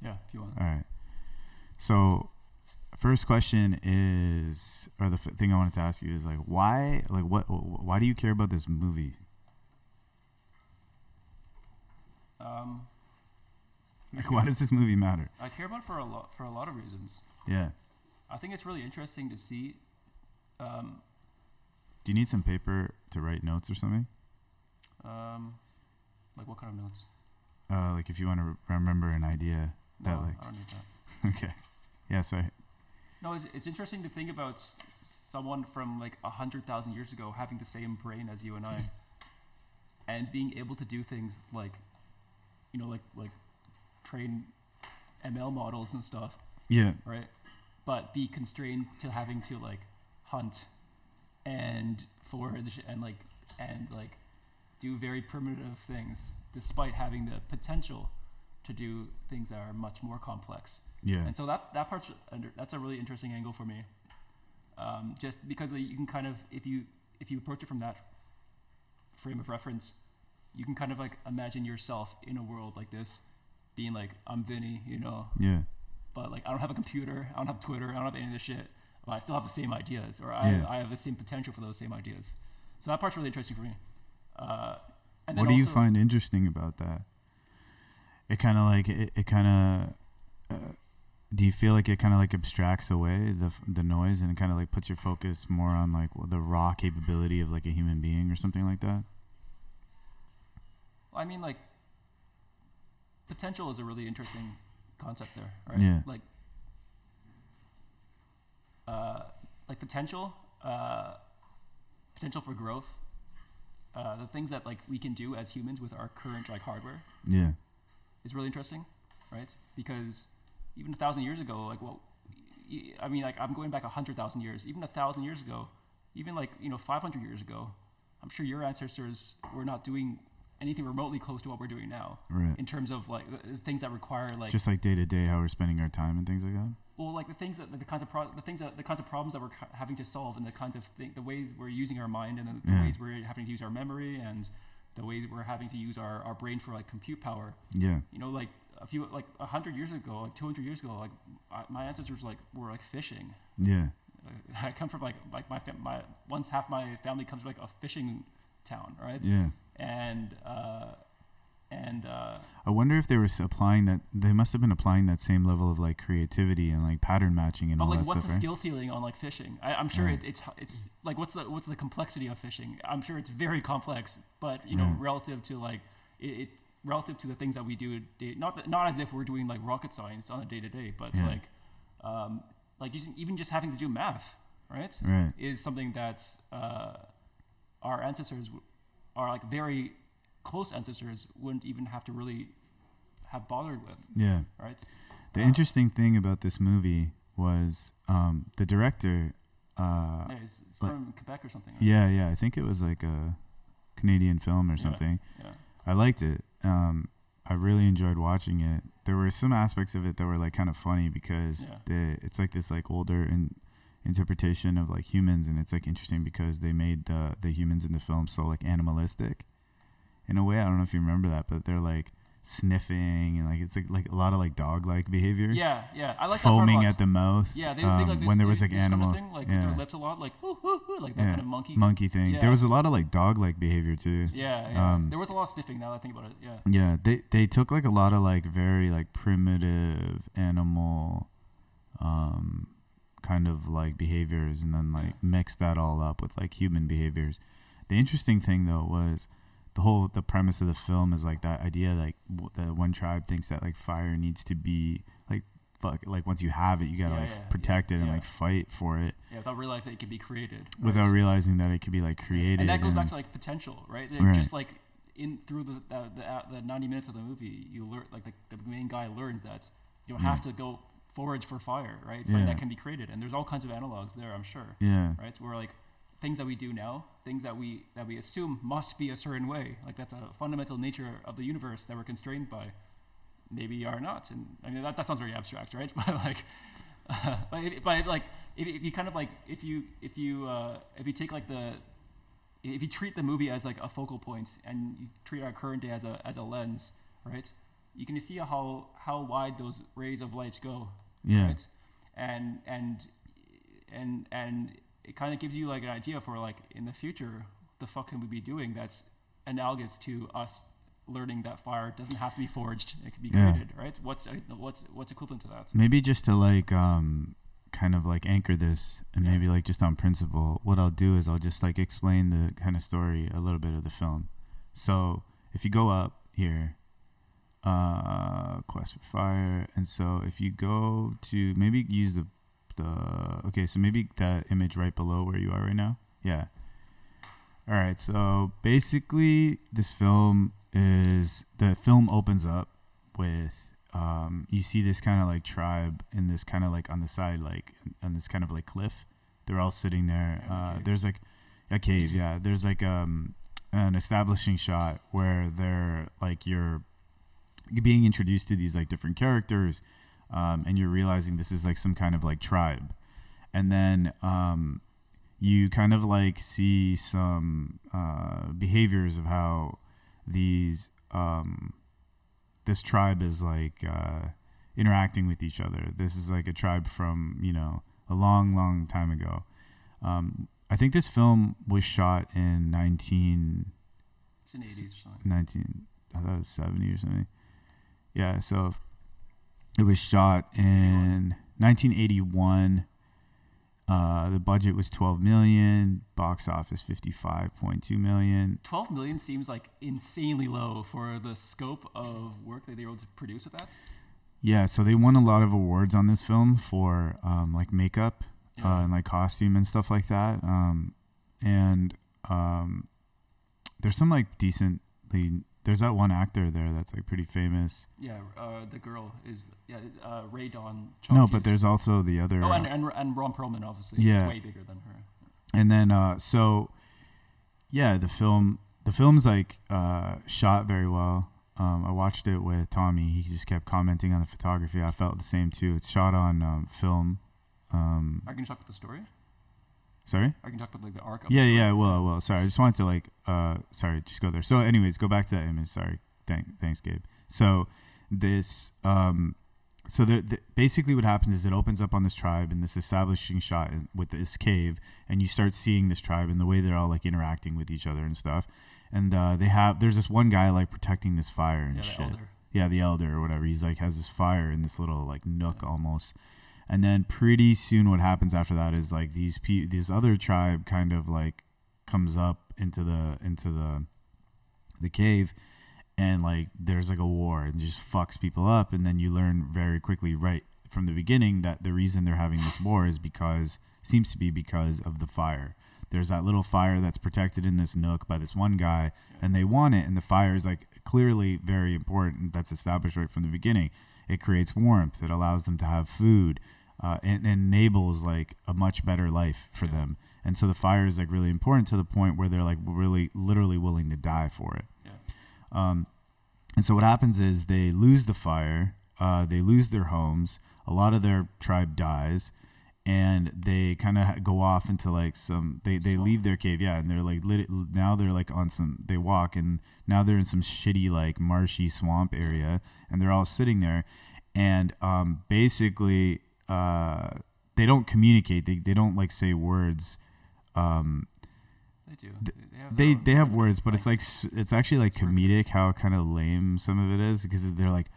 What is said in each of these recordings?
Yeah, if you want. All right. So, first question is, or the thing I wanted to ask you is like, why do you care about this movie? Like, why does this movie matter? I care about it for a lot of reasons. Yeah. I think it's really interesting to see. Do you need some paper to write notes or something? Like what kind of notes? Like if you want to remember an idea. No, that like. I don't need that. Okay. Yeah. Sorry. No, it's interesting to think about someone from like 100,000 years ago having the same brain as you and I, and being able to do things like, you know, like train ML models and stuff. Yeah. Right. But be constrained to having to like hunt and forage and do very primitive things, despite having the potential to do things that are much more complex. Yeah. And so that's a really interesting angle for me. Just because you can kind of, if you approach it from that frame of reference, you can kind of like imagine yourself in a world like this, being like, I'm Vinny, you know. Yeah. But like, I don't have a computer, I don't have Twitter, I don't have any of this shit, but I still have the same ideas, or Yeah. I have the same potential for those same ideas. So that part's really interesting for me. And what do you find interesting about that? It kind of like it kind of. Do you feel like it kind of like abstracts away the noise and it kind of like puts your focus more on like the raw capability of like a human being or something like that? I mean, like, potential is a really interesting concept there, right? Yeah. Like potential for growth. The things that like we can do as humans with our current like hardware. Yeah. Is really interesting, right? Because even 1,000 years ago, like, well, I mean, like, I'm going back 100,000 years. Even 1,000 years ago, even like 500 years ago, I'm sure your ancestors were not doing anything remotely close to what we're doing now. Right. In terms of like the things that require like just like day to day how we're spending our time and things like that. Well, like the kinds of problems that we're having to solve, and the kinds of the ways we're using our mind, and the ways we're having to use our memory, and the ways we're having to use our brain for like compute power. Yeah. You know, like 100 years ago, like 200 years ago, like my ancestors were like fishing. Yeah. I come from like my once half my family comes from like a fishing town, right? Yeah. And I wonder if they were applying that. They must have been applying that same level of like creativity and like pattern matching and all like that stuff. What's the right? skill ceiling on like fishing? I'm sure it's like what's the complexity of fishing? I'm sure it's very complex, but you know, relative to like it relative to the things that we do, not as if we're doing like rocket science on a day to day, but like just having to do math, right? Right. Is something that our ancestors are like very close ancestors wouldn't even have to really have bothered with. Yeah. Right. The interesting thing about this movie was the director. He's from Quebec or something. Right? Yeah. I think it was like a Canadian film or something. Yeah. I liked it. I really enjoyed watching it. There were some aspects of it that were like kind of funny because it's like this like older interpretation of like humans, and it's like interesting because they made the humans in the film so like animalistic in a way. I don't know if you remember that, but they're like sniffing and like it's like a lot of like dog like behavior. Yeah. I like foaming that part at the mouth. Yeah, they like this, when there was like animals, animals, like with their lips a lot, like ooh, ooh, ooh, like that kind of monkey thing. Yeah. There was a lot of like dog like behavior too. Yeah. There was a lot of sniffing. Now that I think about it, Yeah, they took like a lot of like very like primitive animal, kind of like behaviors, and then like mixed that all up with like human behaviors. The interesting thing though was the premise of the film is like that idea like the one tribe thinks that like fire needs to be like once you have it you gotta protect it and like fight for it without realizing that it can be created, without realizing that it could be like created. And that goes back to like potential, right? Just like through the 90 minutes of the movie, you learn like the main guy learns that you don't have to go forage for fire, right? It's like that can be created, and there's all kinds of analogs there, I'm sure. Right, where like things that we do now, things that we assume must be a certain way, like that's a fundamental nature of the universe that we're constrained by, maybe are not. And I mean that sounds very abstract, right? But like, if you kind of like if you take like if you treat the movie as like a focal point and you treat our current day as a lens, right? you can see how wide those rays of light go. Yeah. Right? And it kind of gives you like an idea for like in the future, the fuck can we be doing that's analogous to us learning that fire doesn't have to be forged; it can be created, right? What's equivalent to that? Maybe just to like kind of like anchor this, and maybe like just on principle, what I'll do is I'll just like explain the kind of story a little bit of the film. So if you go up here, Quest for Fire, and so if you go to maybe use the okay, so maybe that image right below where you are right now, yeah. All right, so basically this film opens up with you see this kind of like tribe in this kind of like on the side, like on this kind of like cliff. They're all sitting there. There's like a cave, yeah. There's like an establishing shot where they're like you're being introduced to these like different characters, and you're realizing this is like some kind of like tribe, and then you kind of like see some behaviors of how these this tribe is like interacting with each other. This is like a tribe from a long time ago. I think this film was shot in It's in the 80s or something. I thought it was 70 or something. Yeah, so it was shot in 1981. The budget was $12 million. Box office $55.2 million. $12 million seems like insanely low for the scope of work that they were able to produce with that. Yeah, so they won a lot of awards on this film for like makeup and like costume and stuff like that. And there's some like decently. There's that one actor there that's like pretty famous. Yeah, the girl is Ray Dawn. No, but there's also the other. Oh, and Ron Perlman, obviously. Yeah, he's way bigger than her. And then the film's like shot very well. I watched it with Tommy. He just kept commenting on the photography. I felt the same too. It's shot on film. I can talk about the story. Sorry? I can talk about like the arc of Yeah, well, sorry. I just wanted to like just go there. So anyways, go back to that image. Sorry. Thanks, Gabe. So this basically what happens is it opens up on this tribe in this establishing shot with this cave, and you start seeing this tribe and the way they're all like interacting with each other and stuff. And there's this one guy like protecting this fire and shit. Elder. Yeah, the elder or whatever. He's like has this fire in this little like nook almost. And then pretty soon what happens after that is like this other tribe kind of like comes up into the cave, and like there's like a war and just fucks people up. And then you learn very quickly right from the beginning that the reason they're having this war seems to be because of the fire. There's that little fire that's protected in this nook by this one guy, and they want it, and the fire is like clearly very important. That's established right from the beginning. It creates warmth. It allows them to have food. And enables like a much better life for them. And so the fire is like really important to the point where they're like really literally willing to die for it. And so what happens is they lose the fire. They lose their homes. A lot of their tribe dies, and they kind of go off into like they leave their cave. Yeah. And they're like now they're like on they walk, and now they're in some shitty like marshy swamp area, and they're all sitting there. And basically they don't communicate. They don't like say words. They do. They have words, but it's like it's actually like comedic how kind of lame some of it is, because they're like,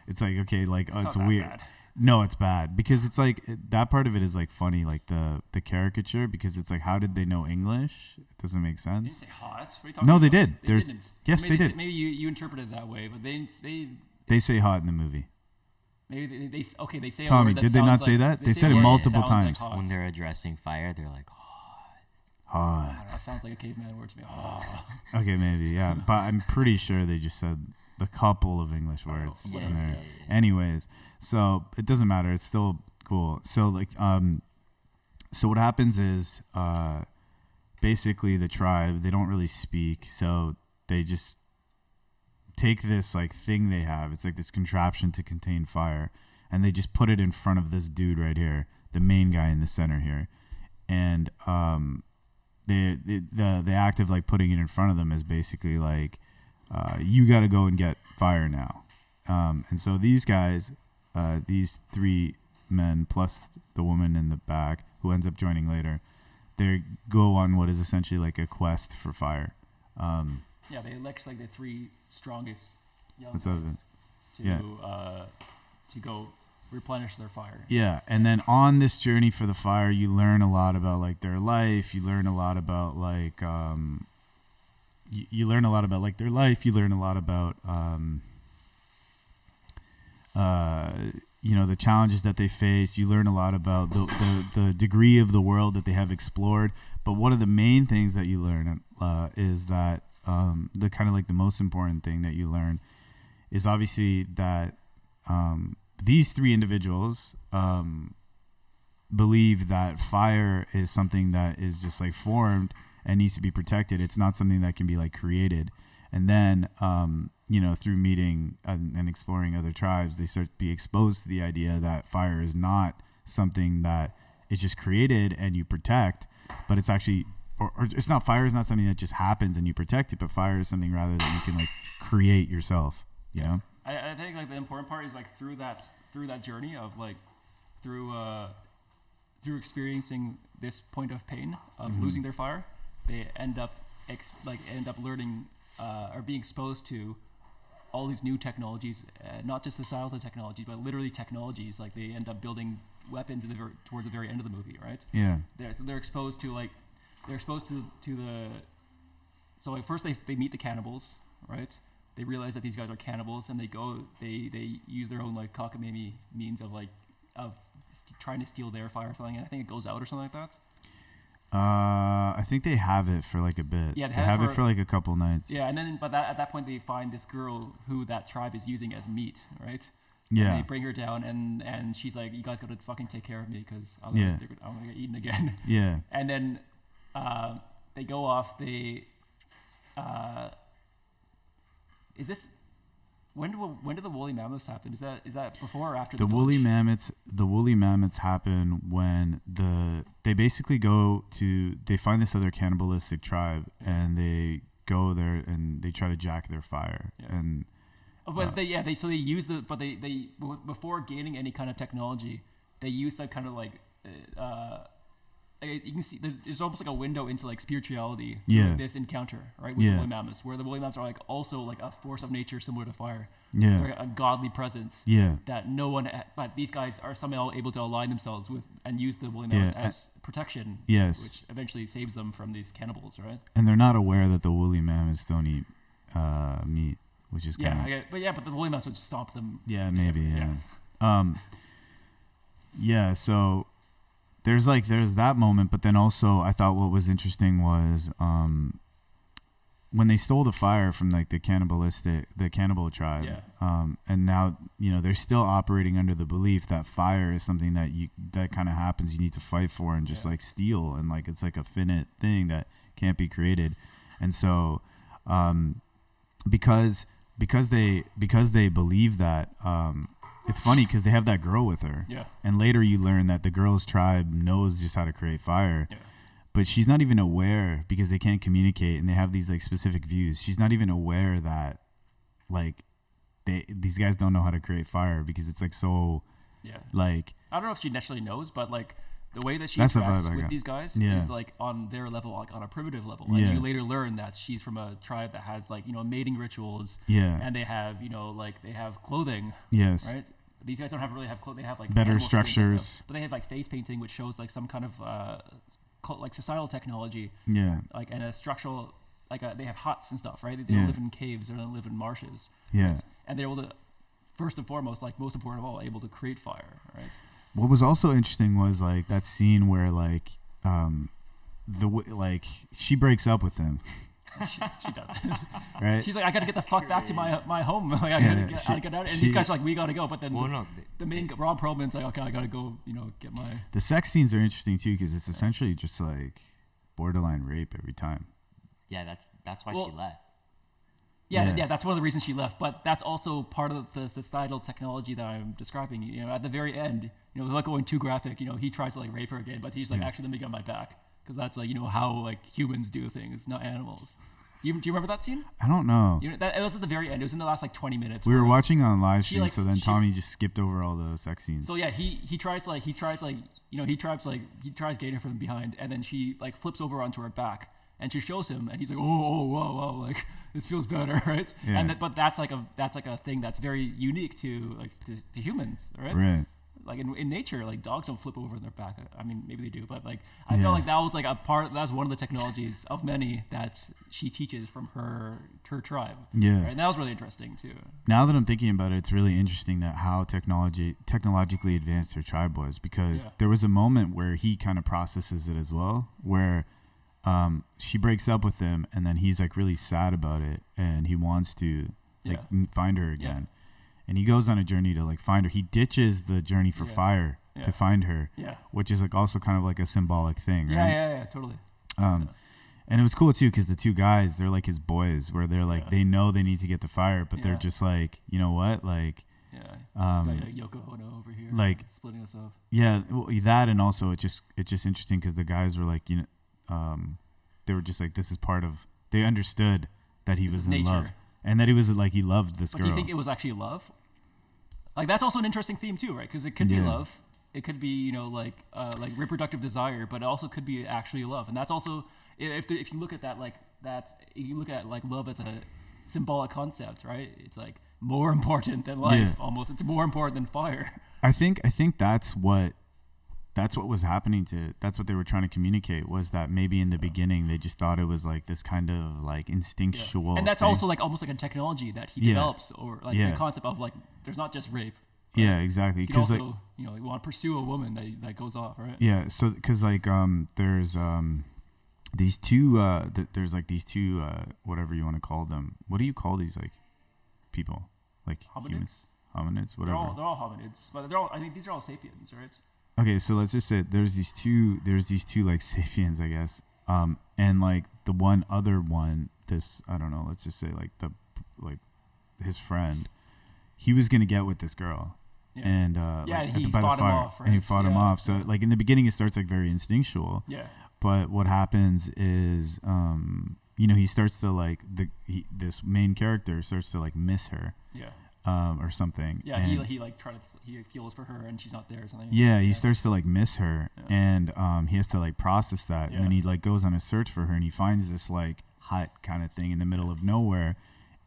it's like okay, like it's weird. Bad. No, it's bad because it's like that part of it is like funny, like the caricature, because it's like how did they know English? It doesn't make sense. They didn't say hot. What are you talking no, about? they did. They didn't. Yes, they did. Maybe you interpreted it that way, but they say hot in the movie. Maybe they say Tommy, a word that did they not sounds say like, that? They said it multiple times. When they're addressing fire, they're like, hot. That sounds like a caveman word to me. Okay, maybe, yeah. But I'm pretty sure they just said a couple of English words in there. Yeah. Anyways, so it doesn't matter. It's still cool. So like, so what happens is, basically the tribe, they don't really speak. So they just take this like thing they have. It's like this contraption to contain fire, and they just put it in front of this dude right here, the main guy in the center here, and the act of like putting it in front of them is basically like you got to go and get fire now. And so these guys, these three men plus the woman in the back who ends up joining later, they go on what is essentially like a quest for fire. They elect like the three strongest young guys to go replenish their fire. Yeah, and then on this journey for the fire, you learn a lot about like their life. You learn a lot about like you learn a lot about like their life. You learn a lot about the challenges that they face. You learn a lot about the degree of the world that they have explored. But one of the main things that you learn is that the kind of like the most important thing that you learn is obviously that these three individuals believe that fire is something that is just like formed and needs to be protected. It's not something that can be like created. And then, through meeting and exploring other tribes, they start to be exposed to the idea that fire is not something that is just created and you protect, but it's actually, or it's not, fire is not something that just happens and you protect it, but fire is something rather that you can like create yourself, you know? I think like the important part is like through that journey of like through experiencing this point of pain of losing their fire, they end up learning or being exposed to all these new technologies, not just societal technologies, but literally technologies. Like they end up building weapons towards the very end of the movie, right? Yeah. They're exposed to the. So at first they meet the cannibals, right? They realize that these guys are cannibals, and they use their own like cockamamie means of trying to steal their fire or something. And I think it goes out or something like that. I think they have it for like a bit. Yeah, they have it for like a couple nights. Yeah, and then at that point they find this girl who that tribe is using as meat, right? Yeah. And they bring her down, and she's like, "You guys got to fucking take care of me, because otherwise I'm gonna get eaten again." Yeah. And then they go off. Is this? When do the woolly mammoths happen? Is that before or after the woolly mammoths? The woolly mammoths happen when they basically they find this other cannibalistic tribe, and they go there and they try to jack their fire. Yeah. And they use they before gaining any kind of technology, they use that kind of like you can see there's almost like a window into like spirituality through this encounter, right, with the woolly mammoths, where the woolly mammoths are like also like a force of nature similar to fire. Yeah. They're a godly presence. Yeah. That no one, but these guys are somehow able to align themselves with and use the woolly mammoths as protection. Yes. Which eventually saves them from these cannibals, right? And they're not aware that the woolly mammoths don't eat meat, which is kind of but the woolly mammoths would stomp them. Yeah, maybe. Yeah. So there's that moment, but then also I thought what was interesting was when they stole the fire from like the cannibal tribe, and now they're still operating under the belief that fire is something that kind of happens, you need to fight for and just like steal, and like it's like a finite thing that can't be created. And so because they believe that, it's funny because they have that girl with her. Yeah. And later you learn that the girl's tribe knows just how to create fire. Yeah. But she's not even aware, because they can't communicate and they have these like specific views. She's not even aware that like these guys don't know how to create fire, because it's like so like, I don't know if she necessarily knows, but like the way that she interacts with these guys is like on their level, like on a primitive level. And you later learn that she's from a tribe that has like, mating rituals. Yeah. And they have, they have clothing. Yes. Right? These guys don't really have clothing. They have like better structures, but they have like face painting, which shows like some kind of like societal technology. Yeah. Like, and a structural, like they have huts and stuff, right? They don't live in caves, they don't live in marshes. Yeah. Right? And they're able to, first and foremost, like most important of all, able to create fire, right? What was also interesting was like that scene where like she breaks up with him. She does. Right? She's like, I gotta get the fuck back to my home. Like, I gotta get out. And these guys are like, we gotta go. But then the main Rob Perlman's like, okay, I gotta go. Get my. The sex scenes are interesting too, because it's essentially just like borderline rape every time. Yeah, that's why she left. Yeah, that's one of the reasons she left. But that's also part of the societal technology that I'm describing. At the very end, without going too graphic, he tries to like rape her again, but he's like, actually, let me get my back. Because that's like, how like humans do things, not animals. Do you remember that scene? I don't know. That it was at the very end. It was in the last like 20 minutes. We were watching on live stream, so then Tommy just skipped over all the sex scenes. So yeah, he tries getting her from behind, and then she like flips over onto her back, and she shows him, and he's like, oh, wow, like this feels better, right? Yeah. But that's like a thing that's very unique to humans, right? Right. Like in nature, like dogs don't flip over in their back. I mean, maybe they do, but like I felt like that was like that's one of the technologies of many that she teaches from her tribe. Yeah. Right? And that was really interesting too. Now that I'm thinking about it, it's really interesting that how technologically advanced her tribe was, because there was a moment where he kind of processes it as well, where she breaks up with him, and then he's like really sad about it, and he wants to find her again. Yeah. And he goes on a journey to like find her. He ditches the journey for fire to find her, which is like also kind of like a symbolic thing, right? Yeah, totally. And it was cool too, because the two guys, they're like his boys, where they're like they know they need to get the fire, but they're just like, you know what, like Yoko Ono over here, like splitting us off. Yeah, well, that, and also it's just interesting because the guys were like, they were just like, this is part of. They understood that he was in love, and that he was like he loved this girl. Do you think it was actually love? Like that's also an interesting theme too, right? Because it could be love, it could be like reproductive desire, but it also could be actually love. And that's also if you look at that you look at like love as a symbolic concept, right? It's like more important than life, almost. It's more important than fire. I think that's what was happening that's what they were trying to communicate, was that maybe in the beginning they just thought it was like this kind of like instinctual and that's thing. Also like almost like a technology that he develops, or like the concept of like there's not just rape, right? Yeah, exactly. Because like you want to pursue a woman that goes off, right? Yeah, so because like there's these two there's like these two whatever you want to call them. What do you call these like people, like hominids? Hominids, whatever. They're all hominids, but I think these are all sapiens, right? Okay, so let's just say there's these two like sapiens, I guess. And like the one other one, this, I don't know, let's just say like his friend, he was gonna get with this girl. Yeah. And he fought him off, right? And he fought him off. So like in the beginning it starts like very instinctual. Yeah. But what happens is he starts to like this main character starts to like miss her. Yeah. Or something. Yeah, and he feels for her and she's not there or something. Yeah, he starts to like miss her, and he has to like process that, and then he like goes on a search for her, and he finds this like hut kind of thing in the middle of nowhere,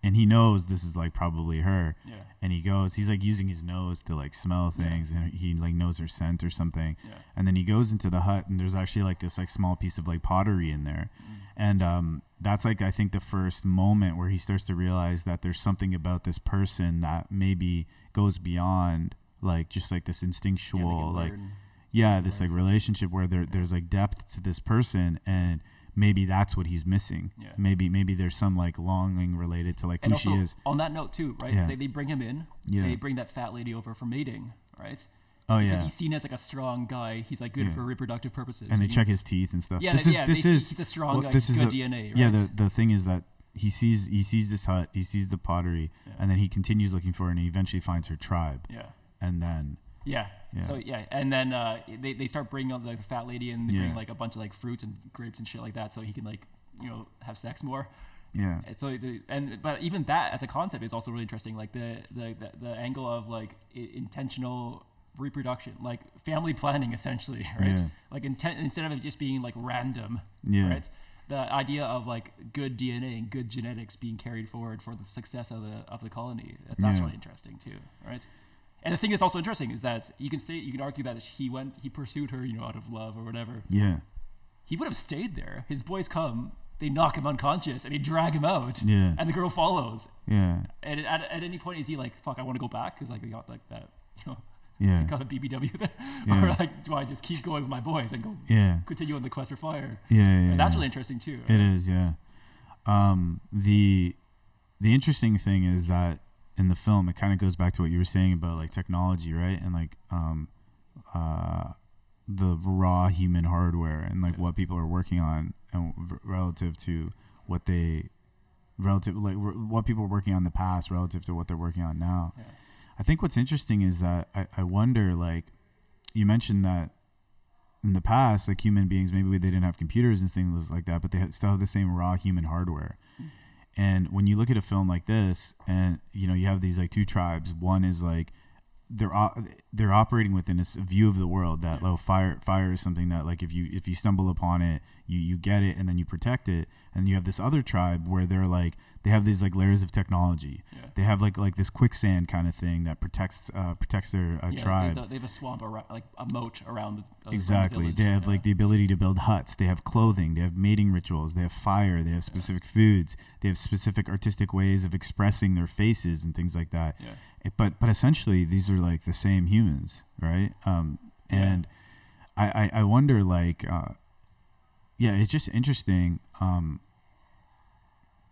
and he knows this is like probably her. Yeah. And he's like using his nose to like smell things, and he like knows her scent or something. Yeah. And then he goes into the hut, and there's actually like this like small piece of like pottery in there. And that's like I think the first moment where he starts to realize that there's something about this person that maybe goes beyond like just like this instinctual this like relationship where there's like depth to this person, and maybe that's what he's missing. Yeah. Maybe there's some like longing related to like and who also, she is. On that note too, right? Yeah. They bring him in. Yeah. They bring that fat lady over for mating, right? Oh because yeah. he's seen as like a strong guy. He's like good for reproductive purposes. And they check his teeth and stuff. Yeah, he's a strong guy. This is good DNA. Right? Yeah, the thing is that he sees this hut, he sees the pottery, and then he continues looking for her, and he eventually finds her tribe. Yeah. And then. Yeah. So and then they start bringing up like the fat lady, and they bring like a bunch of like fruits and grapes and shit like that, so he can like have sex more. Yeah. And so but even that as a concept is also really interesting. Like the angle of like intentional reproduction, like family planning, essentially, right? Yeah. Like instead of it just being like random, right? The idea of like good DNA and good genetics being carried forward for the success of the colony. That's really interesting too, right? And the thing that's also interesting is that you can argue that he pursued her, out of love or whatever. Yeah. He would have stayed there. His boys come, they knock him unconscious, and they drag him out. Yeah. And the girl follows. Yeah. And at any point is he like, fuck, I want to go back because like they got like that, Yeah. Got a BBW there. Yeah. Or like, do I just keep going with my boys and go continue on the quest for fire? Yeah. And that's really interesting too. Right? It is, yeah. The interesting thing is that in the film, it kind of goes back to what you were saying about like technology, right? And like the raw human hardware and like what people are working on and relative to what people were working on in the past relative to what they're working on now. Yeah. I think what's interesting is that I wonder, like, you mentioned that in the past, like human beings, maybe they didn't have computers and things like that, but they still have the same raw human hardware. Mm. And when you look at a film like this, and you have these like two tribes. One is like they're operating within this view of the world that fire is something that like if you stumble upon it, you get it and then you protect it. And you have this other tribe where they have these like layers of technology. Yeah. They have like this quicksand kind of thing that protects their tribe. They have a swamp around, like a moat around exactly. The they have like the ability to build huts. They have clothing. They have mating rituals. They have fire. They have specific foods. They have specific artistic ways of expressing their faces and things like that. Yeah. But essentially these are like the same humans, right? And I wonder like it's just interesting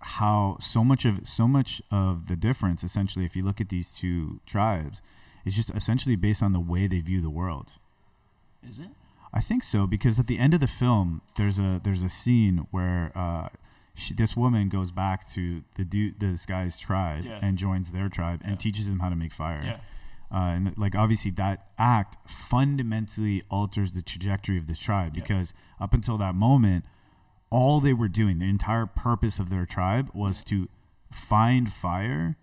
how so much of the difference, essentially, if you look at these two tribes, is just essentially based on the way they view the world. Is it? I think so, because at the end of the film, there's a scene where this woman goes back to this guy's tribe and joins their tribe and teaches them how to make fire. Yeah. And like obviously that act fundamentally alters the trajectory of this tribe, because up until that moment, all they were doing, the entire purpose of their tribe was to find fire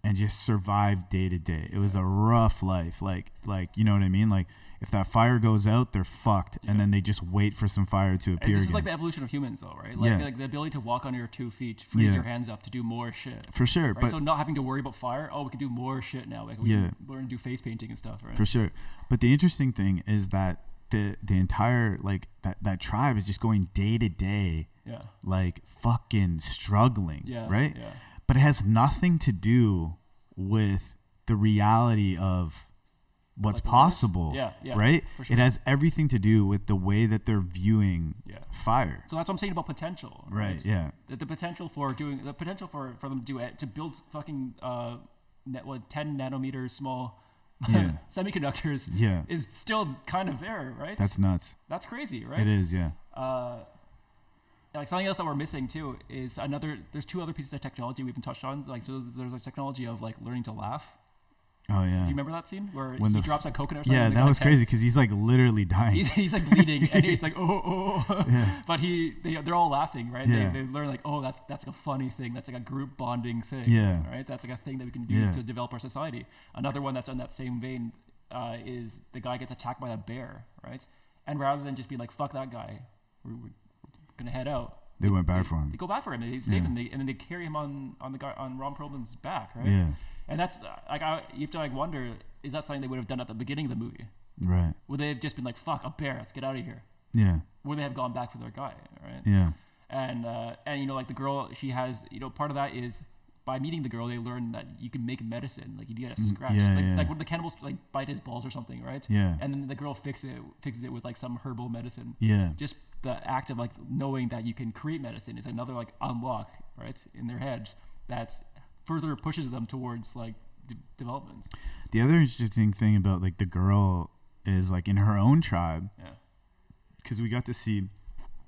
and just survive day to day. It was a rough life. Like, you know what I mean? Like if that fire goes out, they're fucked. And then they just wait for some fire to appear. This again. is like the evolution of humans though, right? Like the ability to walk on your 2 feet, freeze your hands up to do more shit. For sure. Right? But so not having to worry about fire. Oh, we can do more shit now. Like we can learn to do face painting and stuff, right? For sure. But the interesting thing is that the entire like that tribe is just going day to day, like fucking struggling, right? Yeah. But it has nothing to do with the reality of what's possible, right? For sure. It has everything to do with the way that they're viewing fire. So that's what I'm saying about potential, right? Yeah. The potential for them to build fucking 10 nanometers small semiconductors is still kind of there, right? That's nuts. That's crazy, right? It is, yeah. Like something else that we're missing too is there's 2 other pieces of technology we've been touched on. Like so there's a technology of like learning to laugh. Oh yeah. Do you remember that scene where he drops a coconut or something? Yeah, that was crazy because he's like literally dying. He's like bleeding and he's like oh. Yeah. But they're all laughing, right? Yeah. They learn like, oh, that's like a funny thing. That's like a group bonding thing. Yeah. Right? That's like a thing that we can use to develop our society. Another one that's on that same vein is the guy gets attacked by a bear, right? And rather than just being like, fuck that guy, we're gonna head out. They went back for him. They go back for him. They save him. And then they carry him on Ron Perlman's back, right? Yeah. And that's like you have to like wonder, is that something they would have done at the beginning of the movie? Right. Would they have just been like, fuck, a bear, let's get out of here? Yeah. Would they have gone back for their guy, right? Yeah. And like the girl, she has, part of that is by meeting the girl, they learn that you can make medicine. Like you get a scratch, like when the cannibals like bite his balls or something, right? Yeah. And then the girl fixes it with like some herbal medicine. Yeah. Just the act of like knowing that you can create medicine is another like unlock, right, in their heads that further pushes them towards like development. The other interesting thing about like the girl is like in her own tribe. Yeah. Because we got to see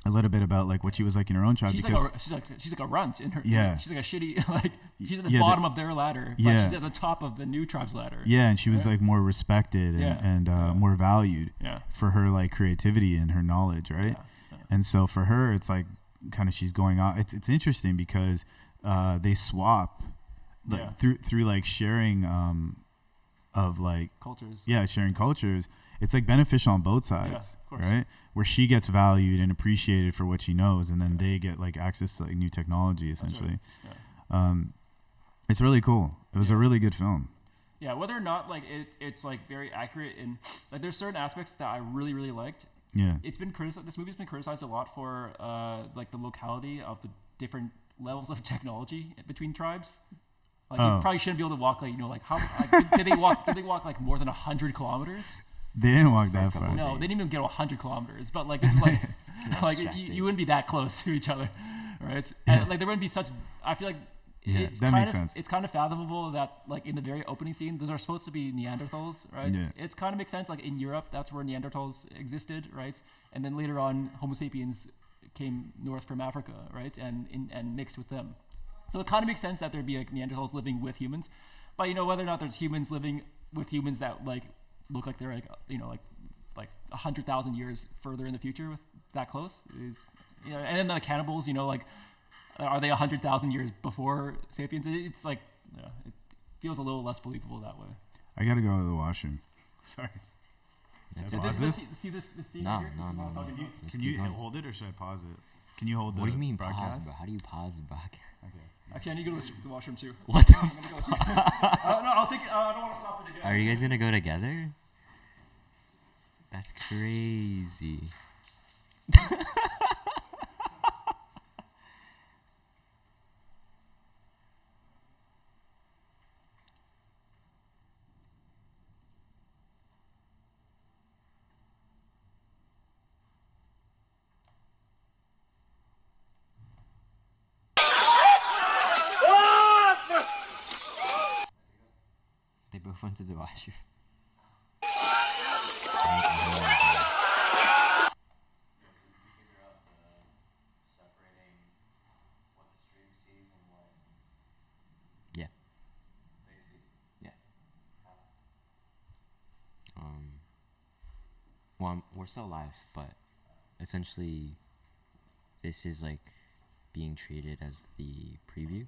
a little bit about like what she was like in her own tribe. She's like a runt in her. Yeah. She's like a shitty like she's at the bottom of their ladder, but she's at the top of the new tribe's ladder. Yeah, and she was like more respected and more valued for her like creativity and her knowledge, right? Yeah. And so for her, it's like kind of she's going on. It's interesting because they swap like through like sharing of like cultures. Yeah, sharing cultures. It's like beneficial on both sides, right? Where she gets valued and appreciated for what she knows, and then they get like access to like new technology, essentially. Right. It's really cool. It was a really good film. Yeah, whether or not like it's like very accurate in like there's certain aspects that I really really liked. Yeah, it's been criticized. This movie's been criticized a lot for like the locality of the different levels of technology between tribes. Like you probably shouldn't be able to walk like like how did they walk? Did they walk like more than 100 kilometers? They didn't walk that far. No, they didn't even get 100 kilometers. But like it's like like you wouldn't be that close to each other, right? And like there wouldn't be such. I feel like that makes sense. It's kind of fathomable that like in the very opening scene, those are supposed to be Neanderthals, right? Yeah. It's kind of makes sense. Like in Europe, that's where Neanderthals existed, right? And then later on, Homo sapiens came north from Africa, right? And mixed with them. So it kind of makes sense that there'd be like Neanderthals living with humans, but whether or not there's humans living with humans that like look like they're like like 100,000 years further in the future with that close is and then the cannibals like Are they 100,000 years before sapiens? It's like it feels a little less believable that way. I gotta go to the washroom. Sorry. See this scene No, here? no. Can you hold it or should I pause it? Can you hold the What do you mean broadcast? pause, bro? How do you pause the broadcast? Okay. Actually, I need to go to the washroom too. What the I'm gonna go. No, I'll take it. I don't want to stop it again. Are you guys gonna go together? That's crazy. They both went to the washroom. Yeah. Yeah. Well, we're still alive, but essentially, this is like being treated as the preview.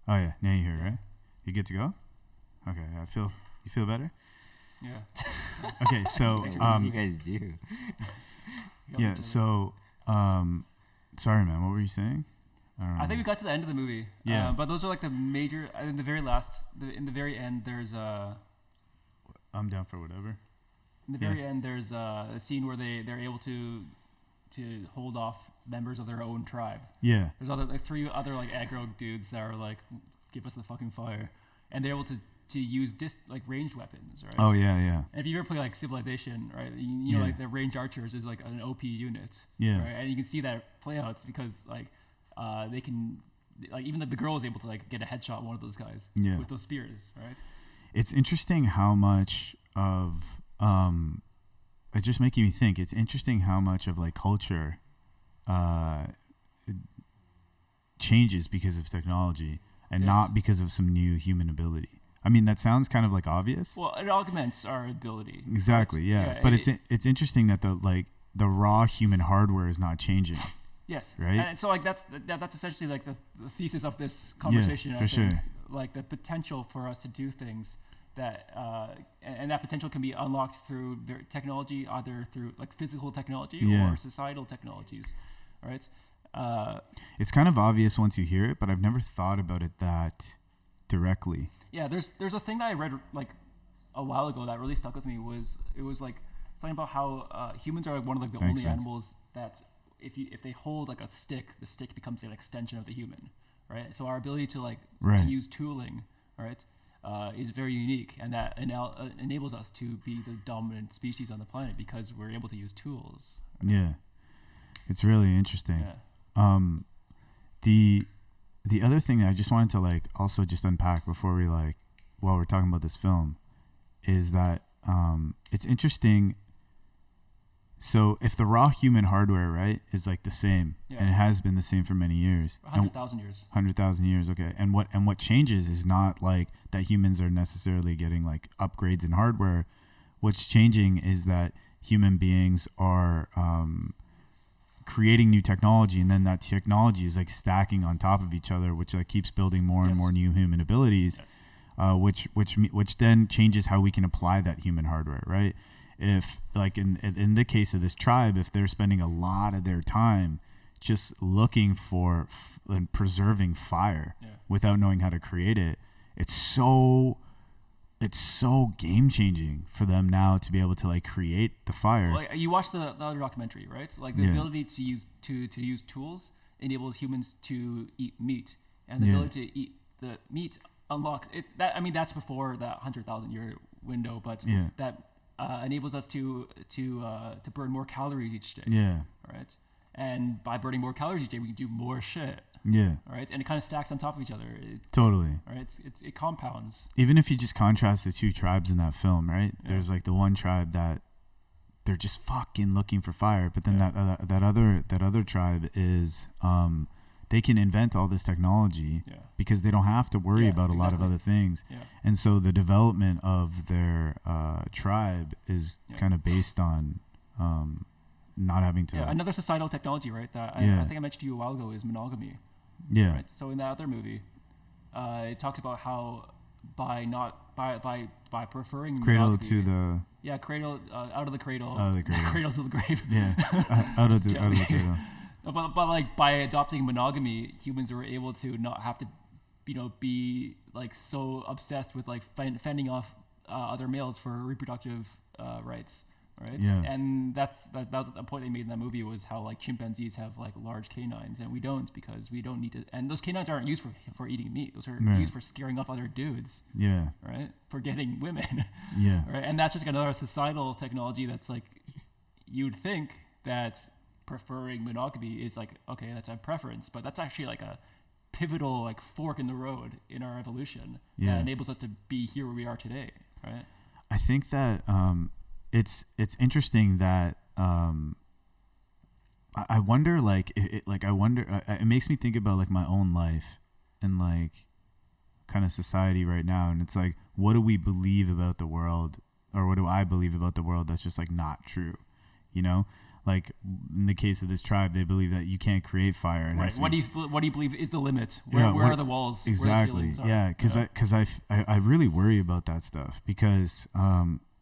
Oh yeah, now you hear it, right? You good to go? Okay, you feel better? Yeah. Okay, so What do you guys do? yeah, so sorry man, what were you saying? I think we got to the end of the movie. Yeah. But those are like the major. In the very in the very end, there's I'm down for whatever. In the very end, there's a scene where they're able to hold off members of their own tribe. Yeah. There's three other like aggro dudes that are like, give us the fucking fire, and they're able to use ranged weapons, right? Oh yeah. And if you ever play like Civilization, right, you know like the ranged archers is like an OP unit. Yeah. Right? And you can see that play out because like they can even the girl is able to like get a headshot on one of those guys with those spears, right? It's interesting how much of it's just making me think. It's interesting how much of like culture changes because of technology and not because of some new human ability. I mean, that sounds kind of like obvious. Well, it augments our ability. Exactly, right? Yeah. But it's interesting that the raw human hardware is not changing. Yes. Right. And so like that's essentially like the thesis of this conversation. Yeah, for sure. Like the potential for us to do things that and that potential can be unlocked through technology, either through like physical technology or societal technologies, right? It's kind of obvious once you hear it, but I've never thought about it that directly. Yeah, there's a thing that I read like a while ago that really stuck with me. It was like something about how humans are like one of like the only animals that if they hold like a stick, the stick becomes an extension of the human, right? So our ability to like to use tooling, right, is very unique, and that enables us to be the dominant species on the planet because we're able to use tools. Yeah, it's really interesting. The other thing that I just wanted to like also just unpack before we like while we're talking about this film is that it's interesting. So if the raw human hardware, right, is like the same, and it has been the same for many years, 100,000 years. 100,000 years, okay. And what changes is not like that humans are necessarily getting like upgrades in hardware. What's changing is that human beings are creating new technology, and then that technology is like stacking on top of each other, which like keeps building more and more new human abilities, which then changes how we can apply that human hardware, right? If like in the case of this tribe, if they're spending a lot of their time just looking for and preserving fire without knowing how to create it, it's so game changing for them now to be able to like create the fire. Like you watch the other documentary, right? Like the ability to use tools enables humans to eat meat, and the ability to eat the meat unlocks it's that. I mean, that's before that 100,000 year window, but that enables us to burn more calories each day. Yeah. Right. And by burning more calories each day, we can do more shit. Yeah. Right. And it kind of stacks on top of each other. Totally. Right. It compounds. Even if you just contrast the two tribes in that film, right? Yeah. There's like the one tribe that they're just fucking looking for fire, but then that other tribe is they can invent all this technology because they don't have to worry about a lot of other things. Yeah. And so the development of their tribe is kind of based on not having to. Yeah, another societal technology, right? That I think I mentioned to you a while ago is monogamy. Yeah. Right? So in that other movie, it talked about how by preferring cradle monogamy, to the cradle out of the cradle, cradle to the grave. Yeah, out of the cradle. But like by adopting monogamy, humans were able to not have to, be like so obsessed with like fending off other males for reproductive rights, right? Yeah. And that was the point they made in that movie was how like chimpanzees have like large canines and we don't because we don't need to. And those canines aren't used for eating meat; those are used for scaring off other dudes. Yeah. Right. For getting women. Yeah. Right. And that's just another societal technology that's like you'd think that preferring monogamy is like, okay, that's a preference, but that's actually like a pivotal like fork in the road in our evolution that enables us to be here where we are today, right? I think that it's interesting that I wonder like it makes me think about like my own life and like kind of society right now, and it's like, what do we believe about the world, or what do I believe about the world that's just like not true, Like in the case of this tribe, they believe that you can't create fire. It right. What do you believe is the limit? Where are the walls? Exactly. Where the yeah. Because I really worry about that stuff because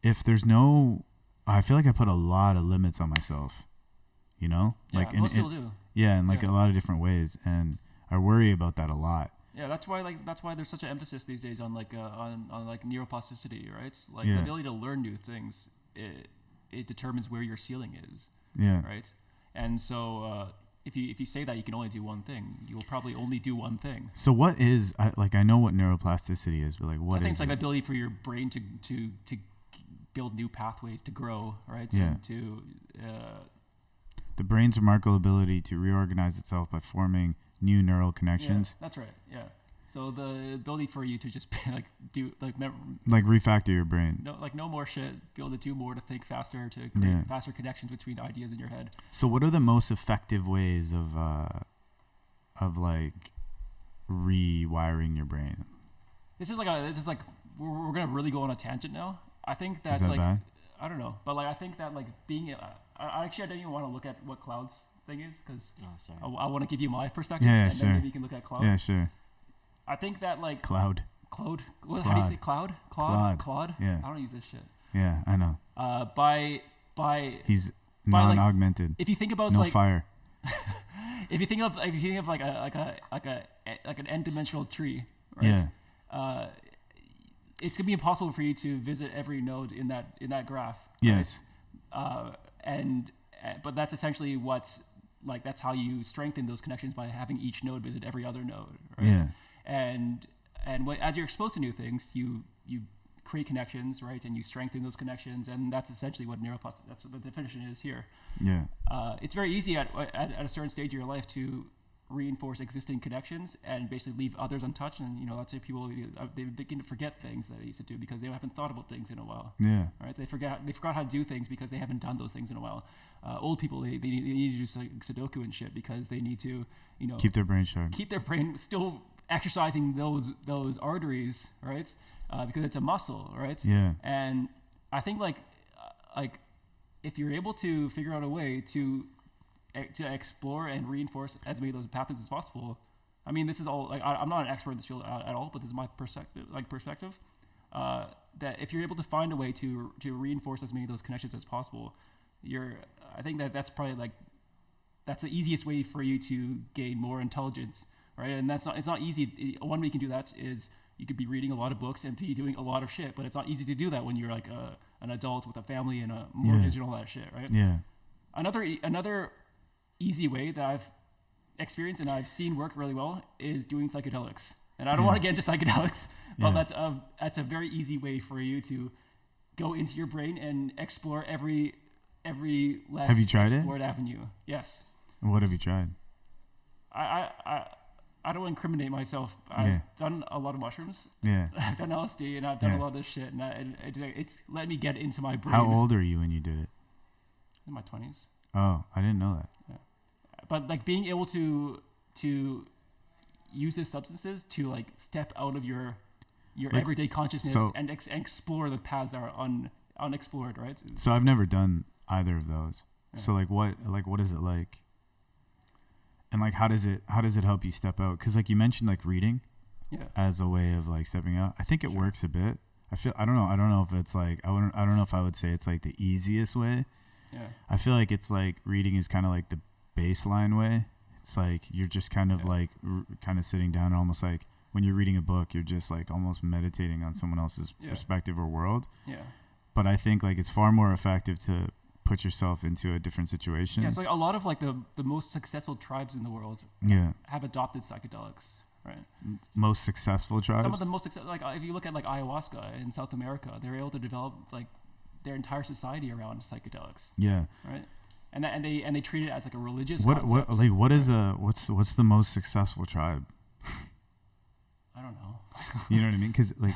if there's no, I feel like I put a lot of limits on myself. Like most people do. Yeah, in like a lot of different ways, and I worry about that a lot. Yeah, that's why there's such an emphasis these days on like neuroplasticity, right? Like the ability to learn new things. It determines where your ceiling is. Yeah. Right. And so if you say that you can only do one thing, you will probably only do one thing. So what is I know what neuroplasticity is, but like what is? I think it's like the ability for your brain to build new pathways to grow, right? Yeah. And to the brain's remarkable ability to reorganize itself by forming new neural connections. Yeah, that's right. Yeah. So the ability for you to just like do like refactor your brain. No more shit. Be able to do more, to think faster, to create faster connections between ideas in your head. So what are the most effective ways of like rewiring your brain? This is like we're gonna really go on a tangent now. I think that's like bad? I don't know, but like I think that like being I don't even want to look at what clouds thing is because I want to give you my perspective. Yeah, and then maybe you can look at cloud. Yeah, sure. I think that like Cloud. How do you say cloud? Claude. Yeah. I don't use this shit. Yeah, I know. By he's non-augmented. If you think about no like fire. if you think of like an n-dimensional tree, right? Yeah. It's gonna be impossible for you to visit every node in that graph. Yes. But that's essentially that's how you strengthen those connections by having each node visit every other node, right? Yeah. And as you're exposed to new things, you create connections, right? And you strengthen those connections, and that's essentially what neuroplasticity. That's what the definition is here. Yeah. It's very easy at a certain stage of your life to reinforce existing connections and basically leave others untouched. And that's why people they begin to forget things that they used to do because they haven't thought about things in a while. Yeah. Right. They forgot how to do things because they haven't done those things in a while. Old people they need to do Sudoku and shit because they need to keep their brain sharp. Keep their brain still exercising those arteries, right? Because it's a muscle, right? Yeah. And I think like if you're able to figure out a way to explore and reinforce as many of those pathways as possible. I mean, this is all like I'm not an expert in this field at all, but this is my perspective. That if you're able to find a way to reinforce as many of those connections as possible, I think that's probably that's the easiest way for you to gain more intelligence, right? And it's not easy. One way you can do that is you could be reading a lot of books and be doing a lot of shit, but it's not easy to do that when you're like an adult with a family and a mortgage and all that shit, right? Yeah. Another easy way that I've experienced and I've seen work really well is doing psychedelics. And I don't want to get into psychedelics, but that's a very easy way for you to go into your brain and explore every less Have you tried explored avenue. Yes. What have you tried? I don't incriminate myself. I've done a lot of mushrooms. Yeah. I've done LSD and I've done a lot of this shit, and it's let me get into my brain. How old are you when you did it? In my 20s. Oh, I didn't know that. Yeah. But like being able to use these substances to like step out of your everyday consciousness and explore the paths that are unexplored, right? So I've never done either of those. Yeah. So what is it like? And like how does it help you step out? Because like you mentioned like reading as a way of like stepping out. I think it works a bit. I don't know if it's like I don't know if I would say it's like the easiest way. Yeah. I feel like it's like reading is kind of like the baseline way. It's like you're just kind of like kind of sitting down, almost like when you're reading a book, you're just like almost meditating on someone else's perspective or world. Yeah. But I think like it's far more effective to put yourself into a different situation. Yeah, so like a lot of like the most successful tribes in the world have adopted psychedelics, right? Most successful tribes? Some of the most successful, like if you look at like ayahuasca in South America, they're able to develop like their entire society around psychedelics. Yeah. Right? And they treat it as like a religious concept. What's the most successful tribe? I don't know. You know what I mean? Because like,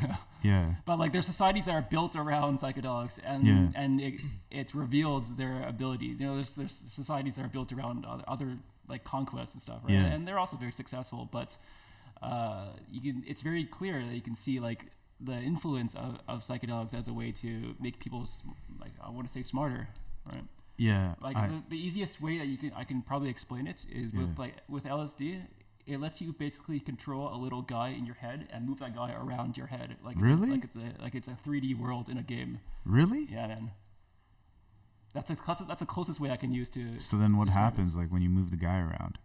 But like, there's societies that are built around psychedelics, and it's revealed their ability. There's societies that are built around other like conquests and stuff, right? Yeah. And they're also very successful. But it's very clear that you can see like the influence of psychedelics as a way to make people like I want to say smarter, right? Yeah. Like the easiest way that I can probably explain it is with LSD. It lets you basically control a little guy in your head and move that guy around your head. Like really? It's a 3D world in a game. Really? Yeah, man. That's the closest way I can use to. So then, what happens like when you move the guy around?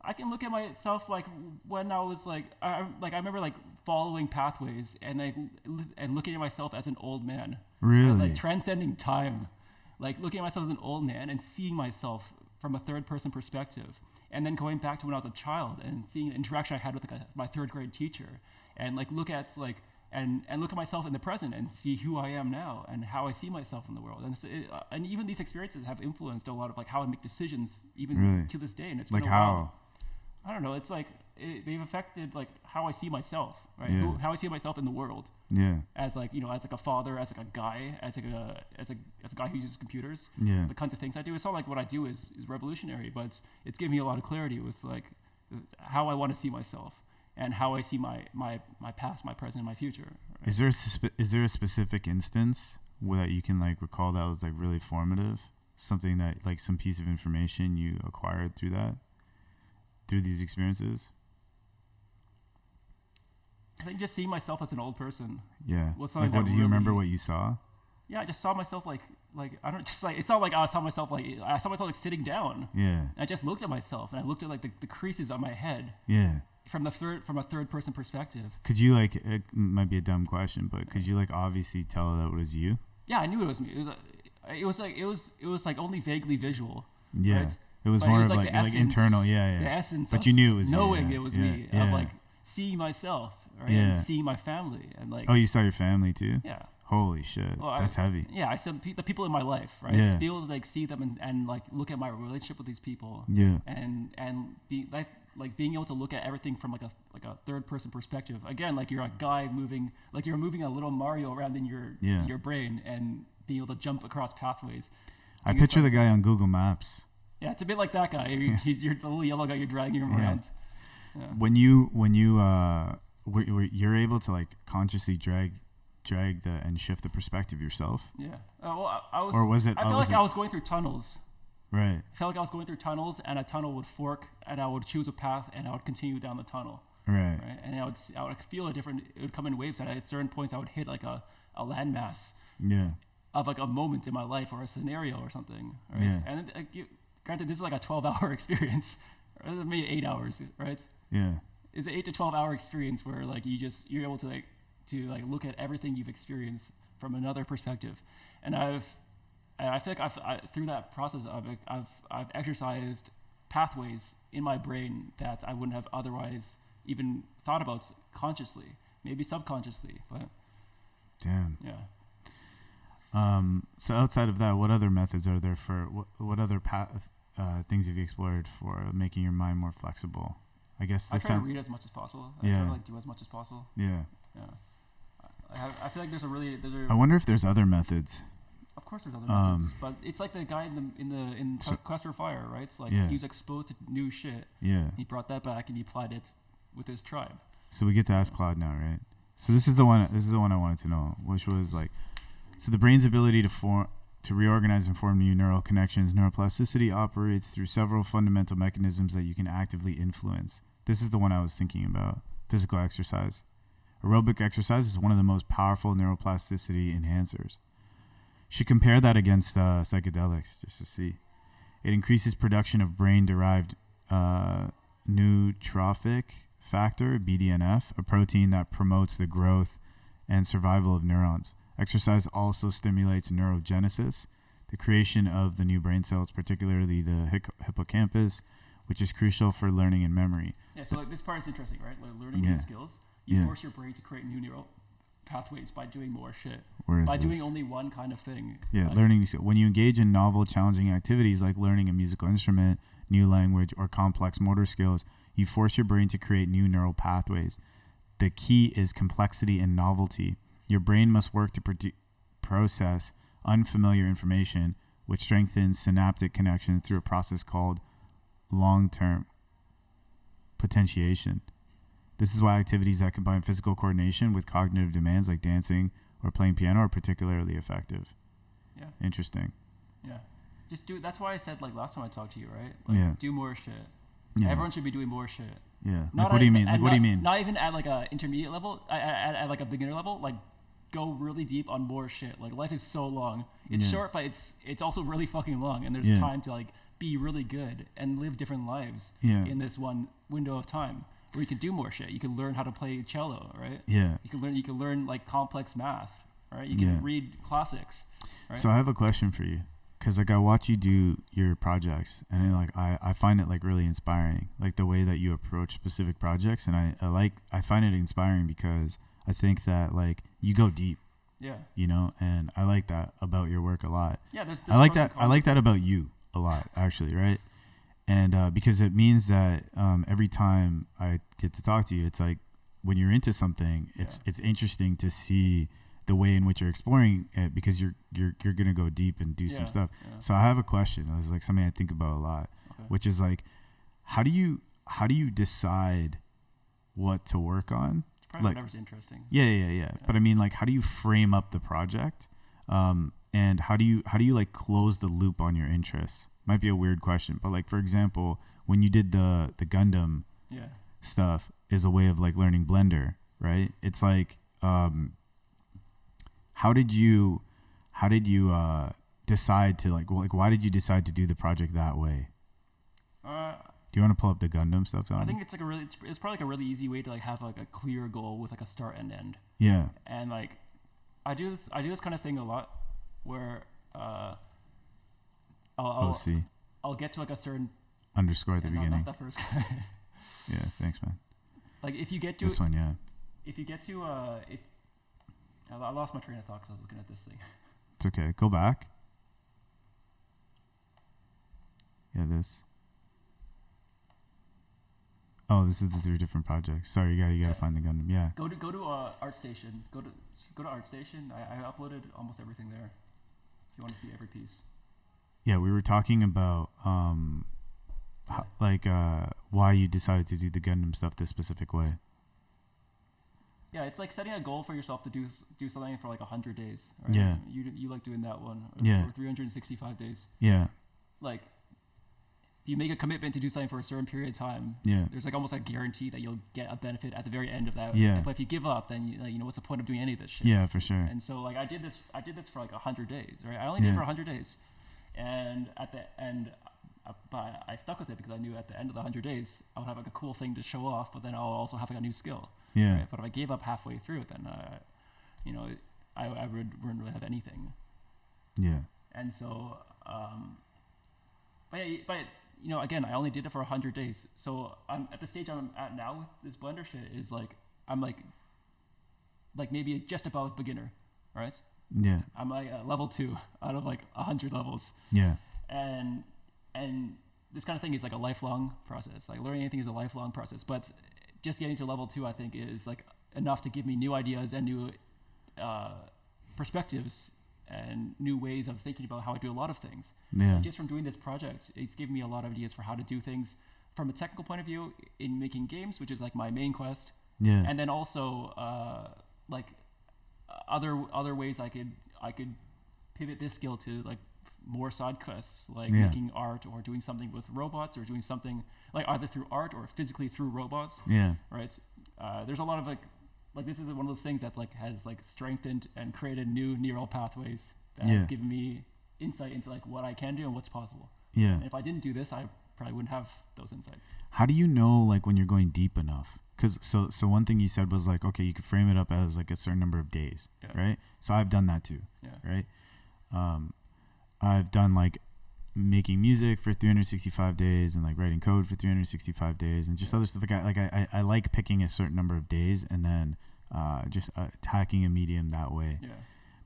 I can look at myself like when I was like I remember like following pathways and looking at myself as an old man. Really? Like transcending time, like looking at myself as an old man and seeing myself from a third person perspective. And then going back to when I was a child and seeing the interaction I had with my third grade teacher, and like look at myself in the present and see who I am now and how I see myself in the world. And and even these experiences have influenced a lot of like how I make decisions even to this day. And it's like been a how while. I don't know. It's like they've affected like how I see myself, right? Yeah. How I see myself in the world. Yeah. As like as like a father, as like a guy, as a guy who uses computers. Yeah. The kinds of things I do. It's not like what I do is revolutionary, but it's given me a lot of clarity with like how I want to see myself and how I see my past, my present, and my future. Right? Is there a specific instance where that you can like recall that was like really formative? Something that like some piece of information you acquired through these experiences? I think just seeing myself as an old person. Yeah. Do you remember what you saw? Yeah, I just saw myself like I don't just like it's not like I saw myself like sitting down. Yeah. I just looked at myself and I looked at like the creases on my head. Yeah. From a third person perspective. Could you like it might be a dumb question, but could you like obviously tell that it was you? Yeah, I knew it was me. It was like only vaguely visual. Yeah. Right? It was more of like internal, yeah. The essence but you knew it was knowing you, it was me, of like seeing myself, right? And seeing my family and like. Oh, you saw your family too? Yeah. Holy shit, that's heavy. Yeah, I saw the people in my life, right? Yeah. To be able to like see them and like look at my relationship with these people. Yeah. And be like being able to look at everything from like a third person perspective. Again, like you're a guy moving, like you're moving a little Mario around in your brain and being able to jump across pathways. I picture the guy on Google Maps. Yeah, it's a bit like that guy. You're the little yellow guy. You're dragging him around. Yeah. When you're able to like consciously drag and shift the perspective yourself. Yeah. Well, I was. Or was it? I felt like I was going through tunnels. Right. I felt like I was going through tunnels, and a tunnel would fork, and I would choose a path, and I would continue down the tunnel. Right. And I would feel a different. It would come in waves, and at certain points, I would hit like a landmass. Yeah. Of like a moment in my life or a scenario or something. Right? Yeah. And granted, this is like a 12-hour experience, or maybe 8 hours, right? Yeah. It's an 8 to 12-hour experience where like you're able to look at everything you've experienced from another perspective, and I feel like through that process I've exercised pathways in my brain that I wouldn't have otherwise even thought about consciously, maybe subconsciously, but damn. Yeah. So outside of that, what other methods are there for what other things have you explored for making your mind more flexible? I guess I try to read as much as possible. I try to like do as much as possible. Yeah. Yeah. I feel like there's I wonder if there's other methods. Of course, there's other methods, but it's like the guy in Quest for Fire, right? It's like he was exposed to new shit. Yeah. He brought that back and he applied it with his tribe. So we get to ask Claude now, right? So this is the one I wanted to know, which was like, so the brain's ability to reorganize and form new neural connections. Neuroplasticity operates through several fundamental mechanisms that you can actively influence. This is the one I was thinking about: physical exercise. Aerobic exercise is one of the most powerful neuroplasticity enhancers. Should compare that against psychedelics just to see. It increases production of brain-derived neurotrophic factor, BDNF, a protein that promotes the growth and survival of neurons. Exercise also stimulates neurogenesis, the creation of the new brain cells, particularly the hippocampus, which is crucial for learning and memory. Yeah, so like this part is interesting, right? Like learning new skills. You force your brain to create new neural pathways by doing more shit. By doing only one kind of thing. Yeah, like learning. When you engage in novel, challenging activities like learning a musical instrument, new language, or complex motor skills, you force your brain to create new neural pathways. The key is complexity and novelty. Your brain must work to process unfamiliar information, which strengthens synaptic connections through a process called long-term potentiation. This is why activities that combine physical coordination with cognitive demands like dancing or playing piano are particularly effective. Yeah. Interesting. Yeah. Just do it. That's why I said like last time I talked to you, right? Like do more shit. Yeah. Everyone should be doing more shit. Yeah. Like, what do you mean? Like, what do you mean? Not even at like a intermediate level, at like a beginner level, like go really deep on more shit. Like life is so long. It's short, but it's also really fucking long, and there's time to like be really good and live different lives in this one window of time where you can do more shit. You can learn how to play cello, right? Yeah. You can learn like complex math, right? You can read classics, right? So I have a question for you, because like I watch you do your projects, and like I find it like really inspiring, like the way that you approach specific projects, and I find it inspiring because I think that like you go deep. Yeah. You know, and I like that about your work a lot. Yeah, I like that about you a lot, actually, right? And because it means that every time I get to talk to you, it's like when you're into something, it's interesting to see the way in which you're exploring it, because you're gonna go deep and do some stuff. Yeah. So I have a question. It's like something I think about a lot, which is like, how do you decide what to work on? It's probably like, whatever's interesting. Yeah. But I mean, like, how do you frame up the project? And how do you like close the loop on your interests? Might be a weird question, but like, for example, when you did the Gundam stuff is a way of like learning Blender, right? It's like, how did you decide to like why did you decide to do the project that way? Do you want to pull up the Gundam stuff, Tom? I think it's like it's probably like a really easy way to like have like a clear goal with like a start and end. Yeah. And like I do this kind of thing a lot where I'll get to like a certain underscore at the beginning. Not that first guy. Yeah, thanks, man. Like if you get to this one, if you get to if I lost my train of thought because I was looking at this thing. It's okay. Go back. Yeah, this. Oh, this is the 3 different projects. Sorry, you gotta find the Gundam. Yeah. Go to ArtStation. Go to ArtStation. I uploaded almost everything there. If you want to see every piece. Yeah, we were talking about why you decided to do the Gundam stuff this specific way. Yeah, it's like setting a goal for yourself to do something for like 100 days. Right? Yeah. You like doing that one. Yeah. Or 365 days. Yeah. Like, if you make a commitment to do something for a certain period of time, there's like almost a guarantee that you'll get a benefit at the very end of that. Yeah. But if you give up, then you know what's the point of doing any of this shit? Yeah, for sure. And so like I did this for like 100 days, right? I only did it for 100 days, and at the end, but I stuck with it because I knew at the end of the 100 days I would have like a cool thing to show off, but then I'll also have like a new skill. Yeah. Right? But if I gave up halfway through, then I wouldn't really have anything. Yeah. And so, but you know, again, I only did it for 100 days. So I'm at the stage I'm at now with this Blender shit is like I'm like maybe just above beginner, right? Yeah. I'm like at level 2 out of like 100 levels. Yeah. And this kind of thing is like a lifelong process. Like learning anything is a lifelong process, but just getting to level 2, I think, is like enough to give me new ideas and new perspectives and new ways of thinking about how I do a lot of things. Yeah. And just from doing this project, it's given me a lot of ideas for how to do things from a technical point of view in making games, which is like my main quest. Yeah. And then also like other ways I could pivot this skill to like more side quests, like making art or doing something with robots or doing something like either through art or physically through robots. Yeah. Right. There's a lot of like this is one of those things that like has like strengthened and created new neural pathways that have given me insight into like what I can do and what's possible. Yeah. And if I didn't do this, I probably wouldn't have those insights. How do you know like when you're going deep enough? Because so one thing you said was like, okay, you could frame it up as like a certain number of days, right? So I've done that too, right? I've done like making music for 365 days and like writing code for 365 days and just other stuff. Like I like picking a certain number of days and then just attacking a medium that way. Yeah.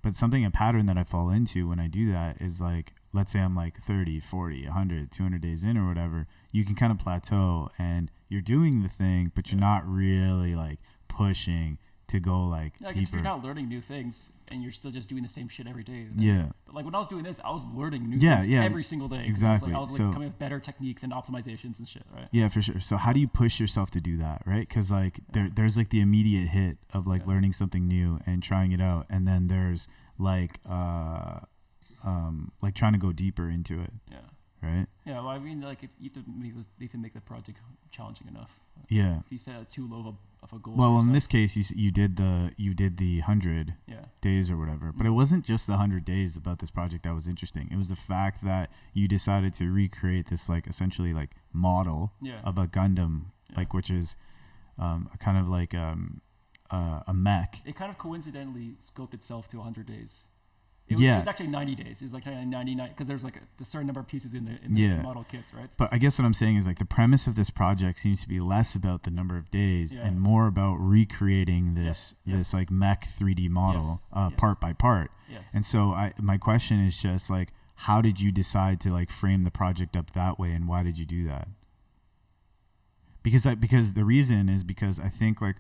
But a pattern that I fall into when I do that is like, let's say I'm like 30, 40, 100, 200 days in or whatever, you can kind of plateau and you're doing the thing, but you're not really like pushing to go like deeper. I deeper. guess if you're not learning new things and you're still just doing the same shit every day. But like when I was doing this, I was learning new things every single day. Exactly. I was like coming with better techniques and optimizations and shit, right? Yeah, for sure. So how do you push yourself to do that, right? Because like there's like the immediate hit of like learning something new and trying it out, and then there's like trying to go deeper into it. Yeah. Right. Yeah. Well, I mean, like if you have to make the project challenging enough. Yeah. If you set it too low of a goal. Well, in this case, you did the 100 days or whatever, but it wasn't just the 100 days about this project that was interesting. It was the fact that you decided to recreate this like essentially like model of a Gundam, like which is kind of like a mech. It kind of coincidentally scoped itself to 100 days. It was actually 90 days. It was like 99 because there's like a certain number of pieces in the model kits, right? But I guess what I'm saying is like the premise of this project seems to be less about the number of days and more about recreating this like mech 3D model part by part. Yes. And so my question is just like, how did you decide to like frame the project up that way, and why did you do that? Because the reason is because I think like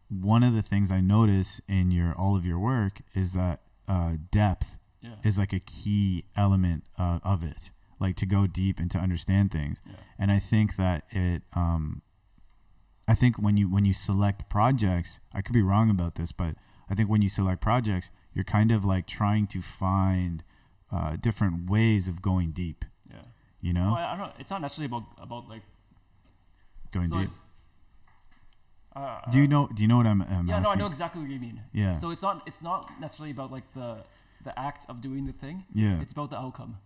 one of the things I notice in all of your work is that depth is like a key element of it, like to go deep and to understand things. And I think that I think when you select projects, I could be wrong about this, but I think when you select projects, you're kind of like trying to find different ways of going deep. You know? Well, I don't know. It's not necessarily about like going deep. Do you know what I'm asking? No, I know exactly what you mean. Yeah. So it's not necessarily about like the act of doing the thing. Yeah. It's about the outcome.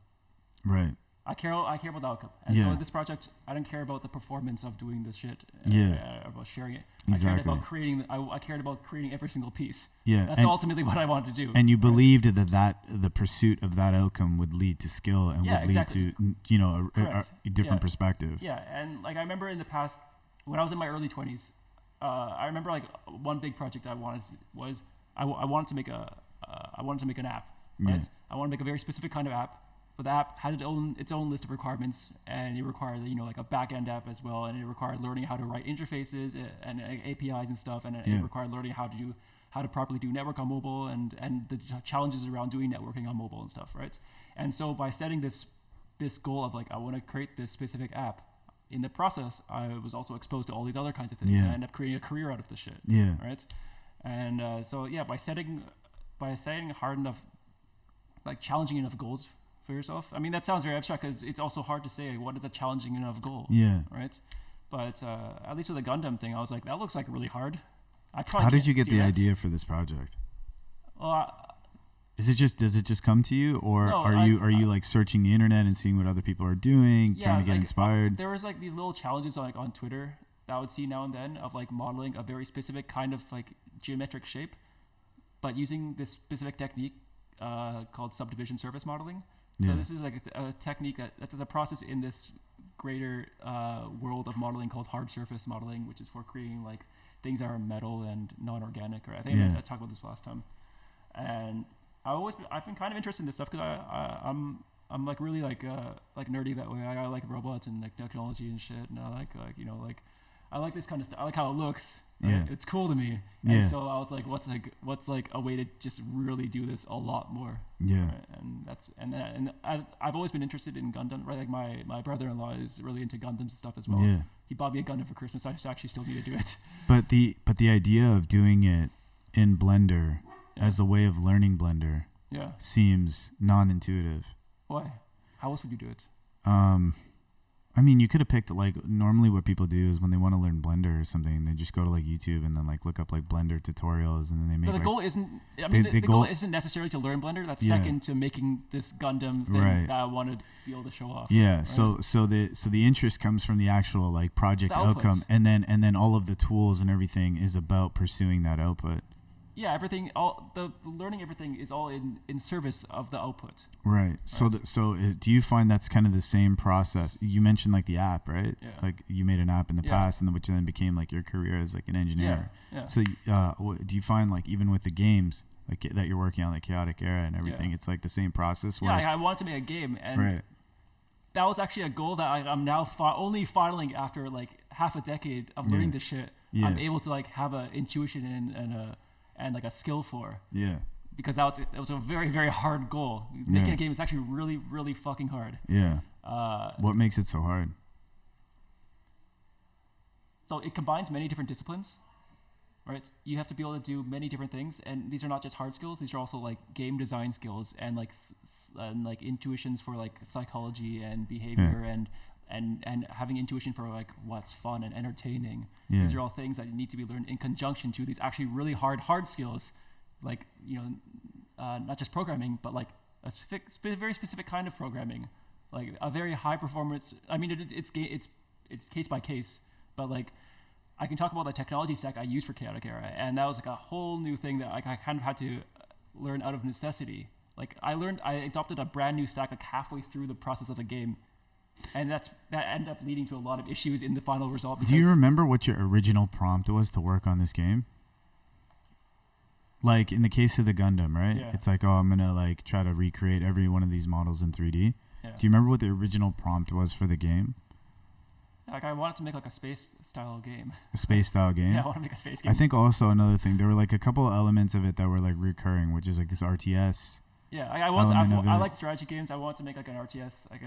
Right. I care about the outcome. And so in this project, I don't care about the performance of doing this shit. About sharing it. Exactly. I cared about creating every single piece. Yeah. That's ultimately what I wanted to do. And you believed that the pursuit of that outcome would lead to skill and would lead to a different perspective. Yeah. And like I remember in the past, when I was in my early 20s, I remember like one big project I wanted was I wanted to make an app, right? Yeah. I want to make a very specific kind of app, but the app had its own list of requirements, and it required like a back-end app as well, and it required learning how to write interfaces and APIs and stuff, and it required learning how to properly do network on mobile and the challenges around doing networking on mobile and stuff, right? And so by setting this goal of like I want to create this specific app, in the process I was also exposed to all these other kinds of things, and I ended up creating a career out of the shit, right? And by setting hard enough, like challenging enough goals for yourself. I mean, that sounds very abstract because it's also hard to say what is a challenging enough goal. Yeah. Right. But at least with the Gundam thing, I was like, that looks like really hard. How did you get the idea for this project? Does it just come to you, or no, are you like searching the internet and seeing what other people are doing, trying to get inspired? There was like these little challenges like on Twitter that I would see now and then of like modeling a very specific kind of like geometric shape, but using this specific technique called subdivision surface modeling. So this is like a technique that's a process in this greater world of modeling called hard surface modeling, which is for creating like things that are metal and non-organic. Or I think I talked about this last time. And I've been kind of interested in this stuff because I'm like really like nerdy that way. I like robots and like technology and shit, and I like this kind of stuff. I like how it looks. Right? Yeah, it's cool to me. And so I was like, what's like a way to just really do this a lot more? Yeah. Right? And I've always been interested in Gundam. Right, like my brother-in-law is really into Gundam stuff as well. Yeah. He bought me a Gundam for Christmas. I actually still need to do it. But the idea of doing it in Blender as a way of learning Blender seems non-intuitive. Why? How else would you do it? I mean, you could have picked like normally what people do is when they want to learn Blender or something, they just go to like YouTube and then like look up like Blender tutorials, and then they make. But the goal isn't. I mean, the goal isn't necessarily to learn Blender. That's second to making this Gundam thing that I want to be able to show off. Yeah. Right? So the interest comes from the actual like project outcome, and then all of the tools and everything is about pursuing that output. Yeah, everything. All the learning everything is all in service of the output. Right. So do you find that's kind of the same process? You mentioned like the app, right? Yeah. Like you made an app in the past, and which then became like your career as like an engineer. Yeah. So do you find like even with the games like that you're working on, like Chaotic Era and everything, it's like the same process? Where I wanted to make a game, and that was actually a goal that I'm now only finally after like half a decade of learning this shit. Yeah. I'm able to like have an intuition and like a skill for. Yeah. Because that was a very, very hard goal. Making a game is actually really, really fucking hard. Yeah. What makes it so hard? So it combines many different disciplines, right? You have to be able to do many different things, and these are not just hard skills. These are also like game design skills and like intuitions for like psychology and behavior and having intuition for like what's fun and entertaining. These are all things that need to be learned in conjunction to these actually really hard skills, like not just programming, but like a very specific kind of programming, like a very high performance. I mean, it's case by case, but like I can talk about the technology stack I use for Chaotic Era, and that was like a whole new thing that like I kind of had to learn out of necessity. Like I adopted a brand new stack like halfway through the process of the game. And that ended up leading to a lot of issues in the final result. Do you remember what your original prompt was to work on this game? Like in the case of the Gundam, right? Yeah. It's like, I'm gonna like try to recreate every one of these models in 3D. Yeah. Do you remember what the original prompt was for the game? Like I wanted to make like a space style game. A space style game? Yeah, I want to make a space game. I think also another thing, there were like a couple of elements of it that were like recurring, which is like this RTS. Yeah, I like strategy games. I want to make like an RTS, like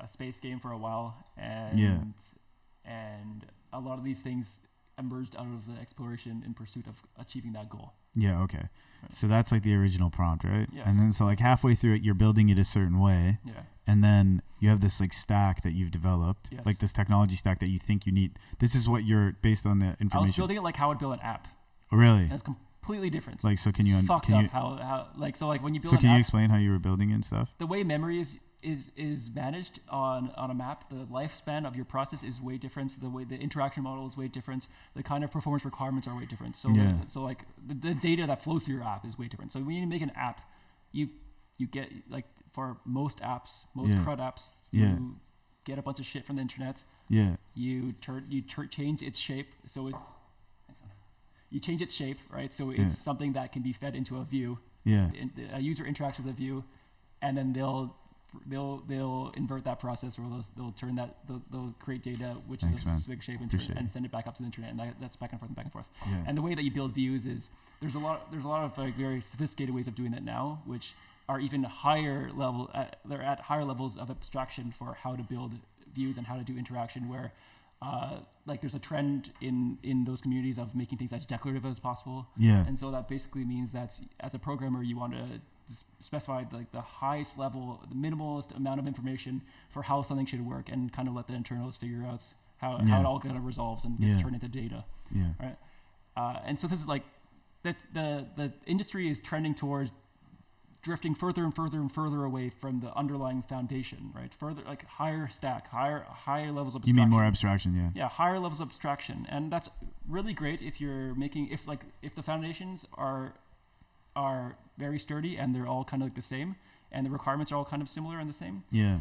a space game for a while, and a lot of these things emerged out of the exploration in pursuit of achieving that goal. Yeah, okay. Right. So that's like the original prompt, right? Yes. And then so like halfway through it, you're building it a certain way. Yeah. And then you have this like stack that you've developed, like this technology stack that you think you need. This is what you're based on the information. I was building it like how I'd build an app. Oh, really? And it's completely different. Like, so can you... fucked up how like, so like when you build an app... So can you explain how you were building it and stuff? The way memory is managed on a map, the lifespan of your process is way different. The way the interaction model is way different. The kind of performance requirements are way different. So like the data that flows through your app is way different. So when you make an app, you get like for most apps, CRUD apps, you get a bunch of shit from the internet. Yeah. You change its shape so it's you change its shape, right? So it's something that can be fed into a view. Yeah. A user interacts with the view, and then they'll invert that process, or they'll turn that they'll create data which is a specific shape and send it back up to the internet, and that's back and forth and back and forth. Yeah. And the way that you build views is there's a lot of like very sophisticated ways of doing that now, which are even higher level. They're at higher levels of abstraction for how to build views and how to do interaction. Where like there's a trend in those communities of making things as declarative as possible. Yeah. And so that basically means that as a programmer, you want to specify like the highest level, the minimalist amount of information for how something should work, and kind of let the internals figure out how it all kind of resolves and gets turned into data. Yeah. Right. And so this is like that the industry is trending towards drifting further and further and further away from the underlying foundation, right? Further, like higher stack, higher levels of abstraction. You mean more abstraction, yeah. Yeah, higher levels of abstraction. And that's really great if you're making, if the foundations are very sturdy and they're all kind of like the same, and the requirements are all kind of similar and the same. Yeah.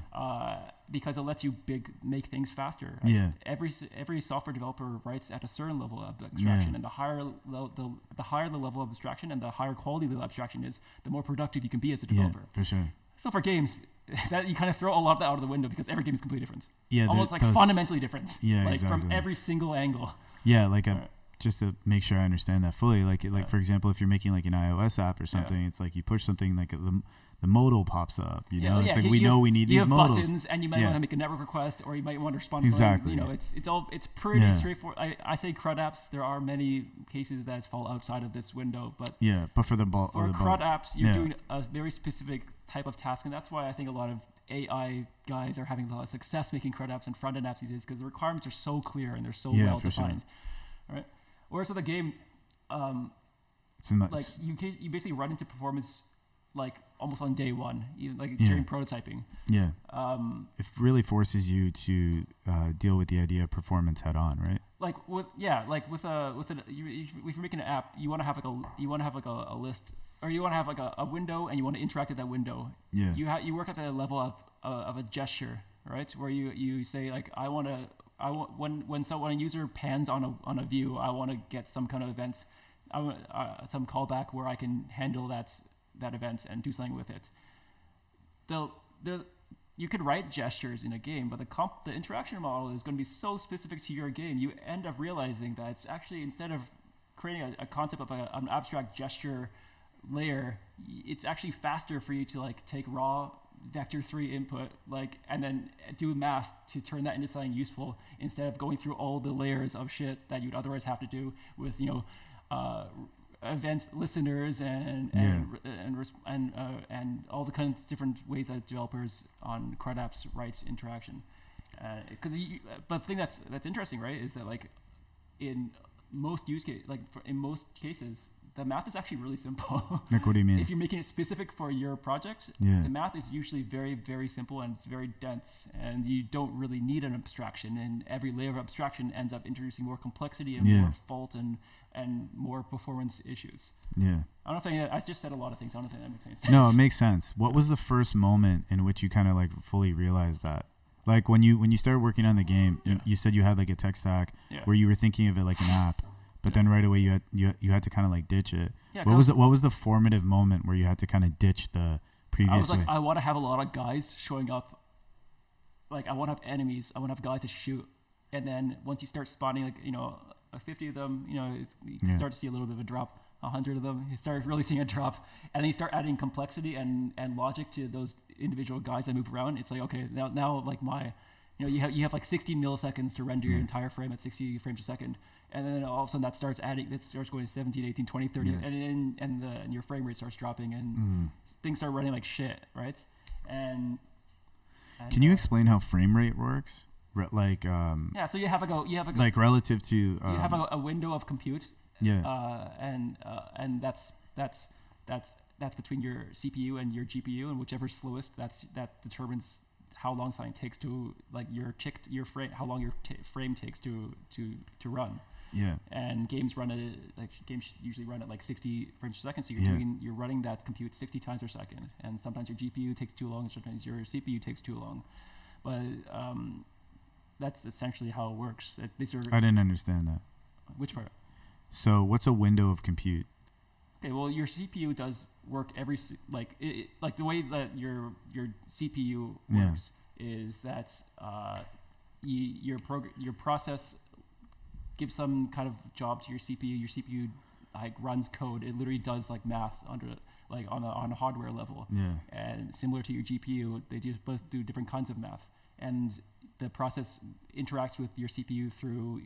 Because it lets you make things faster. Right? Yeah. Every software developer writes at a certain level of abstraction, and the higher the level of abstraction and the higher quality the abstraction is, the more productive you can be as a developer. Yeah, for sure. So for games, that you kind of throw a lot of that out of the window, because every game is completely different. Yeah. Almost like fundamentally different. Yeah, like exactly. from every single angle. Yeah, like just to make sure I understand that fully, for example, if you're making like an iOS app or something, it's like you push something, like the modal pops up, it's like we know we need these modals. You have buttons, and you might want to make a network request, or you might want to respond to exactly. It's pretty straightforward. I say CRUD apps, there are many cases that fall outside of this window, but for the CRUD apps, you're doing a very specific type of task, and that's why I think a lot of AI guys are having a lot of success making CRUD apps and front-end apps these days, because the requirements are so clear and they're so well defined. Sure. Right? Whereas with a game, like you basically run into performance like almost on day one, during prototyping. Yeah. It really forces you to deal with the idea of performance head on, right? If you're making an app, you want to have like a list, or you want to have like a window, and you want to interact with that window. Yeah. You work at the level of a gesture, right? Where you say like, when a user pans on a view, I want to get some kind of event, some callback where I can handle that event and do something with it. You could write gestures in a game, but the interaction model is going to be so specific to your game. You end up realizing that it's actually, instead of creating a concept of an abstract gesture layer, it's actually faster for you to like take raw vector 3 input, and then do math to turn that into something useful, instead of going through all the layers of shit that you'd otherwise have to do with event listeners and all the kinds of different ways that developers on CRUD apps writes interaction. But the thing that's interesting, right, is that like in most cases, the math is actually really simple. Like, what do you mean? If you're making it specific for your project, the math is usually very, very simple, and it's very dense, and you don't really need an abstraction. And every layer of abstraction ends up introducing more complexity and more fault and more performance issues. Yeah. I just said a lot of things. I don't think that makes any sense. No, it makes sense. What was the first moment in which you kind of like fully realized that? Like when you started working on the game, you said you had like a tech stack where you were thinking of it like an app. But then right away you had to kind of like ditch it. Yeah, what was the formative moment where you had to kind of ditch the previous I was like, way? I want to have a lot of guys showing up. Like, I want to have enemies. I want to have guys to shoot. And then once you start spawning, like, 50 of them, you start to see a little bit of a drop. 100 of them, you start really seeing a drop. And then you start adding complexity and logic to those individual guys that move around. It's like, okay, now like you have like 60 milliseconds to render your entire frame at 60 frames a second. And then all of a sudden that starts going to 17, 18, 20, 30, and your frame rate starts dropping, and things start running like shit, right? And can you explain how frame rate works? So you have like relative to you have a window of compute. And that's between your CPU and your GPU, and whichever's slowest, that determines how long something takes to how long your frame takes to run. Yeah. And games usually run at like 60 frames per second, so you're running that compute 60 times per second, and sometimes your GPU takes too long, and sometimes your CPU takes too long. But that's essentially how it works. I didn't understand that. Which part? So what's a window of compute? Okay, well, your CPU does work like the way that your CPU works is that your process gives some kind of job to your CPU. Your CPU like runs code. It literally does like math under like on a hardware level. Yeah. And similar to your GPU, they both do different kinds of math. And the process interacts with your CPU through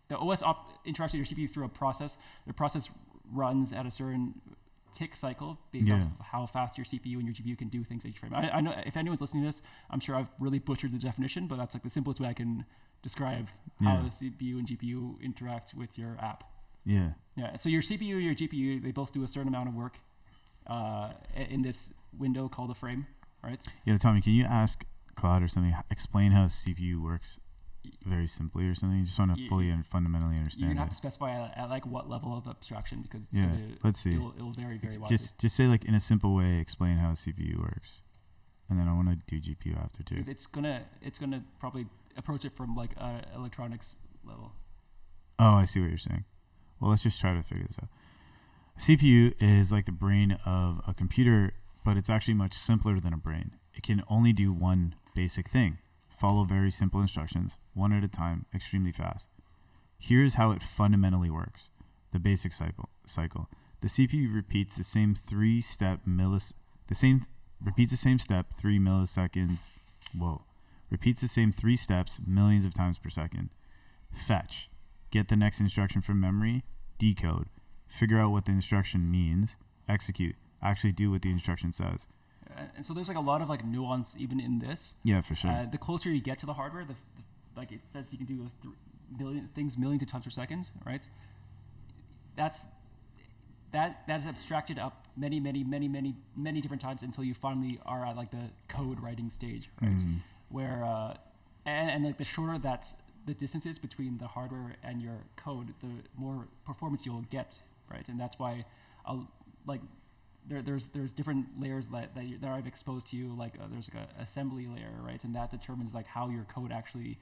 the OS interacts with your CPU through a process. The process runs at a certain tick cycle based off of how fast your CPU and your GPU can do things each frame. I know if anyone's listening to this, I'm sure I've really butchered the definition, but that's like the simplest way I can describe how the CPU and GPU interact with your app. Yeah. Yeah. So your CPU and your GPU, they both do a certain amount of work in this window called a frame, right? Yeah, Tommy, can you ask Claude or something, explain how CPU works very simply or something? You just want to fully and fundamentally understand. You're gonna have to specify at like what level of abstraction, because it's let's see. It'll vary very widely. Just say like in a simple way, explain how a CPU works, and then I want to do GPU after too. It's gonna probably approach it from like electronics level. Oh, I see what you're saying. Well, let's just try to figure this out. A CPU is like the brain of a computer, but it's actually much simpler than a brain. It can only do one basic thing: follow very simple instructions, one at a time, extremely fast. Here's how it fundamentally works. The basic cycle. The CPU repeats the same step 3 milliseconds. Repeats the same 3 steps millions of times per second. Fetch. Get the next instruction from memory. Decode. Figure out what the instruction means. Execute. Actually do what the instruction says. And so there's like a lot of like nuance even in this. Yeah, for sure. The closer you get to the hardware, like it says you can do millions of times per second, right? That's abstracted up many different times until you finally are at like the code writing stage, right? Mm-hmm. Where and like the shorter the distance is between the hardware and your code, the more performance you'll get, right? And that's why there's different layers that I've exposed to you, like there's like a assembly layer, right? And that determines like how your code actually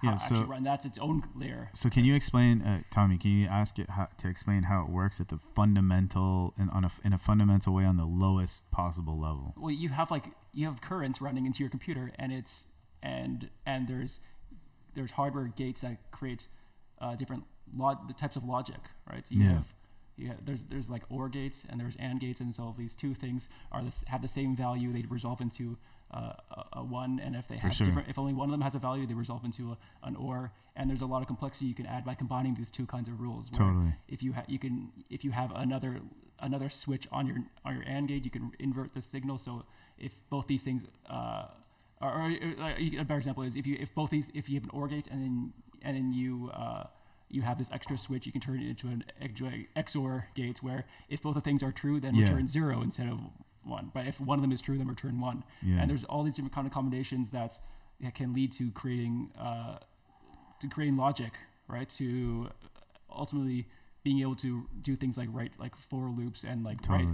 run. That's its own layer. So can you explain, Tommy, can you ask it to explain how it works at the fundamental in a fundamental way on the lowest possible level? Well, you have currents running into your computer, and there's hardware gates that create different types of logic, right? So there's like OR gates and there's AND gates, and so these two things have the same value. They resolve into a one, and if they have if only one of them has a value, they resolve into an OR. And there's a lot of complexity you can add by combining these two kinds of rules. Totally. If you have another switch on your AND gate, you can invert the signal. So if both these things a better example is if you have an OR gate and then you have this extra switch, you can turn it into an XOR gate, where if both the things are true, then return 0 instead of 1. But if one of them is true, then return 1. Yeah. And there's all these different kind of combinations that can lead to creating logic, right? To ultimately being able to do things like write like for loops and like write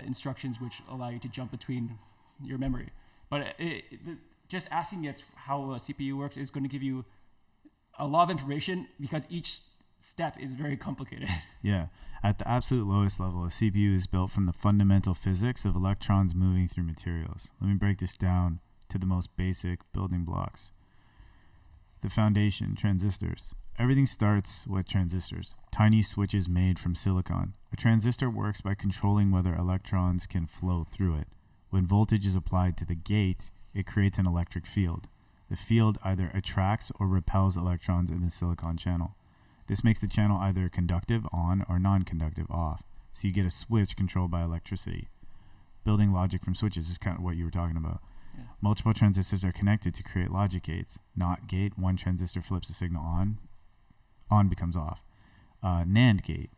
instructions which allow you to jump between your memory. But just asking it how a CPU works is going to give you a lot of information, because each step is very complicated. Yeah. At the absolute lowest level, a CPU is built from the fundamental physics of electrons moving through materials. Let me break this down to the most basic building blocks. The foundation, transistors. Everything starts with transistors, tiny switches made from silicon. A transistor works by controlling whether electrons can flow through it. When voltage is applied to the gate, it creates an electric field. The field either attracts or repels electrons in the silicon channel. This makes the channel either conductive on or non-conductive off. So you get a switch controlled by electricity. Building logic from switches is kind of what you were talking about. Yeah. Multiple transistors are connected to create logic gates. NOT gate, one transistor flips the signal on becomes off. NAND gate,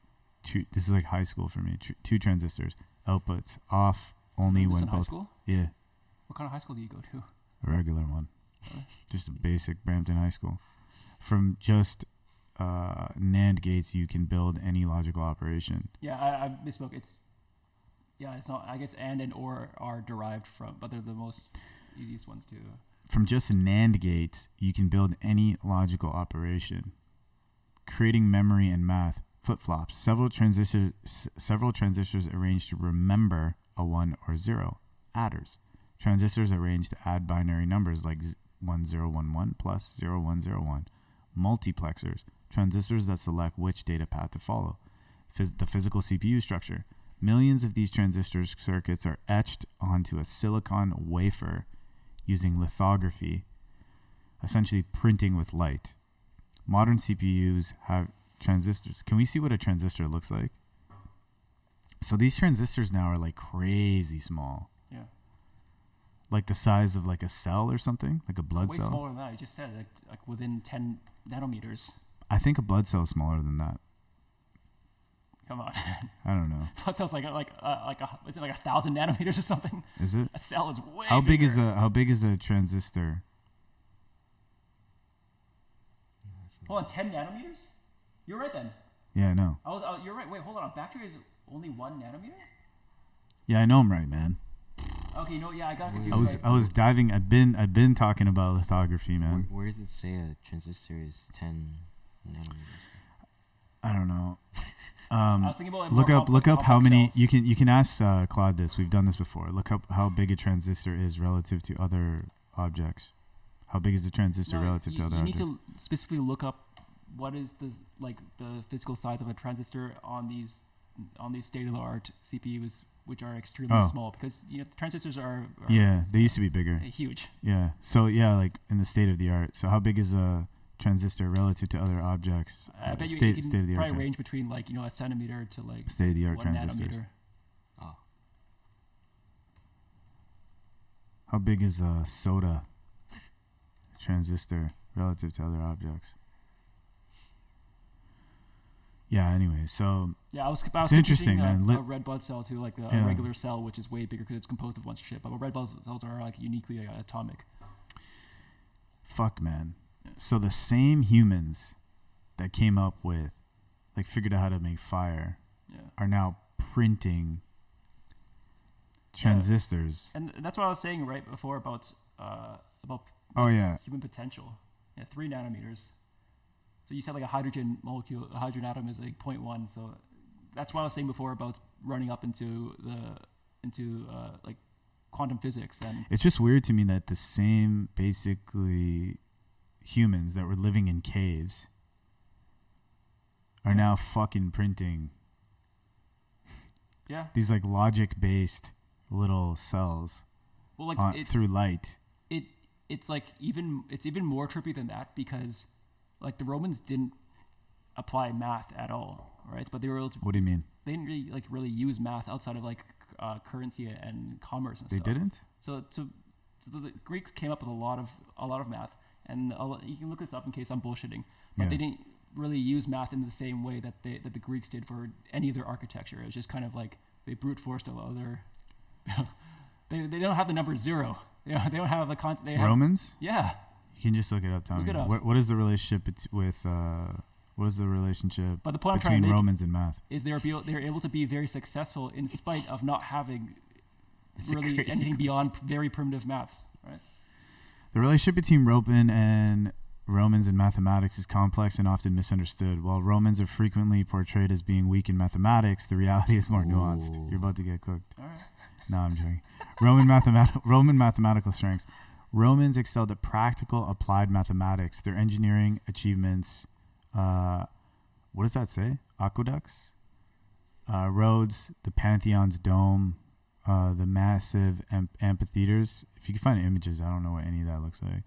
this is like high school for me. 2 transistors, outputs off only when both. High school? Yeah. What kind of high school do you go to? A regular one. Just a basic Brampton high school. From just NAND gates, you can build any logical operation. Yeah, I misspoke. It's not. I guess and OR are derived from, but they're the most easiest ones to. from just NAND gates, you can build any logical operation, creating memory and math. Flip-flops, several transistors arranged to remember a 1 or 0. Adders, transistors arranged to add binary numbers like 1011 plus 0101. Multiplexers, transistors that select which data path to follow. The physical CPU structure. Millions of these transistor circuits are etched onto a silicon wafer using lithography, essentially printing with light. Modern CPUs have transistors. Can we see what a transistor looks like? So these transistors now are like crazy small. Yeah. Like the size of like a cell or something, like a blood cell. Way smaller than that. You just said like within 10 nanometers. I think a blood cell is smaller than that. Come on. I don't know. Blood cell's is it like 1,000 nanometers or something? Is it? A cell is way How bigger. How big is a transistor? Hold on, 10 nanometers? You're right then. Yeah, I know. You're right. Wait, hold on. Bacteria is only 1 nanometer? Yeah, I know I'm right, man. Okay, I got confused. I was diving. I've been talking about lithography, man. Where does it say a transistor is 10 nanometers? I don't know. I was thinking about look up how many cells. you can ask Claude this. We've done this before. Look up how big a transistor is relative to other objects. How big is the transistor relative to other objects? You need to specifically look up what is the physical size of a transistor on these state-of-the-art CPUs, which are extremely small, because transistors are they used to be bigger. Huge. Yeah. So like in the state of the art. So how big is a transistor relative to other objects? I bet you can state of the art. Probably range between a centimeter to state of the art 1 transistors. nanometer. Oh. How big is a soda transistor relative to other objects? Yeah. Anyway, so I was it's interesting, man. A red blood cell to a regular cell, which is way bigger because it's composed of a bunch of shit. But red blood cells are uniquely atomic. Fuck, man. Yeah. So the same humans that came up with, figured out how to make fire, are now printing transistors. And that's what I was saying right before about human potential. 3 nanometers. So you said a hydrogen molecule, a hydrogen atom is 0.1. So that's what I was saying before about running up into quantum physics. And it's just weird to me that the same basically humans that were living in caves are now fucking printing these logic-based little cells through light. It's even more trippy than that, because the Romans didn't apply math at all, right? But they were able to. What do you mean? They didn't really use math outside of currency and commerce and stuff. They didn't? So the Greeks came up with a lot of math, and you can look this up in case I'm bullshitting. But they didn't really use math in the same way that the Greeks did for any of their architecture. It was just kind of they brute forced a other. They don't have the number 0. They don't have the concept. Romans? Yeah. You can just look it up, Tommy. Look it up. What is the relationship But the point between Romans and math? Is they're able to be very successful in spite of not having really anything beyond very primitive maths, right? The relationship between Romans and mathematics is complex and often misunderstood. While Romans are frequently portrayed as being weak in mathematics, the reality is more nuanced. You're about to get cooked. All right. No, I'm joking. Roman mathematical strengths. Romans excelled at practical applied mathematics. Their engineering achievements, what does that say? Aqueducts, roads, the Pantheon's dome, the massive amphitheaters. If you can find images, I don't know what any of that looks like.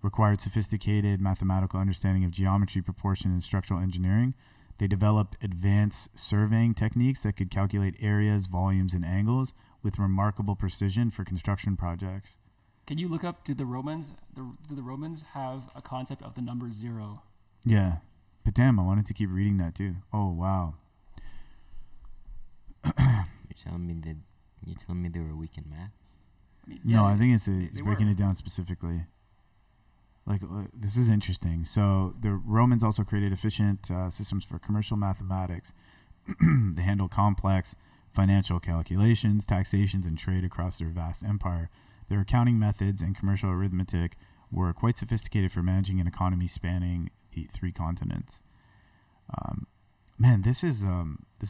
Required sophisticated mathematical understanding of geometry, proportion, and structural engineering. They developed advanced surveying techniques that could calculate areas, volumes, and angles with remarkable precision for construction projects. Can you look up, did the Romans have a concept of the number 0? Yeah. But damn, I wanted to keep reading that too. Oh, wow. You're telling me they were weak in math? No, I think it's breaking it down specifically. This is interesting. So the Romans also created efficient systems for commercial mathematics. They handled complex financial calculations, taxations, and trade across their vast empire. Their accounting methods and commercial arithmetic were quite sophisticated for managing an economy spanning the 3 continents. Man, this is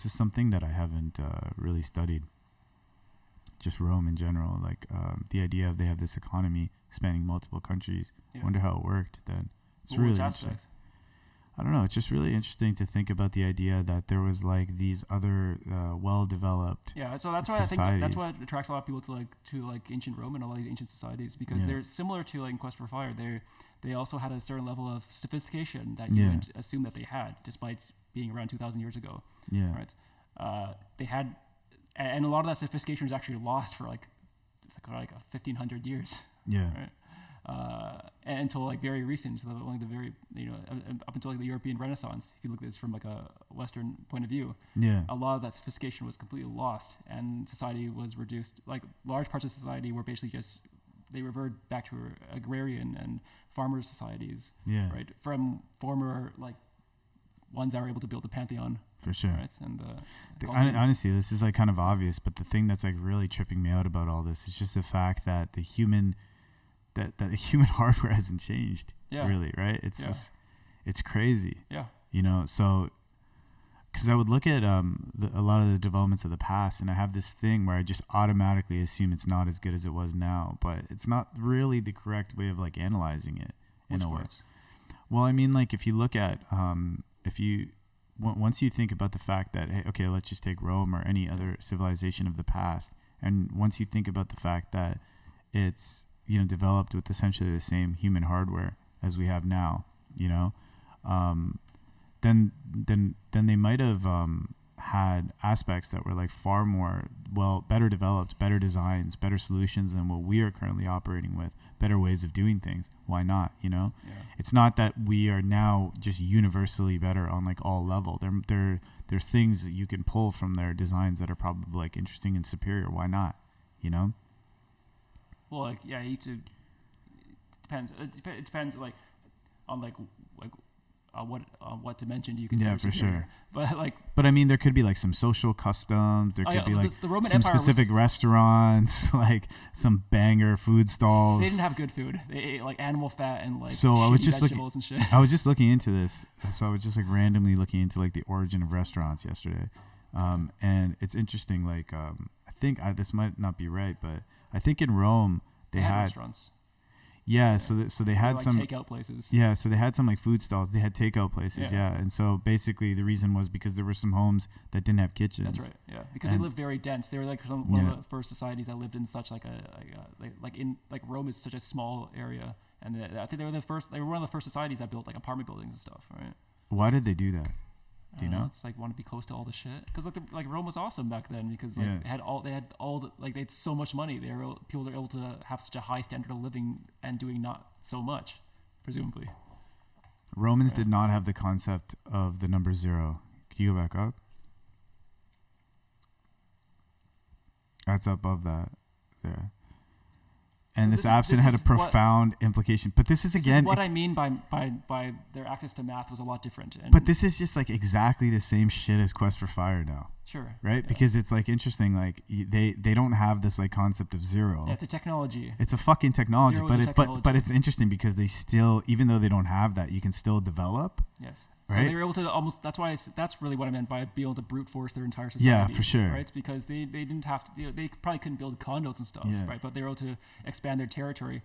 something that I haven't really studied. Just Rome in general, like the idea of they have this economy spanning multiple countries. I wonder how it worked then. It's really interesting. I don't know. It's just really interesting to think about the idea that there was like these other well-developed so that's why societies. I think that's what attracts a lot of people to ancient Rome and a lot of these ancient societies, because they're similar to like in Quest for Fire. They also had a certain level of sophistication that you would assume that they had, despite being around 2,000 years ago. Yeah. Right. They had, and a lot of that sophistication is actually lost for like 1,500 years. Yeah. Right. And until like very recent, so only the very up until like the European Renaissance. If you look at this from like a Western point of view, a lot of that sophistication was completely lost, and society was reduced. Like large parts of society were basically just they reverted back to agrarian and farmer societies. Yeah. Right. From former like ones that were able to build the Pantheon. For sure. Right. And honestly, this is like kind of obvious, but the thing that's like really tripping me out about all this is just the fact that the human hardware hasn't changed. Really, right? It's just, it's crazy. Yeah. So because I would look at a lot of the developments of the past, and I have this thing where I just automatically assume it's not as good as it was now, but it's not really the correct way of like analyzing it in a way. Well, I mean, like if you look at once you think about the fact that, hey, okay, let's just take Rome or any other civilization of the past, and once you think about the fact that it's developed with essentially the same human hardware as we have now, then they might have had aspects that were like far more better developed, better designs, better solutions than what we are currently operating with, better ways of doing things. Why not? It's not that we are now just universally better on like all level. There's things that you can pull from their designs that are probably like interesting and superior. Why not? Well, like you have to. Depends. It depends like on what dimension you can. Yeah, for sure. But I mean, there could be like some social customs. There could be like the Roman some Empire specific restaurants, like some banger food stalls. They didn't have good food. They ate like animal fat and like so I was just vegetables and shit. I was just looking into this. So I was just like randomly looking into like the origin of restaurants yesterday, and it's interesting. Like I think this might not be right, but I think in Rome they had restaurants. Yeah, so they had some takeout places. Yeah, so they had some like food stalls. They had takeout places. Yeah, and so basically the reason was because there were some homes that didn't have kitchens. That's right. Yeah, because they lived very dense. They were like one of the first societies that lived in such like Rome is such a small area, and I think they were the first. They were one of the first societies that built like apartment buildings and stuff. Right. Why did they do that? Do you know? It's like want to be close to all the shit because like Rome was awesome back then because like they had so much money. People were able to have such a high standard of living and doing not so much, presumably. Romans did not have the concept of the number 0. Can you go back up? That's above that there. And this absent had a profound implication. But this is what I mean by their access to math was a lot different. But this is just like exactly the same shit as Quest for Fire now. Sure. Right? Yeah. Because it's like interesting. Like they don't have this like concept of 0. Yeah, it's a technology. It's a fucking technology. But it's interesting because they still, even though they don't have that, you can still develop. Yes. Right? So they were able to almost. That's really what I meant by being able to brute force their entire society. Yeah, for sure. Right, because they didn't have to. They probably couldn't build condos and stuff. Yeah. Right, but they were able to expand their territory.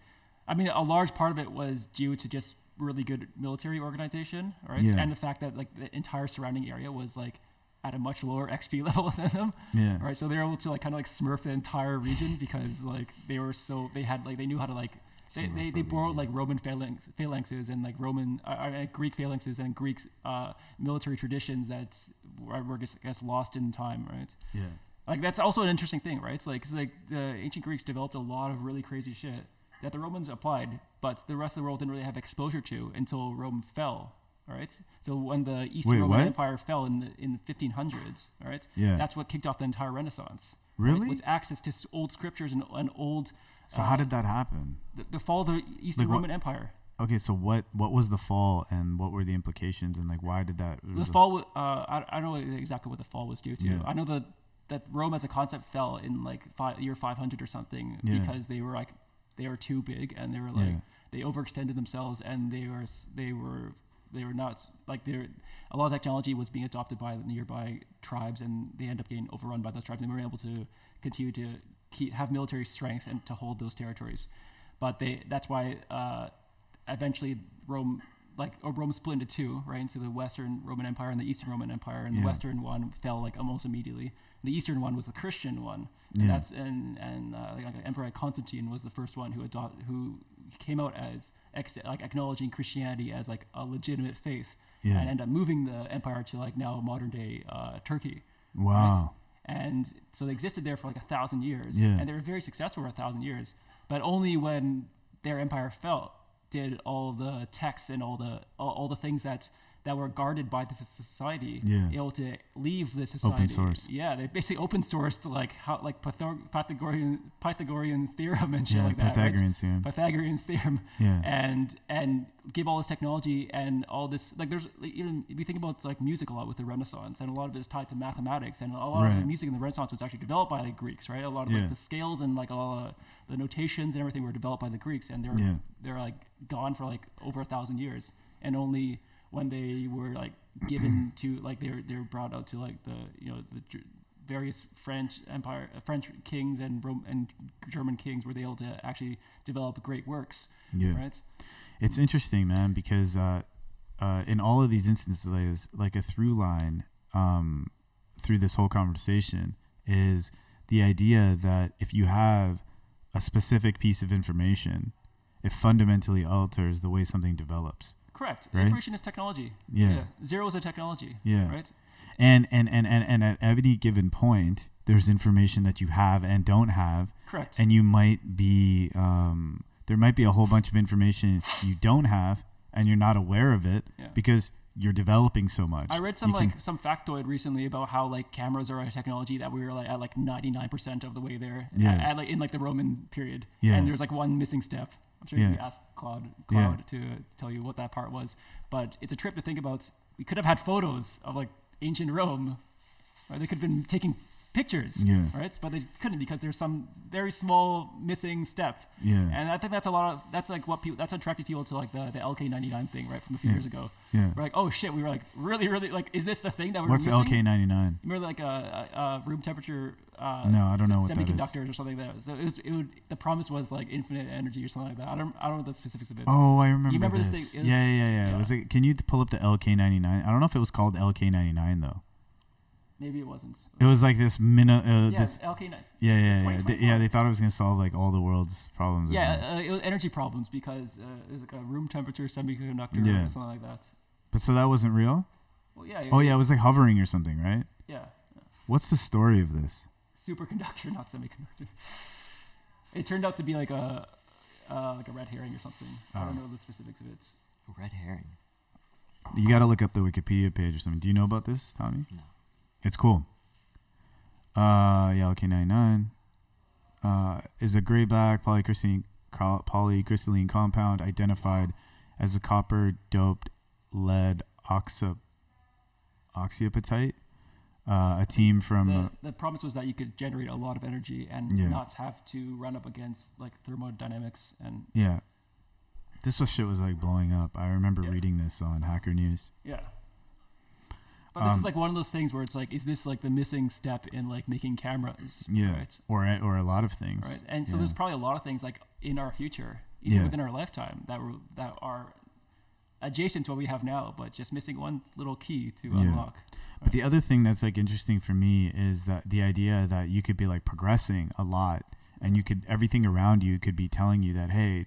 I mean, a large part of it was due to just really good military organization, right? Yeah. And the fact that like the entire surrounding area was like at a much lower XP level than them. Yeah. Right, so they were able to like kind of like smurf the entire region because like they knew how to like. They borrowed like Roman phalanxes and like Greek phalanxes and Greek military traditions that were I guess lost in time, right? Yeah. Like that's also an interesting thing, right? It's like cause like the ancient Greeks developed a lot of really crazy shit that the Romans applied, but the rest of the world didn't really have exposure to until Rome fell. All right. So when the Eastern Roman Empire fell in the 1500s, all right, that's what kicked off the entire Renaissance. Really? Right? Was access to old scriptures and old. So how did that happen? The fall of the Eastern Roman Empire. Okay, so what was the fall and what were the implications and like why did that? The fall. I don't know exactly what the fall was due to. Yeah. I know that Rome as a concept fell in like year 500 or something because they were too big and they were like they overextended themselves and they were not like a lot of technology was being adopted by the nearby tribes and they end up getting overrun by those tribes and they weren't able to continue to have military strength and to hold those territories. But that's why eventually Rome split into two, right, into the Western Roman Empire and the Eastern Roman Empire, and the Western one fell like almost immediately. The Eastern one was the Christian one, and that's like Emperor Constantine was the first one who came out as acknowledging Christianity as like a legitimate faith, and ended up moving the empire to like now modern day Turkey. Wow. Right? And so they existed there for like 1,000 years, and they were very successful for 1,000 years. But only when their empire fell did all the texts and all the things that were guarded by the society able to leave the society. Open source. Yeah, they basically open sourced Pythagorean's theorem and shit like that. Pythagorean's theorem. Yeah. And give all this technology and all this, like there's even if you think about like music a lot with the Renaissance, and a lot of it is tied to mathematics, and a lot of the music in the Renaissance was actually developed by the Greeks, right? A lot of like the scales and like all the notations and everything were developed by the Greeks, and they're like gone for like over 1,000 years, and only when they were like given to like they were brought out to like the various French kings and German kings were they able to actually develop great works. Right. It's interesting, man, because in all of these instances, like a through line through this whole conversation is the idea that if you have a specific piece of information, it fundamentally alters the way something develops. Correct. Right? Information is technology. Yeah. Zero is a technology. Yeah. Right. And at any given point, there's information that you have and don't have. Correct. And you might be there might be a whole bunch of information you don't have and you're not aware of it because you're developing so much. I read some factoid recently about how like cameras are a technology that we were like at like 99% of the way there at like in like the Roman period. Yeah. And there's like one missing step. I'm sure you can ask Claude to tell you what that part was. But it's a trip to think about. We could have had photos of like ancient Rome, right? They could have been taking pictures, right? But they couldn't because there's some very small missing step. Yeah. And I think that's what attracted people to like the LK99 thing, right, from a few years ago. Yeah. We're like, oh shit, we were like really like, is this the thing that we're missing? What's LK99? Remember like a room temperature no, I don't know what semiconductors that is. Or something like that. So the promise was like infinite energy or something like that. I don't know the specifics of it. Oh, I remember. You remember this thing? Yeah. Was it? Can you pull up the LK99? I don't know if it was called LK99 though. Maybe it wasn't. It was like this this LK9. Yeah. They thought it was gonna solve like all the world's problems. It was energy problems because it was like a room temperature semiconductor or something like that. But so that wasn't real? Well, yeah. It was like hovering or something, right? Yeah. What's the story of this? Superconductor, not semiconductor. It turned out to be like a red herring or something. I don't know the specifics of it. A red herring. You got to look up the Wikipedia page or something. Do you know about this, Tommy? No. It's cool. LK99 is a gray-black polycrystalline compound identified as a copper-doped lead oxyapatite. A team from the promise was that you could generate a lot of energy and not have to run up against like thermodynamics and this shit was like blowing up. I remember reading this on Hacker News. But this is like one of those things where it's like, is this like the missing step in like making cameras? Right? Or a lot of things, right? And so there's probably a lot of things like in our future, even within our lifetime, that are adjacent to what we have now, but just missing one little key to unlock. But the other thing that's like interesting for me is that the idea that you could be like progressing a lot and everything around you could be telling you that, hey,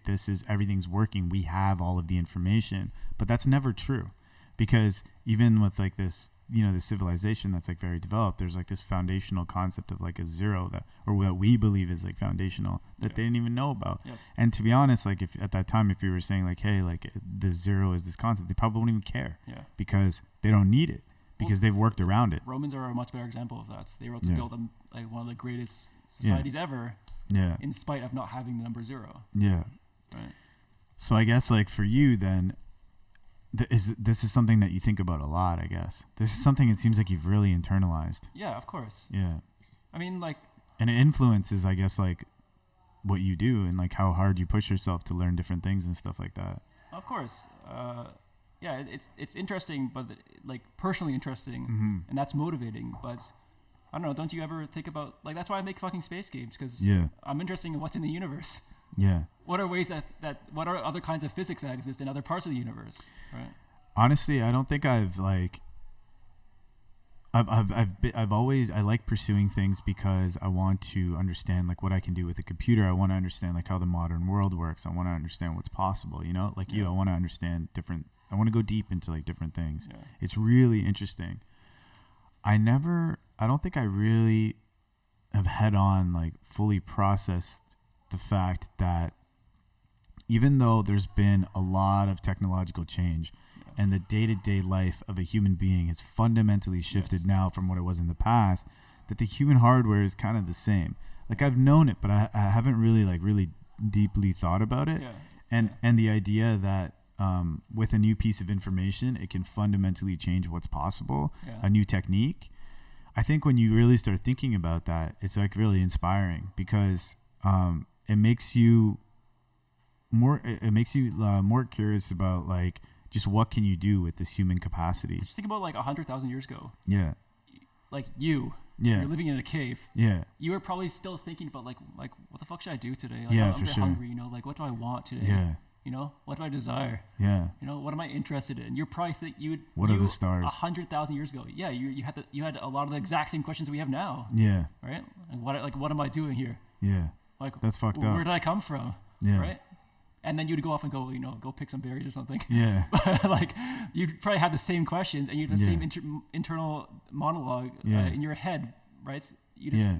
everything's working. We have all of the information, but that's never true because even with like this, this civilization that's like very developed, there's like this foundational concept of like a zero that what we believe is like foundational that they didn't even know about. Yes. And to be honest, like if at that time, if you were saying like, hey, like the zero is this concept, they probably wouldn't even care because they don't need it. Because they've worked around it. Romans are a much better example of that. They were able to build one of the greatest societies ever. Yeah. In spite of not having the number zero. Yeah. Right. So I guess like for you then, this is something that you think about a lot. I guess this is something it seems like you've really internalized. Yeah, of course. Yeah. I mean, like, and it influences, I guess, like what you do and like how hard you push yourself to learn different things and stuff like that. Of course. Yeah, it's interesting, but like personally interesting, Mm-hmm. and that's motivating. But I don't know. Don't you ever think about, like, that's why I make fucking space games, because I'm interested in what's in the universe. Yeah. What are ways that what are other kinds of physics that exist in other parts of the universe, right? Honestly, I don't think I've always, I like pursuing things because I want to understand like what I can do with a computer. I want to understand like how the modern world works. I want to understand what's possible, you know, like I want to understand I want to go deep into like different things. Yeah. It's really interesting. I don't think I really have head on like fully processed the fact that even though there's been a lot of technological change and the day-to-day life of a human being has fundamentally shifted now from what it was in the past, that the human hardware is kind of the same. Like I've known it, but I haven't really deeply thought about it. Yeah. And the idea that with a new piece of information, it can fundamentally change what's possible, a new technique. I think when you really start thinking about that, it's like really inspiring because it makes you more curious about like just what can you do with this human capacity. Just think about like 100,000 years ago. Yeah. Like you're living in a cave. Yeah. You were probably still thinking about like what the fuck should I do today? Like, I'm for sure. Hungry, you know, like what do I want today? Yeah. You know, what do I desire? Yeah. You know, what am I interested in? You're probably what are the stars? 100,000 years ago. Yeah, you had a lot of the exact same questions we have now. Yeah. Right? And what am I doing here? Yeah. Like that's fucked up. Where did I come from? Yeah. Right? And then you'd go off and go pick some berries or something. Yeah. Like you'd probably have the same questions and you'd have the same internal monologue in your head, right?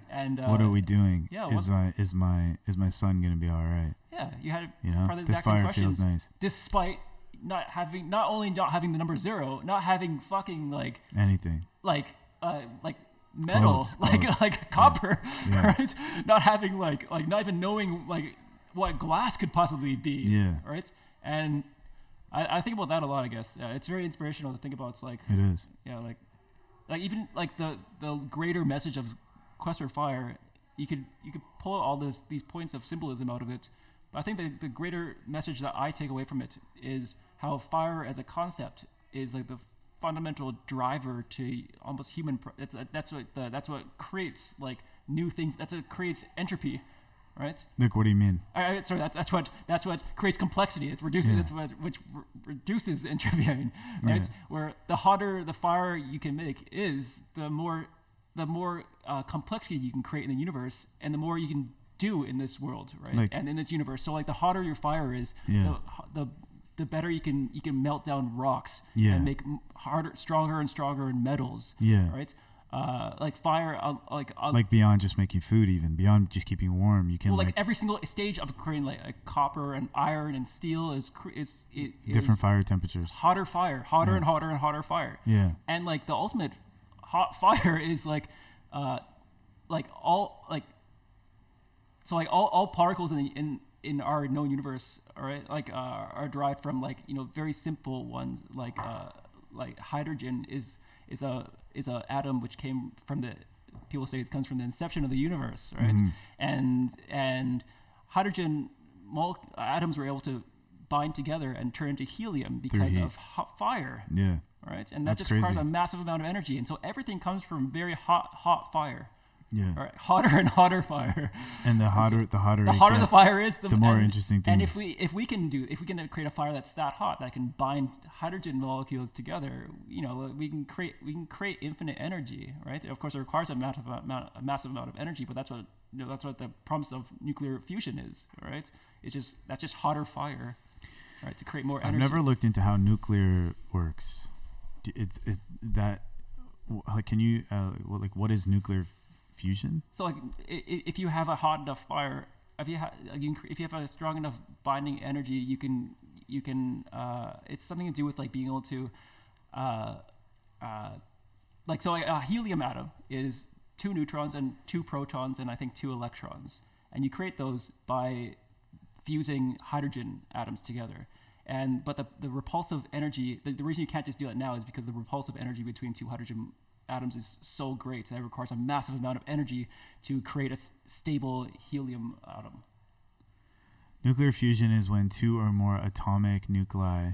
And what are we doing? Yeah. Is my son gonna be all right? Yeah. You had this probably the exact fire same questions. feels nice. Despite not only not having the number 0, not having fucking like anything. Like metal, clothes. like copper, Yeah. right? Not having like not even knowing like what glass could possibly be. Yeah. Right. And I think about that a lot, I guess. Yeah, it's very inspirational to think about. It's like it is. Yeah, like even like the greater message of Quest for Fire, you could pull all these points of symbolism out of it. But I think the greater message that I take away from it is how fire as a concept is like the fundamental driver to almost human. That's what creates like new things. That's what creates entropy. Right. Nick, what do you mean? Sorry, that's what creates complexity. It's reducing. That's which reduces entropy. I mean, right? Yeah. Where the hotter the fire you can make is, the more complexity you can create in the universe, and the more you can do in this world, right? And in this universe. So like the hotter your fire is, the better you can melt down rocks and make stronger and stronger metals. Yeah. Right. Like fire, like beyond just making food, even beyond just keeping warm, you can like every single stage of creating like copper and iron and steel is different fire temperatures, hotter fire, hotter and hotter and hotter fire. Yeah, and like the ultimate hot fire is all particles in our known universe, all right, are derived from very simple ones like hydrogen is a atom which came from people say it comes from the inception of the universe, right? Mm-hmm. And hydrogen atoms were able to bind together and turn into helium because of hot fire. Yeah. Right? And that just requires a massive amount of energy. And so everything comes from very hot fire. Yeah. Right? Hotter and hotter fire. And the hotter the fire is, the more interesting thing. And if we can create a fire that's that hot, that can bind hydrogen molecules together, we can create infinite energy, right? Of course, it requires a massive amount of energy, but that's what the promise of nuclear fusion is, right? That's just hotter fire, right? To create more energy. I've never looked into how nuclear works. Can you what is nuclear fusion? So like if you have a hot enough fire, if you have a strong enough binding energy, you can it's something to do with like being able to a helium atom is 2 neutrons and 2 protons and I think 2 electrons, and you create those by fusing hydrogen atoms together. But the repulsive energy, the reason you can't just do that now is because the repulsive energy between 2 hydrogen atoms is so great that it requires a massive amount of energy to create a stable helium atom. Nuclear fusion is when two or more atomic nuclei,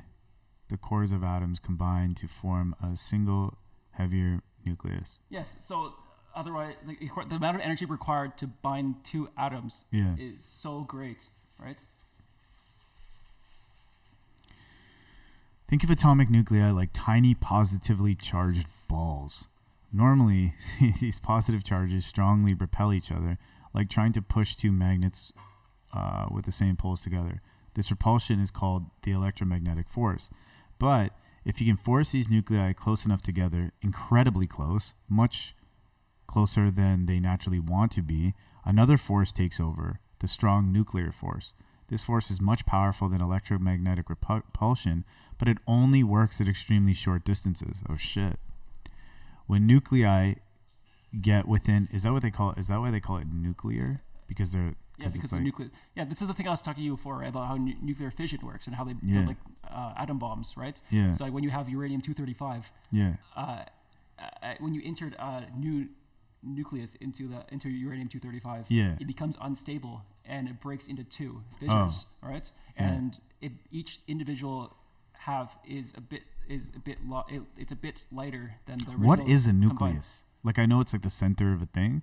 the cores of atoms, combine to form a single heavier nucleus. Yes, so otherwise, the amount of energy required to bind two atoms is so great, right? Think of atomic nuclei like tiny positively charged balls. Normally, these positive charges strongly repel each other, like trying to push two magnets with the same poles together. This repulsion is called the electromagnetic force. But if you can force these nuclei close enough together, incredibly close, much closer than they naturally want to be, another force takes over, the strong nuclear force. This force is much powerful than electromagnetic repulsion, but it only works at extremely short distances. Oh shit. When nuclei get within, is that what they call it? Is that why they call it nuclear? Because they're because of nuclear. Yeah, this is the thing I was talking to you before, right, about how nuclear fission works and how they build like atom bombs, right? Yeah. So like when you have uranium-235, when you insert a new nucleus into uranium-235, it becomes unstable and it breaks into two fissures, right? Yeah. And each individual it's a bit lighter than the original. What is a nucleus? Combined. Like I know it's like the center of a thing.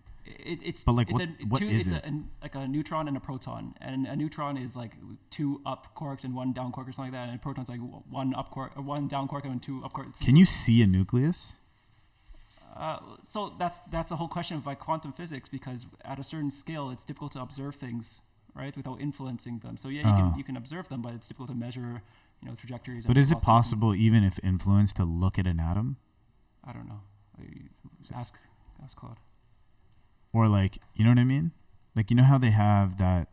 But like what is it? Like a neutron and a proton, and a neutron is like two up quarks and one down quark or something like that, and a proton's like one up quark or one down quark and two up quarks. Can you see a nucleus? So that's the whole question of like quantum physics, because at a certain scale it's difficult to observe things, right, without influencing them. So you can observe them, but it's difficult to measure, trajectories. But is it possible, even if influenced, to look at an atom? I don't know. Ask Claude. Or like, you know what I mean? Like, you know how they have that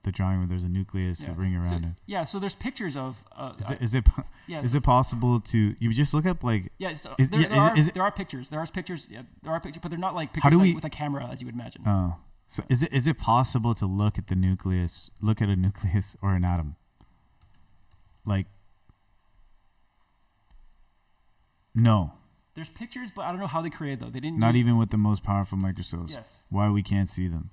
the drawing where there's a nucleus, a ring around it. Yeah. So there's pictures of. Is it possible to? You just look up like. Yeah. So there are pictures. There are pictures. Yeah. There are pictures, but they're not like pictures with a camera, as you would imagine. Oh. So is it possible to look at a nucleus or an atom? Like. No. There's pictures, but I don't know how they created them. They didn't. Not even with the most powerful microscopes. Yes. Why we can't see them.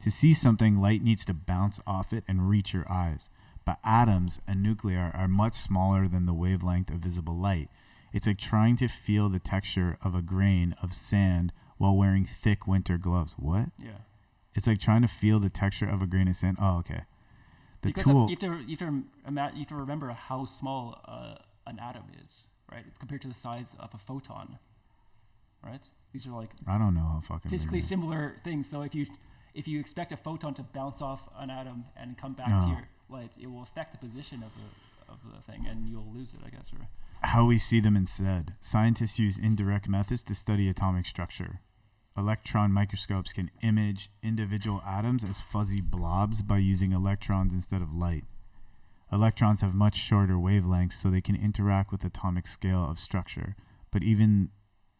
To see something, light needs to bounce off it and reach your eyes. But atoms and nuclei are much smaller than the wavelength of visible light. It's like trying to feel the texture of a grain of sand while wearing thick winter gloves. What? Yeah. It's like trying to feel the texture of a grain of sand. Oh, okay. You have to remember how small an atom is, right? Compared to the size of a photon, right? These are like I don't know how fucking physically similar things. So if you expect a photon to bounce off an atom and come back to your light, it will affect the position of the thing, and you'll lose it, I guess. Or how we see them instead. Scientists use indirect methods to study atomic structure. Electron microscopes can image individual atoms as fuzzy blobs by using electrons instead of light. Electrons have much shorter wavelengths, so they can interact with atomic scale of structure. But even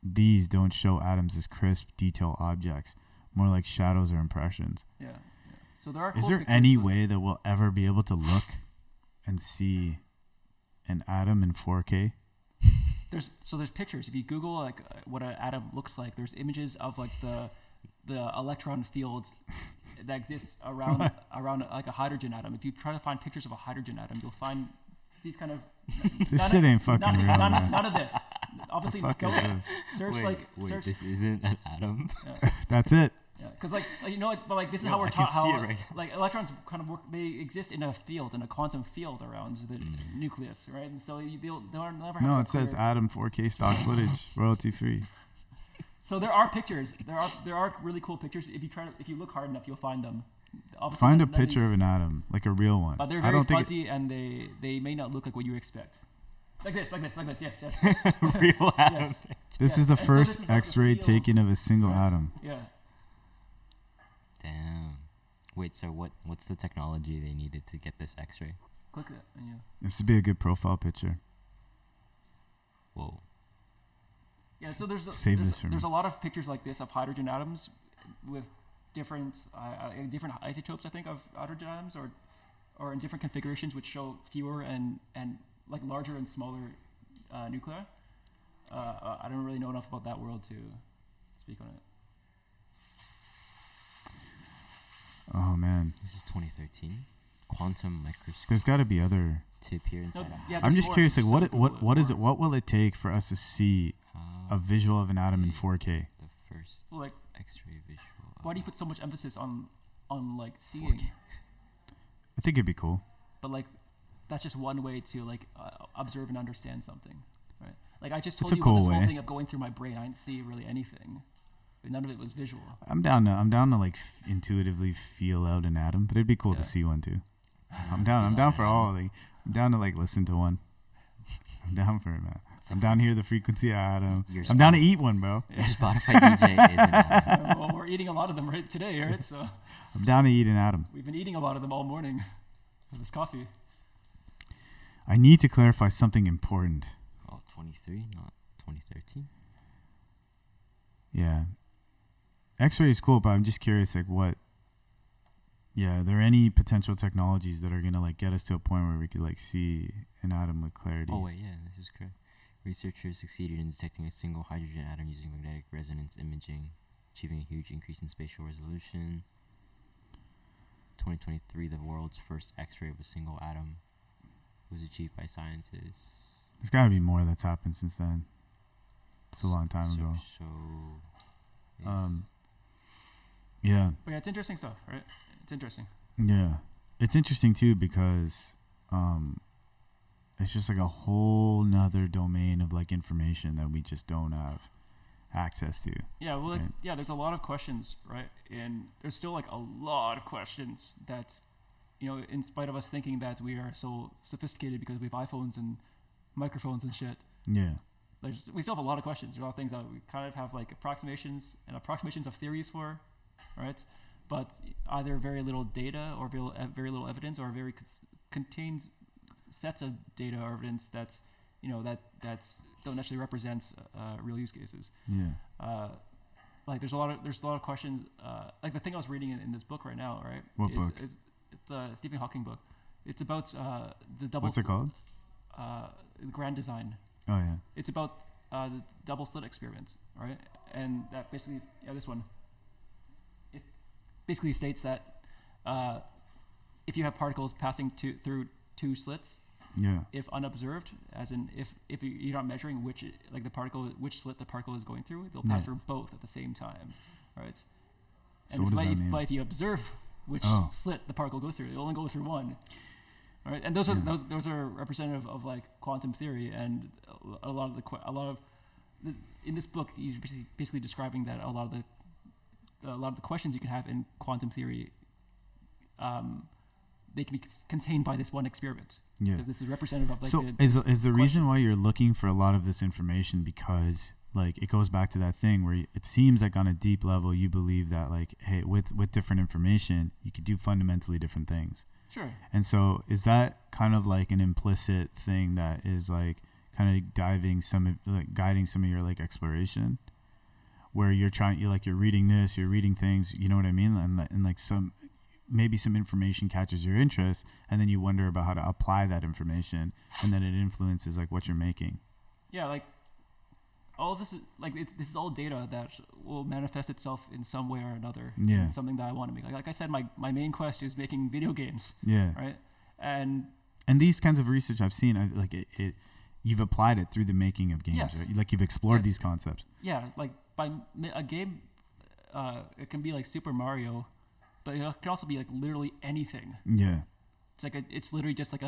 these don't show atoms as crisp, detailed objects, more like shadows or impressions. Yeah. So there are. Is there any way that we'll ever be able to look and see an atom in 4K? There's pictures. If you Google like what an atom looks like, there's images of like the electron field that exists around like a hydrogen atom. If you try to find pictures of a hydrogen atom, you'll find these kind of. This shit ain't fucking real. None of this. Obviously, search. This isn't an atom. Yeah. That's it. Yeah, because but this is how we're taught how like electrons kind of work. They exist in a field, in a quantum field around the nucleus, right? And so they'll never have. No, it says atom 4K stock footage, royalty free. So there are pictures. There are really cool pictures. If you look hard enough, you'll find them. Obviously, find a picture of an atom, like a real one. But they're very fuzzy, and they may not look like what you expect. Like this. Yes. Real atom. Yes. This is the first X-ray taken of a single atom. Yeah. Damn. Wait, so what's the technology they needed to get this X-ray? Click it. Yeah. This would be a good profile picture. Whoa. Yeah, so there's a lot of pictures like this of hydrogen atoms with different isotopes, I think, of hydrogen atoms, or in different configurations, which show fewer and like larger and smaller nuclei. I don't really know enough about that world to speak on it. Oh man, this is 2013. Quantum microscope. There's got to be other. To appear inside. I'm just curious, like, what is it? What will it take for us to see a visual of an atom in 4K? The first like X-ray visual. Why do you put so much emphasis on like seeing? 4K. I think it'd be cool. But like, that's just one way to like observe and understand something, right? Like I just told you cool about this whole way. thing of going through my brain. I didn't see really anything. None of it was visual. I'm down to like intuitively feel out an atom, but it'd be cool to see one too. I'm down for all. Like, I'm down to like listen to one. I'm down for it, man. I'm down to hear the frequency of atom. I'm down to eat one, bro. Your Spotify DJ is an atom. Well, we're eating a lot of them right today, right? So I'm down to eat an atom. We've been eating a lot of them all morning with this coffee. I need to clarify something important. Oh, 23, not 2013. Yeah. X-ray is cool, but I'm just curious, like, what? Yeah, are there any potential technologies that are gonna like get us to a point where we could like see an atom with clarity? Oh wait, yeah, this is correct. Researchers succeeded in detecting a single hydrogen atom using magnetic resonance imaging, achieving a huge increase in spatial resolution. 2023, the world's first X-ray of a single atom was achieved by scientists. There's got to be more that's happened since then. It's a long time ago. Yeah. But yeah, it's interesting stuff, right? It's interesting. Yeah. It's interesting too because it's just like a whole nother domain of like information that we just don't have access to. Yeah, well, right? yeah, there's a lot of questions, right? And there's still like a lot of questions that, you know, in spite of us thinking that we are so sophisticated because we have iPhones and microphones and shit. Yeah. We still have a lot of questions. There's a lot of things that we kind of have like approximations of theories for, right? But either very little data or very little evidence, or very contained sets of data or evidence that's, you know, that don't actually represent real use cases. Yeah. Like there's a lot of questions. Like the thing I was reading in this book right now, right? What book? It's a Stephen Hawking book. It's about the double. What's it called? Grand Design. Oh yeah. It's about the double-slit experiment, right? And that basically, this one. It basically states that if you have particles passing through two slits, yeah, if unobserved, as in if you're not measuring which slit the particle is going through, they'll pass through both at the same time, right? So what does that mean? But if you observe which slit the particle goes through, it'll only go through one. Right, and those are representative of like quantum theory, and a lot of in this book he's basically describing that a lot of the questions you can have in quantum theory, they can be contained by this one experiment. Yeah, because this is representative of like. So is the reason why you're looking for a lot of this information because like it goes back to that thing where it seems like on a deep level you believe that like, hey, with different information you could do fundamentally different things. Sure. And so is that kind of like an implicit thing that is like kind of guiding some of your like exploration, where you're reading this, you're reading things, you know what I mean, and like maybe some information catches your interest, and then you wonder about how to apply that information, and then it influences like what you're making. Yeah, like all of this is like this is all data that will manifest itself in some way or another. Yeah. In something that I want to make. Like I said, my main quest is making video games. Yeah. Right. And these kinds of research I've seen, you've applied it through the making of games. Yes. Right? Like you've explored these concepts. Yeah. Like by a game, it can be like Super Mario, but it can also be like literally anything. Yeah. It's literally just like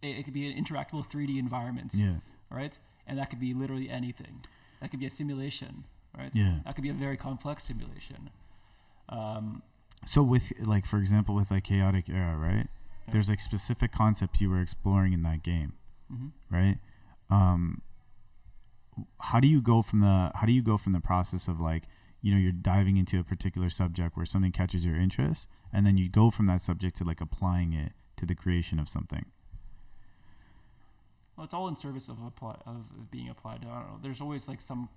it could be an interactable 3D environment. Yeah. Right. And that could be literally anything. That could be a simulation, right? Yeah. That could be a very complex simulation. So with like, for example, with like Chaotic Era, right? Yeah. There's like specific concepts you were exploring in that game, right? How do you go from the process of like, you know, you're diving into a particular subject where something catches your interest, and then you go from that subject to like applying it to the creation of something? Well, it's all in service of being applied. I don't know. There's always like some.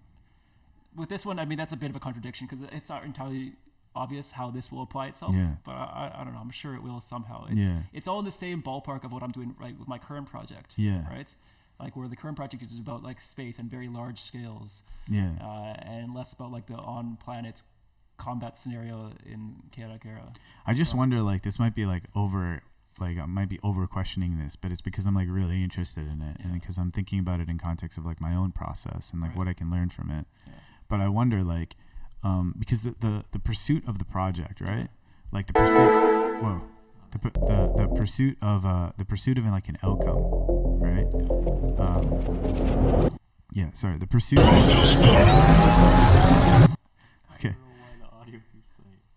With this one, I mean, that's a bit of a contradiction because it's not entirely obvious how this will apply itself. Yeah. But I don't know. I'm sure it will somehow. Yeah. It's all in the same ballpark of what I'm doing right with my current project. Yeah. Right. like where the current project is about like space and very large scales, and less about like the on planet combat scenario in Chaotic Era. I just wonder, like, this might be like I might be over questioning this, but it's because I'm like really interested in it, and because I'm thinking about it in context of like my own process and like what I can learn from it. But I wonder, like, because the pursuit of the project, right? Like the pursuit of like an outcome, right? The pursuit. Okay.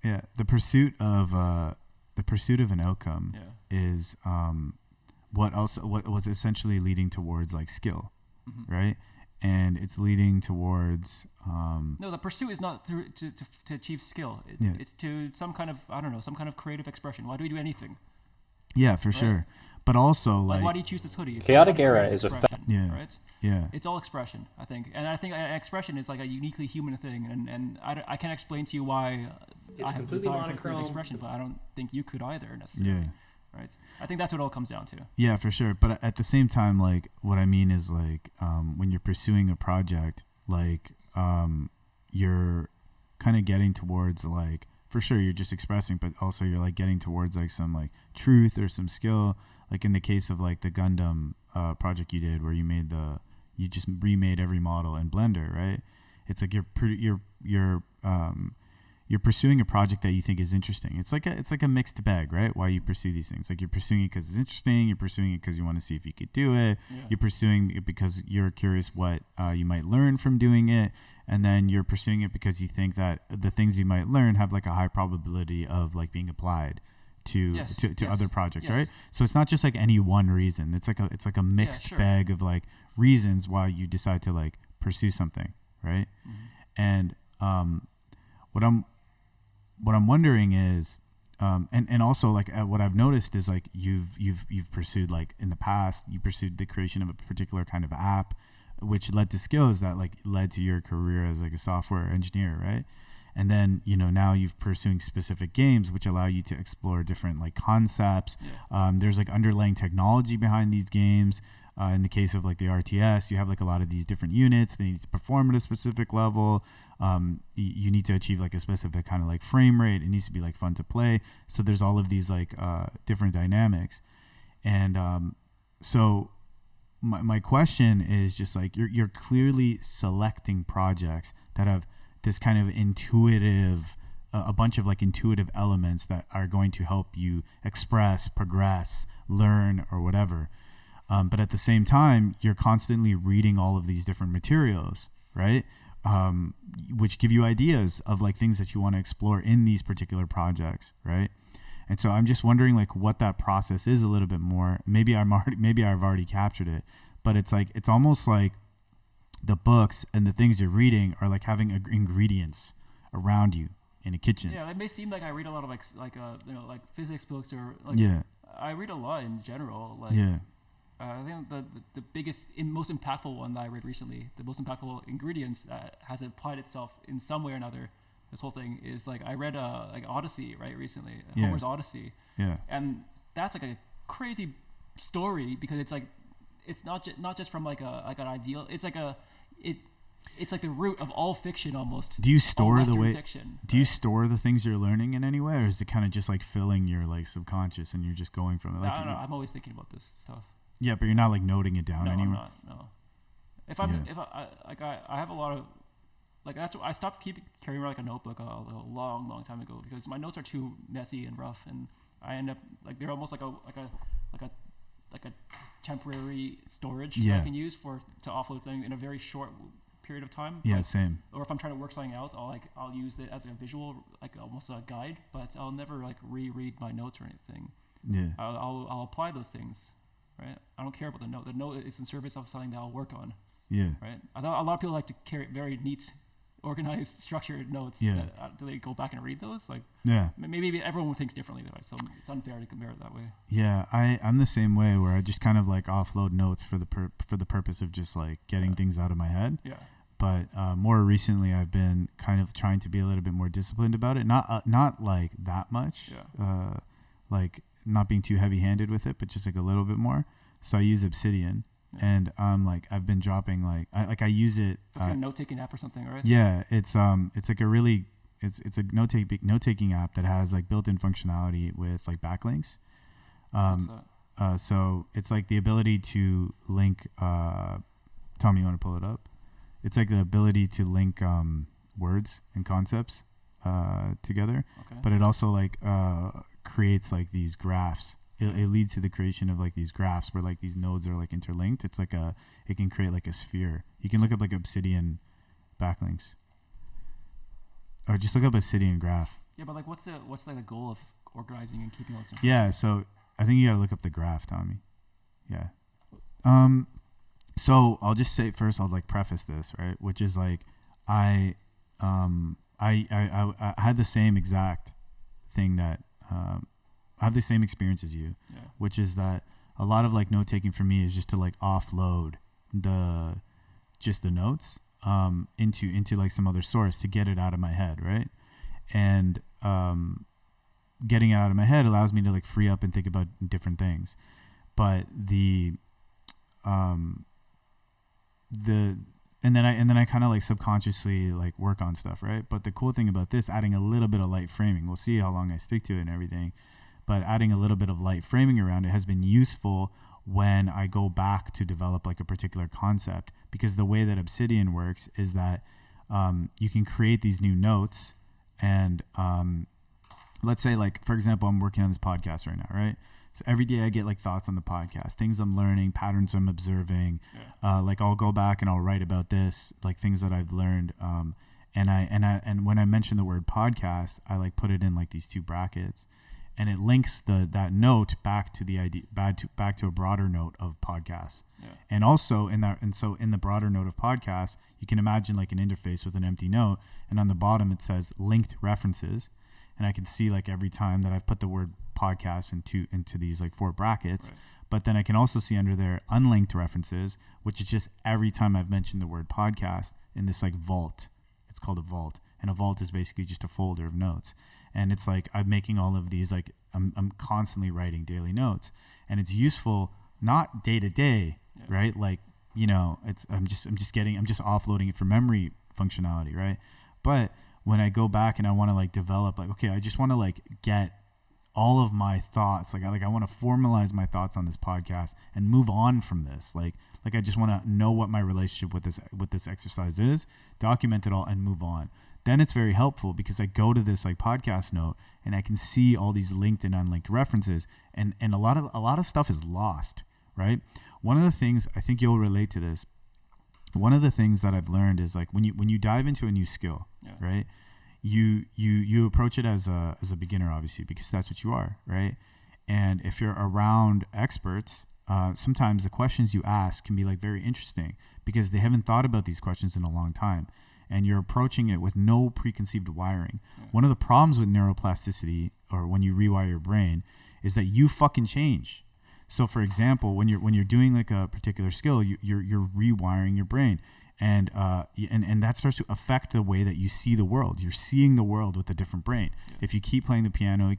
Yeah, the pursuit of an outcome is what was essentially leading towards like skill, right? And it's leading towards no, the pursuit is not to achieve skill. It's to some kind of some kind of creative expression. Why do we do anything? Yeah, for sure. But also like why do you choose this hoodie? It's Chaotic Era is a right? Yeah. It's all expression, I think. And I think expression is like a uniquely human thing. And I can't explain to you why I have a desire for creative expression, but I don't think you could either necessarily. Yeah. Right? I think that's what it all comes down to. Yeah, for sure. But at the same time, like, what I mean is, like, when you're pursuing a project, like, you're kind of getting towards, like, for sure, you're just expressing, but also you're, like, getting towards, like, some, like, truth or some skill. Like, in the case of, like, the Gundam project you did where you just remade every model in Blender, right? It's like you're pursuing a project that you think is interesting. It's like a mixed bag, right? Why you pursue these things. Like, you're pursuing it because it's interesting. You're pursuing it because you want to see if you could do it. Yeah. You're pursuing it because you're curious what you might learn from doing it. And then you're pursuing it because you think that the things you might learn have like a high probability of like being applied to other projects, right? So it's not just like any one reason. It's like a mixed bag of like reasons why you decide to like pursue something, right? And what I'm wondering is, and also like what I've noticed is like you've pursued, like in the past, you pursued the creation of a particular kind of app, which led to skills that like led to your career as like a software engineer, right? And then, now you're pursuing specific games, which allow you to explore different like concepts. There's like underlying technology behind these games. In the case of like the RTS, you have like a lot of these different units. They need to perform at a specific level. You need to achieve like a specific kind of like frame rate. It needs to be like fun to play. So there's all of these like different dynamics. And so my question is just like you're clearly selecting projects that have this kind of intuitive, a bunch of like intuitive elements that are going to help you express, progress, learn, or whatever. But at the same time, you're constantly reading all of these different materials, right? Which give you ideas of like things that you want to explore in these particular projects, right? And so I'm just wondering like what that process is a little bit more. Maybe I've already captured it, but it's like it's almost like the books and the things you're reading are like having ingredients around you in a kitchen. Yeah, it may seem like I read a lot of like physics books or like I read a lot in general. Like I think the biggest most impactful one that I read recently, the most impactful ingredients that has applied itself in some way or another, this whole thing is like I read like Odyssey recently, Homer's Odyssey. Yeah. And that's like a crazy story because it's like it's not just from like an ideal. It's like it's like the root of all fiction almost. Do you store you store the things you're learning in any way, or is it kind of just like filling your like subconscious and you're just going from it? Like, I don't know. I'm always thinking about this stuff. Yeah, but you're not like noting it down anywhere. No, I'm not. No. I have a lot of like that's I stopped carrying around like a notebook a long time ago because my notes are too messy and rough, and I end up like they're almost like a temporary storage that I can use to offload things in a very short period of time. Yeah, same. Or if I'm trying to work something out, I'll use it as a visual, like almost a guide, but I'll never like reread my notes or anything. Yeah. I'll apply those things, right? I don't care about the note. The note is in service of something that I'll work on. Yeah. Right. A lot of people like to carry very neat, organized, structured notes. Yeah. Do they go back and read those? Like. Yeah. Maybe everyone thinks differently, right? So it's unfair to compare it that way. Yeah, I'm the same way where I just kind of like offload notes for the purpose of just like getting things out of my head. Yeah. But more recently, I've been kind of trying to be a little bit more disciplined about it. Not like that much. Yeah. Like not being too heavy-handed with it, but just like a little bit more. So I use Obsidian, and I've been dropping I use it. It's like a note-taking app or something, right? Yeah, it's like a really it's a note-taking app that has like built-in functionality with like backlinks. So it's like the ability to link. Tom, you want to pull it up? It's like the ability to link words and concepts together, but it also like creates like these graphs. It leads to the creation of like these graphs where like these nodes are like interlinked. It's like it can create like a sphere. You can look up like Obsidian backlinks, or just look up Obsidian graph. Yeah, but like what's like the goal of organizing and keeping all this information? Yeah, so I think you got to look up the graph, Tommy. Yeah. So I'll just say first, I'll like preface this, right? Which is like, I had the same exact thing that, I have the same experience as you, which is that a lot of like note taking for me is just to like offload the notes, into like some other source to get it out of my head. Right. And, getting it out of my head allows me to like free up and think about different things. But and then I kind of like subconsciously like work on stuff, right? But the cool thing about this, adding a little bit of light framing, we'll see how long I stick to it and everything, but adding a little bit of light framing around it has been useful when I go back to develop like a particular concept, because the way that Obsidian works is that you can create these new notes, and let's say like, for example, I'm working on this podcast right now, right? So every day I get like thoughts on the podcast, things I'm learning, patterns I'm observing. Like I'll go back and I'll write about this, like things that I've learned. And when I mention the word podcast, I like put it in like these two brackets, and it links that note back to the idea, back to a broader note of podcasts. And also in the broader note of podcasts, you can imagine like an interface with an empty note, and on the bottom it says linked references. And I can see like every time that I've put the word podcast into these like 4 brackets, but then I can also see under there unlinked references, which is just every time I've mentioned the word podcast in this like vault. It's called a vault, and a vault is basically just a folder of notes. And it's like I'm making all of these, like I'm constantly writing daily notes, and it's useful not day to day, right? Like, you know, I'm just offloading it for memory functionality, right? But when I go back and I want to like develop, like, okay, I just want to like get all of my thoughts, like I want to formalize my thoughts on this podcast and move on from this. Like I just want to know what my relationship with this exercise is, document it all, and move on. Then it's very helpful because I go to this like podcast note and I can see all these linked and unlinked references, and a lot of stuff is lost, right? One of the things, I think you'll relate to this, one of the things that I've learned is like when you dive into a new skill, right? You approach it as a beginner, obviously, because that's what you are, right? And if you're around experts, sometimes the questions you ask can be like very interesting because they haven't thought about these questions in a long time, and you're approaching it with no preconceived wiring. One of the problems with neuroplasticity, or when you rewire your brain, is that you fucking change. So, for example, when you're doing like a particular skill, you're rewiring your brain, and that starts to affect the way that you see the world. You're seeing the world with a different brain. If you keep playing the piano,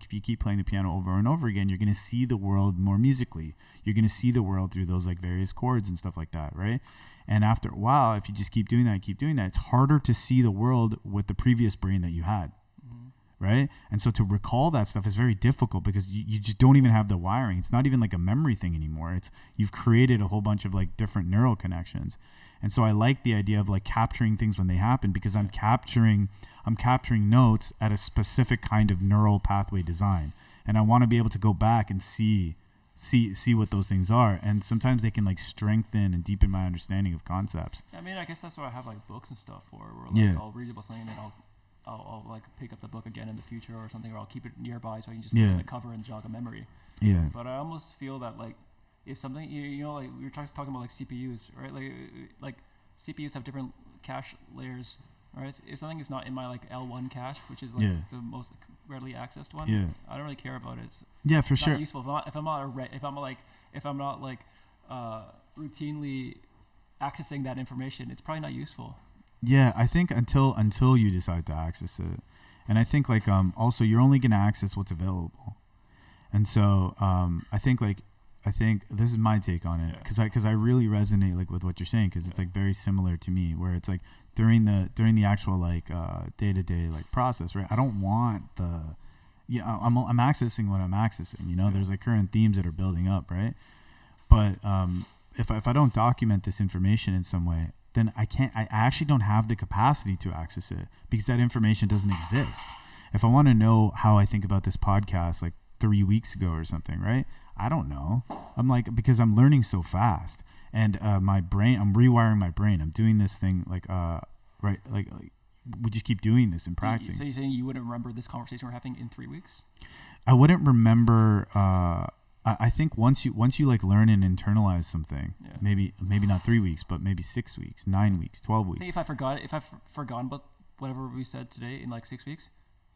over and over again, you're going to see the world more musically. You're going to see the world through those like various chords and stuff like that, right? And after a while, if you just keep doing that, it's harder to see the world with the previous brain that you had. Right? And so to recall that stuff is very difficult because you just don't even have the wiring. It's not even like a memory thing anymore. You've created a whole bunch of like different neural connections. And so I like the idea of like capturing things when they happen, because I'm capturing notes at a specific kind of neural pathway design. And I want to be able to go back and see what those things are. And sometimes they can like strengthen and deepen my understanding of concepts. I mean, I guess that's what I have like books and stuff for, where like I'll read about something and then I'll like pick up the book again in the future or something, or I'll keep it nearby so I can just look at the cover and jog a memory. But I almost feel that like if something, you know, like we were talking about like CPUs, right? Like CPUs have different cache layers, right? If something is not in my like L1 cache, which is like the most readily accessed one, I don't really care about it. For sure. Not useful. If I'm not routinely accessing that information, it's probably not useful. Yeah, I think until you decide to access it. And I think like also you're only going to access what's available. And so I think like think this is my take on it, because I really resonate like with what you're saying, because it's like very similar to me, where it's like during the actual like day-to-day like process, right? I don't want I'm accessing what I'm accessing, you know. There's like current themes that are building up, right? But if I don't document this information in some way, then I actually don't have the capacity to access it, because that information doesn't exist. If I want to know how I think about this podcast like 3 weeks ago or something, right? I don't know. I'm like, because I'm learning so fast, and my brain, I'm rewiring my brain. I'm doing this thing like right, like we just keep doing this and practicing. So you're saying you wouldn't remember this conversation we're having in 3 weeks? I wouldn't remember. I think once you like learn and internalize something, maybe not 3 weeks, but maybe 6 weeks, 9 weeks, 12 weeks. I think if I've forgotten about whatever we said today in like 6 weeks,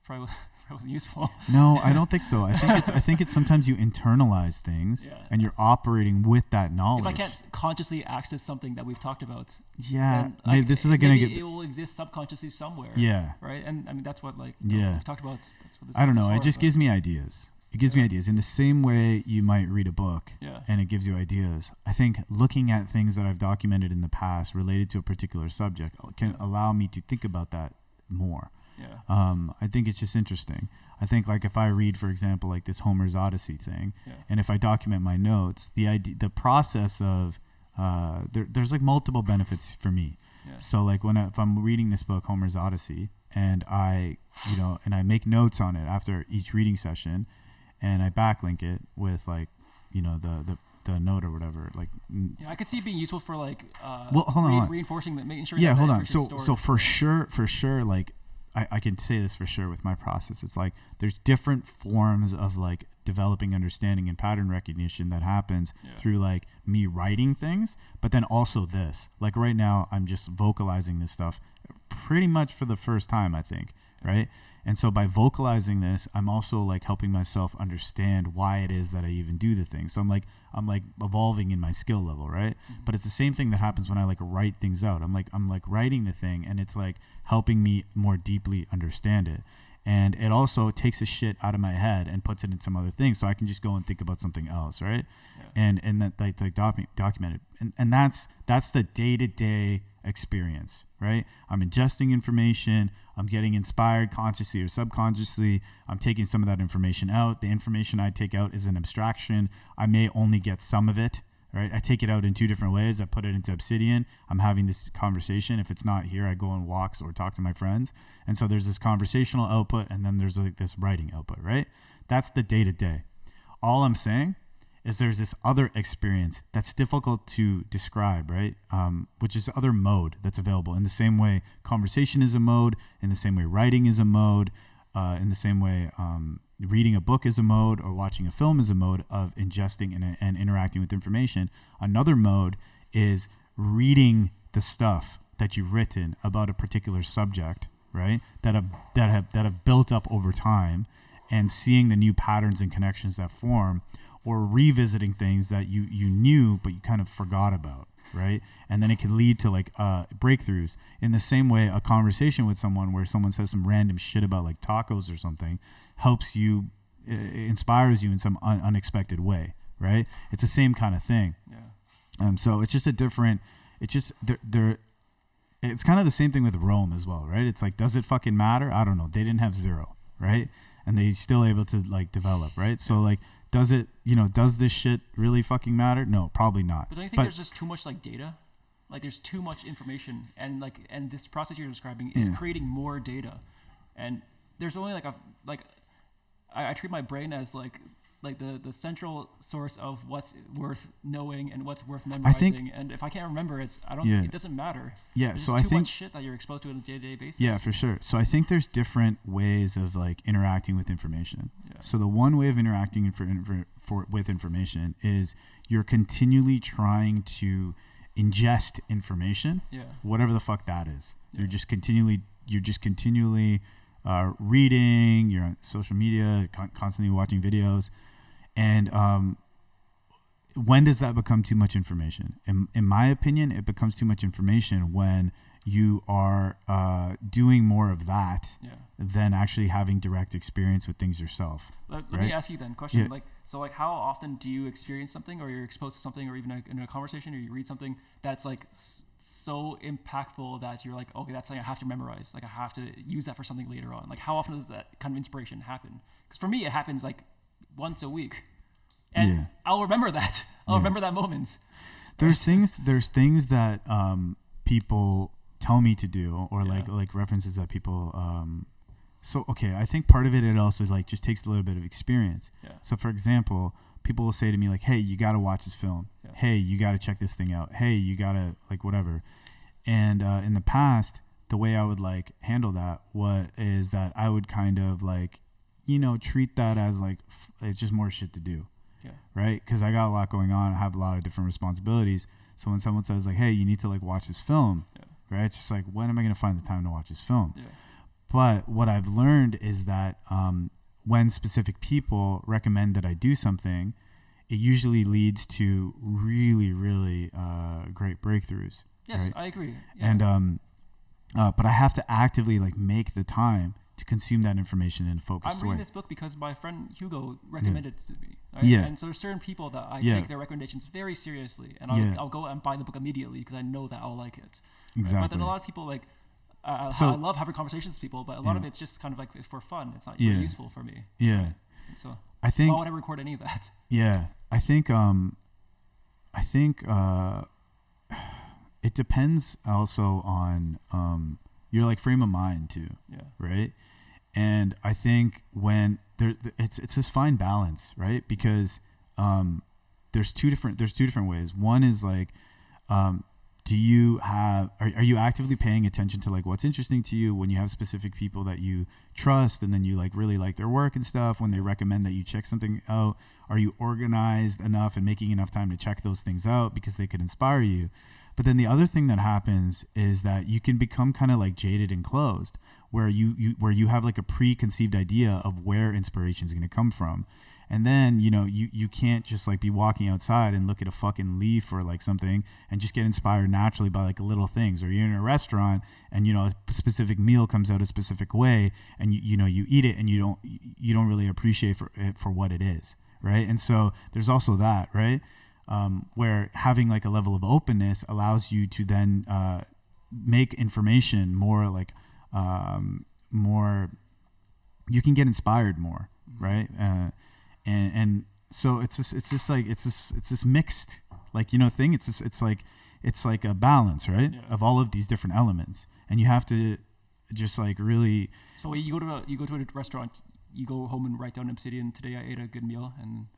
probably wasn't useful. No, I don't think so. I think it's sometimes you internalize things and you're operating with that knowledge. If I can't consciously access something that we've talked about, then maybe this is like gonna get. It will exist subconsciously somewhere. Yeah. Right. And I mean that's what like we've talked about. That's what this I don't know. It just gives me ideas. It gives me ideas. In the same way you might read a book and it gives you ideas. I think looking at things that I've documented in the past related to a particular subject can allow me to think about that more. I think it's just interesting. I think like if I read, for example, like this Homer's Odyssey thing, and if I document my notes, the process of there's like multiple benefits for me. So like if I'm reading this book, Homer's Odyssey, and I make notes on it after each reading session, and I backlink it with like the note or whatever, like I could see it being useful for like reinforcing that, making sure hold on. So for sure like I can say this for sure with my process. It's like there's different forms of like developing understanding and pattern recognition that happens through like me writing things, but then also this. Like right now, I'm just vocalizing this stuff pretty much for the first time, I think, right? And so by vocalizing this, I'm also like helping myself understand why it is that I even do the thing. So I'm like evolving in my skill level, right? Mm-hmm. But it's the same thing that happens when I like write things out. I'm like writing the thing, and it's like helping me more deeply understand it. And it also takes a shit out of my head and puts it in some other thing, so I can just go and think about something else, right? And that like documented. And that's the day-to-day experience, right? I'm ingesting information, I'm getting inspired consciously or subconsciously, I'm taking some of that information out. The information I take out is an abstraction. I may only get some of it, right? I take it out in two different ways. I put it into Obsidian. I'm having this conversation. If it's not here, I go on walks or talk to my friends. And so there's this conversational output, and then there's like this writing output, right? That's the day-to-day. All I'm saying is there's this other experience that's difficult to describe, right? Which is other mode that's available. In the same way conversation is a mode, in the same way writing is a mode, in the same way reading a book is a mode, or watching a film is a mode of ingesting and interacting with information. Another mode is reading the stuff that you've written about a particular subject, right? That have built up over time, and seeing the new patterns and connections that form, or revisiting things that you knew but you kind of forgot about, right? And then it can lead to like breakthroughs. In the same way, a conversation with someone where someone says some random shit about like tacos or something helps you, inspires you in some unexpected way, right? It's the same kind of thing. So it's just a different. It's just it's kind of the same thing with Rome as well, right? It's like, does it fucking matter? I don't know. They didn't have zero, right? And they still able to like develop, right? So like, does this shit really fucking matter? No, probably not. But don't you think there's just too much like data? Like there's too much information, and this process you're describing is creating more data, and there's only I treat my brain as like the central source of what's worth knowing and what's worth memorizing. And if I can't remember it, it doesn't matter. There's too much shit that you're exposed to on a day-to-day basis. Yeah, for sure. So I think there's different ways of like interacting with information. So the one way of interacting with information is you're continually trying to ingest information, whatever the fuck that is. You're just continually reading, you're on social media, constantly watching videos. And when does that become too much information? In my opinion, it becomes too much information when you are doing more of that Yeah. than actually having direct experience with things yourself. Let right? me ask you then a question. Yeah. Like how often do you experience something, or you're exposed to something, or even in a conversation, or you read something that's like so impactful that you're like, okay, that's something I have to memorize. Like I have to use that for something later on. Like how often does that kind of inspiration happen? Because for me, it happens like once a week, and I'll remember that. I'll remember that moment. There's things that people tell me to do, or like references that people. So okay, I think part of it also like just takes a little bit of experience. Yeah. So for example, people will say to me like, "Hey, you got to watch this film. Yeah. Hey, you got to check this thing out. Hey, you got to like whatever." And in the past, the way I would like handle that is that I would kind of like, treat that as like it's just more shit to do. Yeah. Right? Because I got a lot going on. I have a lot of different responsibilities. So when someone says like, "Hey, you need to like watch this film," right? It's just like, when am I going to find the time to watch this film? Yeah. But what I've learned is that when specific people recommend that I do something, it usually leads to really, really great breakthroughs. Yes, right? I agree. Yeah. And but I have to actively like make the time to consume that information in a focused way. I'm reading this book because my friend Hugo recommended it to me. Right? Yeah. And so there's certain people that I take their recommendations very seriously, and I'll go and buy the book immediately because I know that I'll like it. Exactly. Right? But then a lot of people like, I love having conversations with people, but a lot of it's just kind of like for fun. It's not really useful for me. Yeah. Right? So I think. Why would I record any of that? Yeah. I think it depends also on your like frame of mind too. Yeah. Right. And I think when it's this fine balance, right? Because there's two different ways. One is like, are you actively paying attention to like what's interesting to you when you have specific people that you trust and then you like really like their work and stuff when they recommend that you check something out? Are you organized enough and making enough time to check those things out because they could inspire you? But then the other thing that happens is that you can become kind of like jaded and closed, where you have like a preconceived idea of where inspiration is going to come from. And then, you can't just like be walking outside and look at a fucking leaf or like something and just get inspired naturally by like little things. Or you're in a restaurant and, a specific meal comes out a specific way and you eat it and you don't really appreciate it for what it is. Right. And so there's also that, right. Where having like a level of openness allows you to then make information more like you can get inspired more, right? And so it's this mixed like thing. It's like a balance, right, of all of these different elements, and you have to just like really. So you go to a restaurant, you go home and write down Obsidian. Today I ate a good meal and.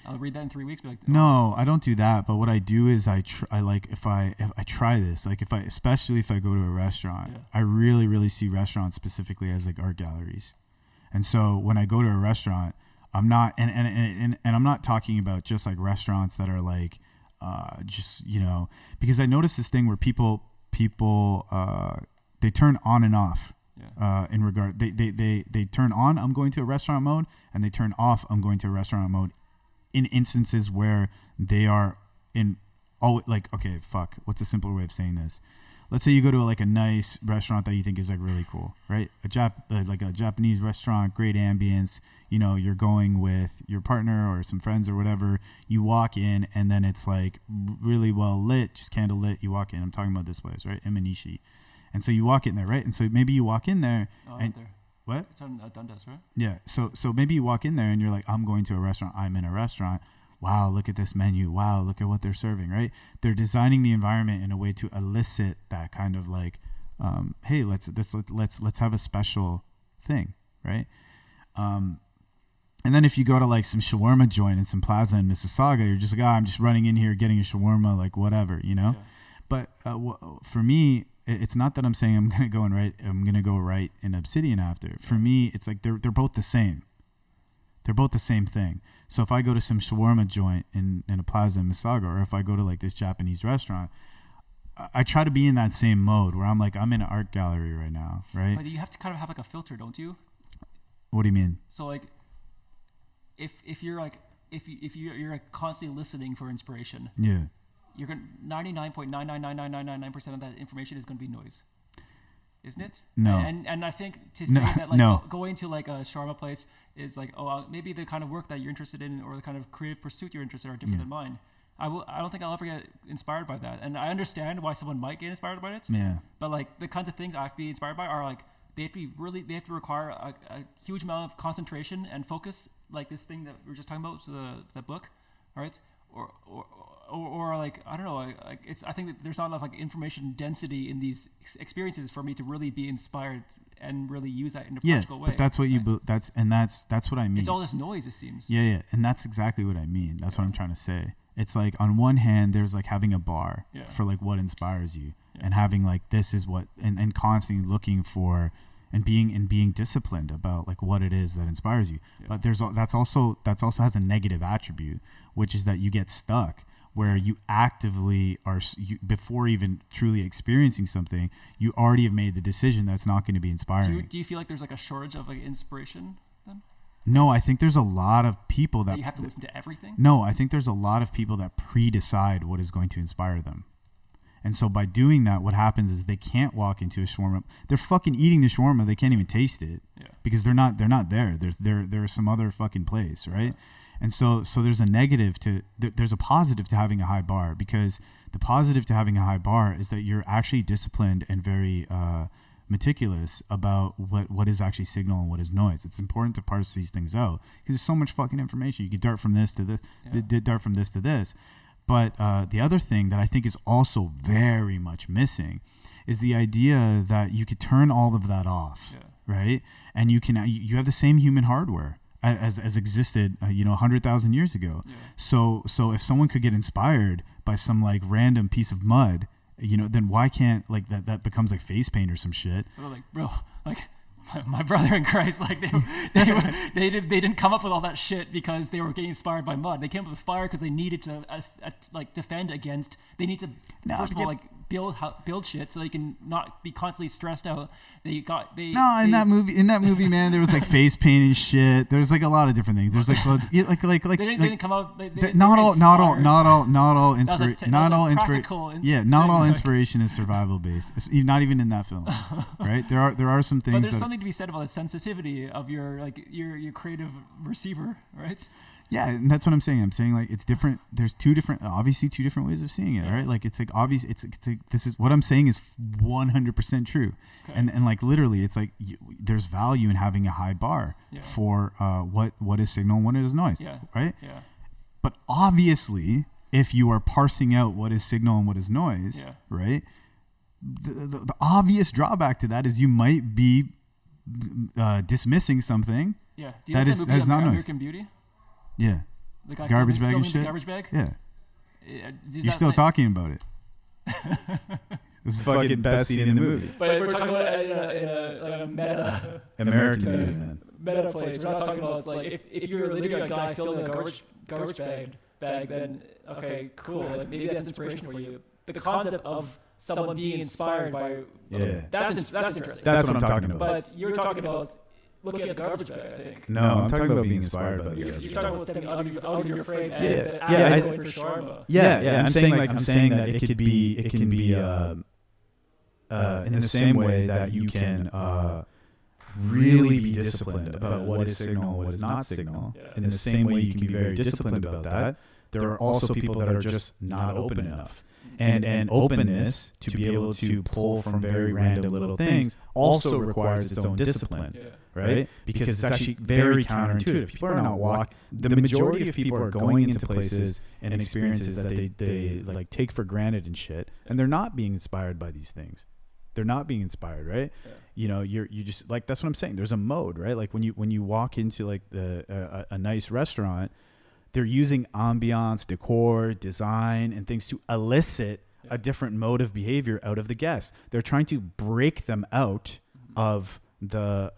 I'll read that in 3 weeks. Be like, oh. No, I don't do that. But what I do is if I try this, like especially if I go to a restaurant, I really, really see restaurants specifically as like art galleries. And so when I go to a restaurant, I'm not, and I'm not talking about just like restaurants that are like, because I noticed this thing where people they turn on and off. In regard, they turn on, I'm going to a restaurant mode, and they turn off, I'm going to a restaurant mode. In instances where they are what's a simpler way of saying this? Let's say you go to like a nice restaurant that you think is like really cool, right? Like a Japanese restaurant, great ambience. You're going with your partner or some friends or whatever. You walk in and then it's like really well lit, just candle lit. You walk in. I'm talking about this place, right? Imanishi. And so you walk in there, right? And so maybe you walk in there and. There. What? It's on Dundas, right? Yeah. So maybe you walk in there and you're like, I'm going to a restaurant. I'm in a restaurant. Wow, look at this menu. Wow, look at what they're serving, right? They're designing the environment in a way to elicit that kind of like, hey, let's have a special thing, right? And then if you go to like some shawarma joint in some plaza in Mississauga, you're just like, I'm just running in here getting a shawarma, like whatever, Yeah. But for me, it's not that I'm saying I'm gonna go right in Obsidian after. For me, it's like they're both the same. They're both the same thing. So if I go to some shawarma joint in a plaza in Mississauga, or if I go to like this Japanese restaurant, I try to be in that same mode where I'm like, I'm in an art gallery right now, right? But you have to kind of have like a filter, don't you? What do you mean? So like, if you're like constantly listening for inspiration, yeah, you're going 99.9999999% of that information is going to be noise. isn't it? No. And I think to say that like going to like a shawarma place is like, maybe the kind of work that you're interested in or the kind of creative pursuit you're interested in are different than mine. I don't think I'll ever get inspired by that. And I understand why someone might get inspired by it. Yeah. But like the kinds of things I have to be inspired by are like, they have to require a huge amount of concentration and focus, like this thing that we were just talking about, so the book, right? Or like, I don't know, I think that there's not enough like information density in these experiences for me to really be inspired and really use that in a practical way. But that's what that's what I mean. It's all this noise, it seems. Yeah, and that's exactly what I mean. That's what I'm trying to say. It's like on one hand, there's like having a bar for like what inspires you, and having like this is what, and constantly looking for and being disciplined about like what it is that inspires you. But that's also has a negative attribute, which is that you get stuck where you actively before even truly experiencing something, you already have made the decision that it's not going to be inspiring. Do you feel like there's like a shortage of like inspiration then? No, I think there's a lot of people that you have to listen to everything. No, I think there's a lot of people that pre-decide what is going to inspire them. And so by doing that, what happens is they can't walk into a shawarma. They're fucking eating the shawarma. They can't even taste it because they're not there. They're some other fucking place, right? Yeah. And so there's a negative there's a positive to having a high bar, because the positive to having a high bar is that you're actually disciplined and very meticulous about what is actually signal and what is noise. It's important to parse these things out because there's so much fucking information. You can dart from this to this, dart from this to this. But the other thing that I think is also very much missing is the idea that you could turn all of that off, right? And you have the same human hardware as existed, 100,000 years ago. Yeah. So if someone could get inspired by some like random piece of mud, then why can't like that becomes like face paint or some shit? Like, bro, like my brother in Christ, like they didn't come up with all that shit because they were getting inspired by mud. They came up with fire because they needed to like defend against. They need to first of all like build shit so they can not be constantly stressed out. In that movie, man, there was like face paint and shit. There's like a lot of different things. There's like clothes, they didn't come out. Not all inspiration is survival based. Not even in that film, right? There are some things. But there's something to be said about the sensitivity of your creative receiver, right? Yeah, and that's what I'm saying. I'm saying like it's different. There's obviously two different ways of seeing it, right? Like it's like obvious. It's like this is what I'm saying is 100% true, and like literally, it's like there's value in having a high bar for what is signal and what is noise, right? Yeah. But obviously, if you are parsing out what is signal and what is noise, right? The obvious drawback to that is you might be dismissing something. Yeah. Do you that is not noise. American Beauty? Yeah. Garbage bag and shit. Garbage bag? Yeah. You're still talking about it. This is fucking best scene in the movie. But we're talking about it in a meta. American Beauty, man. Meta place. We're not talking about it's like if you're literally a guy filling a garbage bag, then okay, cool. Like maybe that's inspiration for you. The concept of someone being inspired by that's interesting. That's what I'm talking about. But you're talking about looking at the garbage bag, I think. No, I'm talking about being inspired by the garbage bag. You're talking about stepping out of your frame and going for shawarma. Yeah. I'm saying that it can be in the same way that you can really be disciplined about what is signal and what is not signal. In the same way you can be very disciplined about that, there are also people that are just not open enough. And openness to be able to pull from very random little things also requires its own discipline, right? Because it's actually very counterintuitive. People are not the majority of people are going into places and experiences that they like take for granted and shit, and they're not being inspired by these things. They're not being inspired, right? Yeah. You just like that's what I'm saying. There's a mode, right? Like when you walk into like a nice restaurant. They're using ambiance, decor, design, and things to elicit a different mode of behavior out of the guests. They're trying to break them out of their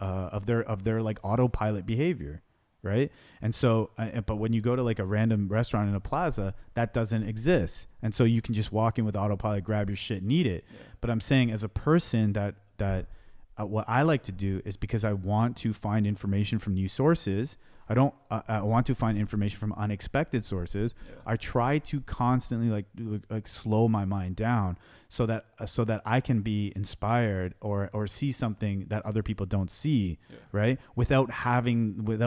like autopilot behavior, right? And so, but when you go to like a random restaurant in a plaza, that doesn't exist, and so you can just walk in with autopilot, grab your shit, and eat it. Yeah. But I'm saying, as a person, that what I like to do is because I want to find information from new sources. I want to find information from unexpected sources. I try to constantly like slow my mind down so that I can be inspired or see something that other people don't see, right? Without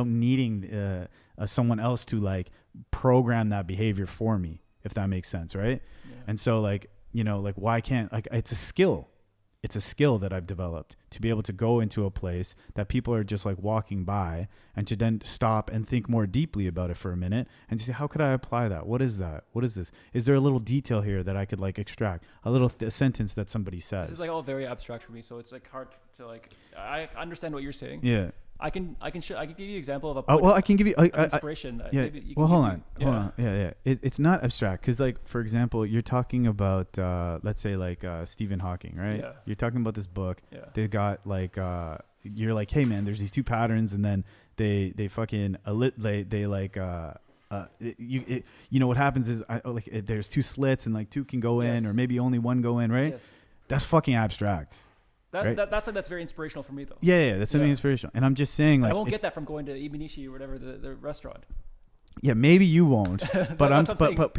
needing someone else to like program that behavior for me, if that makes sense, right? And so like, you know, like why can't, like, it's a skill. It's a skill that I've developed to be able to go into a place that people are just like walking by, and to then stop and think more deeply about it for a minute and to say, how could I apply that? What is that? What is this? Is there a little detail here that I could like extract? A little sentence that somebody says. This is like all very abstract for me, so it's like hard to like. I understand what you're saying. Yeah. I can give you an example of a well, I can give you inspiration. Yeah. Well, hold on. Yeah. It's not abstract because, like, for example, you're talking about let's say like Stephen Hawking, right? Yeah. You're talking about this book. Yeah. They got like you're like, hey man, there's these two patterns, and then they fucking you know what happens is there's two slits and like two can go in, or maybe only one go in, right? Yes. That's fucking abstract. That's very inspirational for me, though. Yeah, that's something inspirational. And I'm just saying, like, I won't get that from going to Ibinishi or whatever the restaurant. Yeah, maybe you won't, but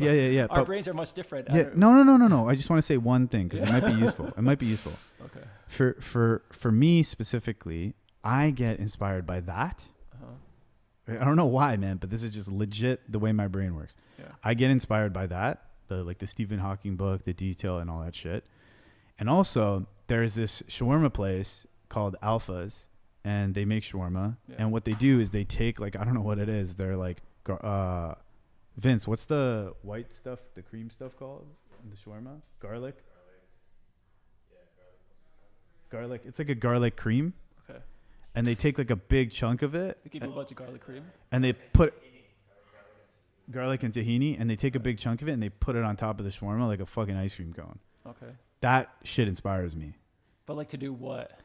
yeah. Our brains are much different. Yeah, no. I just want to say one thing because it might be useful. Okay. For me specifically, I get inspired by that. I don't know why, man, but this is just legit the way my brain works. Yeah. I get inspired by that, the Stephen Hawking book, the detail and all that shit. And also, there's this shawarma place called Alpha's, and they make shawarma. Yeah. And what they do is they take, like, I don't know what it is. They're like, Vince, what's the white stuff, the cream stuff called in the shawarma? Garlic? Garlic. It's like a garlic cream. Okay. And they take like a big chunk of it. They give you a bunch of garlic cream. And they put garlic and tahini, and they take a big chunk of it and they put it on top of the shawarma like a fucking ice cream cone. Okay. That shit inspires me. But like to do what?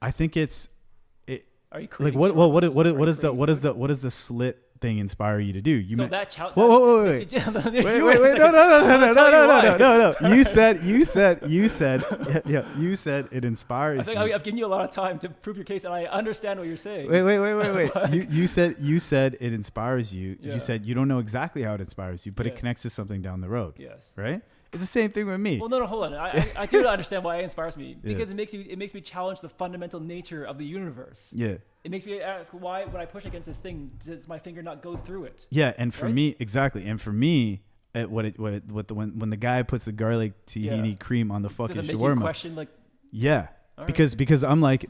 I think Are you like what is the slit thing inspire you to do? That challenge. Wait. No. You said it inspires. I think I've given you a lot of time to prove your case, and I understand what you're saying. Wait. You said it inspires you. Yeah. You said you don't know exactly how it inspires you, but it connects to something down the road. Yes. Right. It's the same thing with me. Well, no, hold on. I do understand why it inspires me, because it makes me challenge the fundamental nature of the universe. Yeah. It makes me ask, why when I push against this thing, does my finger not go through it? Yeah, and for me, exactly. And for me, when the guy puts the garlic tahini cream on the fucking does it make shawarma, you question, like, yeah. Because I'm like,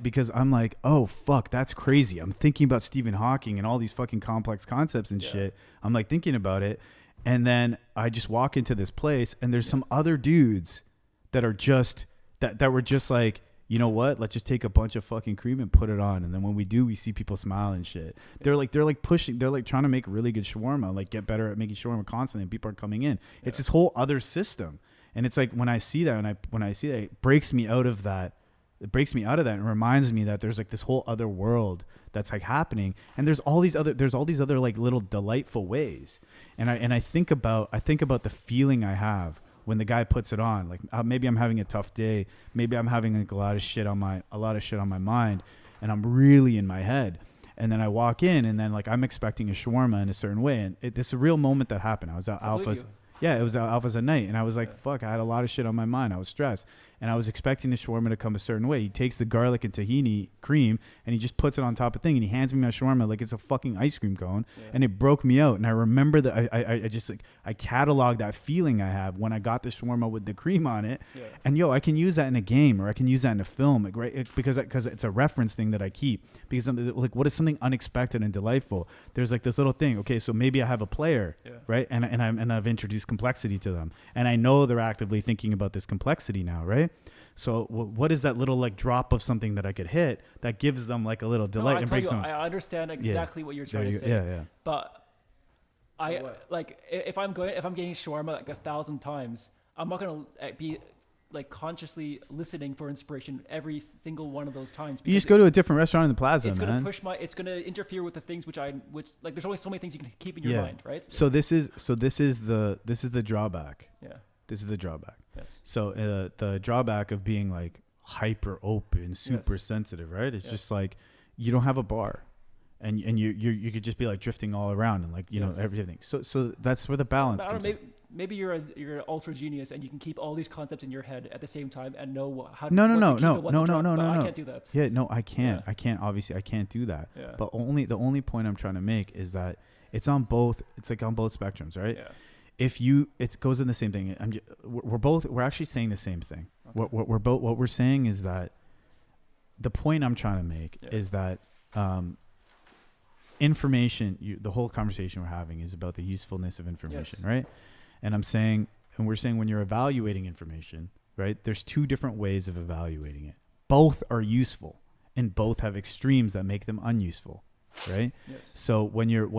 oh fuck, that's crazy. I'm thinking about Stephen Hawking and all these fucking complex concepts and shit. I'm like thinking about it. And then I just walk into this place, and there's some other dudes that are just that were just like, you know what? Let's just take a bunch of fucking cream and put it on. And then when we do, we see people smile and shit. They're like pushing. They're like trying to make really good shawarma, like get better at making shawarma constantly. And people are coming in. Yeah. It's this whole other system. And it's like when I see that, it breaks me out of that. It breaks me out of that and reminds me that there's like this whole other world that's like happening, and there's all these other like little delightful ways. And I think about the feeling I have when the guy puts it on. Like maybe I'm having a tough day, maybe I'm having like a lot of shit on my mind, and I'm really in my head. And then I walk in, and then like I'm expecting a shawarma in a certain way, and this is a real moment that happened. I was at Alpha's. Yeah, it was Alpha's at night, and I was like, fuck, I had a lot of shit on my mind. I was stressed, and I was expecting the shawarma to come a certain way. He takes the garlic and tahini cream, and he just puts it on top of thing, and he hands me my shawarma like it's a fucking ice cream cone, and it broke me out. And I remember that I just like, I cataloged that feeling I have when I got the shawarma with the cream on it, and I can use that in a game, or I can use that in a film, like, right? Because it's a reference thing that I keep, because I'm like, what is something unexpected and delightful? There's like this little thing. Okay, so maybe I have a player, right, and I've introduced complexity to them, and I know they're actively thinking about this complexity now, right? So what is that little like drop of something that I could hit that gives them like a little delight and breaks them? I understand exactly what you're trying to say. But if I'm getting shawarma like 1,000 times, I'm not gonna be like consciously listening for inspiration every single one of those times. You just go to a different restaurant in the plaza, it's man. It's gonna interfere with the things which like there's only so many things you can keep in your mind, right? So this is the drawback. Yeah. This is the drawback. Yes. So the drawback of being like hyper open, super sensitive, right? It's just like you don't have a bar. and you could just be like drifting all around and like you know everything. So that's where the balance comes in. Maybe you're an ultra genius and you can keep all these concepts in your head at the same time and know how. No. I can't do that. Yeah, no, I can't. I can't. Obviously, I can't do that. Yeah. But the only point I'm trying to make is that it's on both. It's like on both spectrums, right? Yeah. It goes in the same thing. We're actually saying the same thing. Okay. What we're saying is that the point I'm trying to make is that information. The whole conversation we're having is about the usefulness of information, right? And we're saying when you're evaluating information, right? There's two different ways of evaluating it. Both are useful, and both have extremes that make them unuseful, right? Yes. So when you're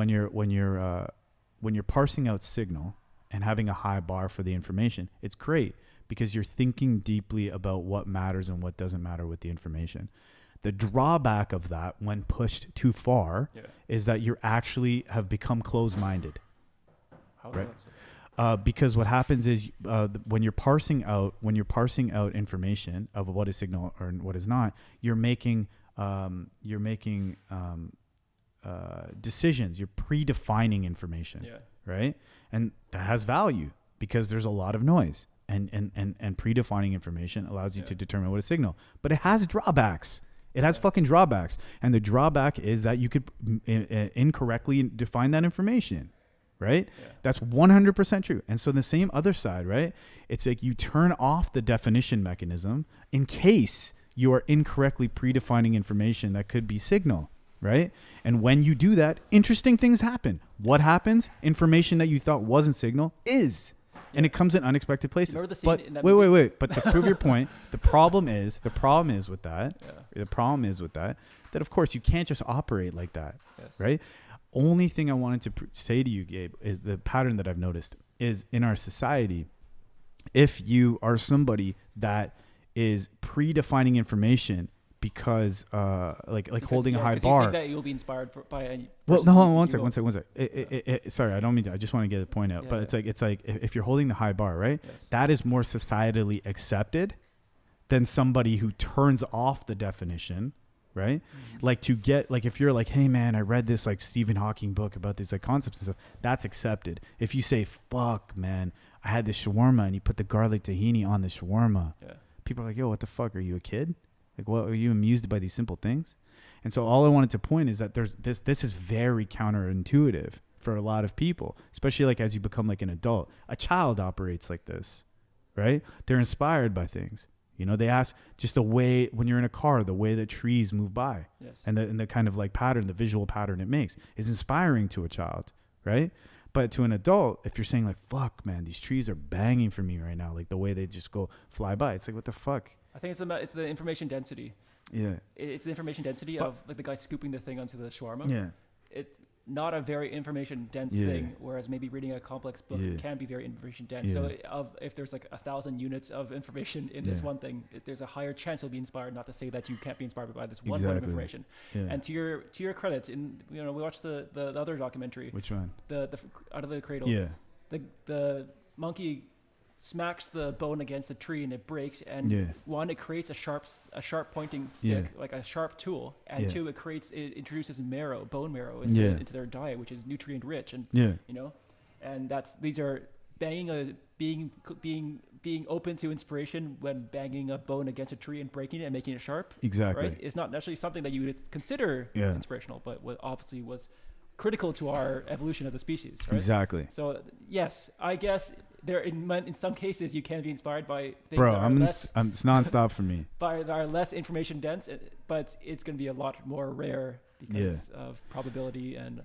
parsing out signal and having a high bar for the information, it's great because you're thinking deeply about what matters and what doesn't matter with the information. The drawback of that, when pushed too far, is that you actually have become closed-minded. How is that so? Because what happens is when you're parsing out information of what is signal or what is not, you're making decisions. You're predefining information, right? And that has value because there's a lot of noise, and predefining information allows you to determine what is signal. But it has drawbacks. It has fucking drawbacks, and the drawback is that you could incorrectly define that information. Right? Yeah. That's 100% true. And so the same other side, right? It's like you turn off the definition mechanism in case you are incorrectly predefining information that could be signal, right? And when you do that, interesting things happen. What happens? Information that you thought wasn't signal is. And it comes in unexpected places. But wait. But to prove your point, the problem is with that, that of course you can't just operate like that, right? Only thing I wanted to say to you, Gabe, is the pattern that I've noticed is in our society. If you are somebody that is predefining information because holding a high bar, you think that you'll be inspired by any. Well, no, hold on, one sec. Sorry, I don't mean to. I just want to get the point out. But it's like if you're holding the high bar, right? Yes. That is more societally accepted than somebody who turns off the definition. Right? Mm-hmm. Like to get, like if you're like, hey man, I read this like Stephen Hawking book about these like concepts and stuff, that's accepted. If you say, fuck man, I had this shawarma and you put the garlic tahini on the shawarma, people are like, yo, what the fuck? Are you a kid? Like, what, are you amused by these simple things? And so all I wanted to point is that there's this is very counterintuitive for a lot of people, especially like as you become like an adult. A child operates like this, right? They're inspired by things. You know, they ask just the way, when you're in a car, the way that trees move by, and the kind of like pattern, the visual pattern it makes is inspiring to a child, right? But to an adult, if you're saying like, fuck man, these trees are banging for me right now, like the way they just go fly by, it's like, what the fuck? I think it's the information density. Yeah. It's the information density of like the guy scooping the thing onto the shawarma. Yeah. It's not a very information dense thing, whereas maybe reading a complex book can be very information dense. So if there's like 1,000 units of information in this one thing, there's a higher chance you'll be inspired. Not to say that you can't be inspired by this one point of information. And to your credit, we watched the other documentary. Which one? The Out of the Cradle. Yeah. The monkey smacks the bone against the tree and it breaks, and one, it creates a sharp pointing stick, like a sharp tool, and two, it introduces bone marrow into their diet, which is nutrient rich, and and these are being open to inspiration when banging a bone against a tree and breaking it and making it sharp. Exactly. Right? It's not necessarily something that you would consider inspirational, but what obviously was critical to our evolution as a species. Right? Exactly. So yes, I guess there in some cases you can be inspired by things it's nonstop for me. That are less information dense, but it's going to be a lot more rare because of probability and.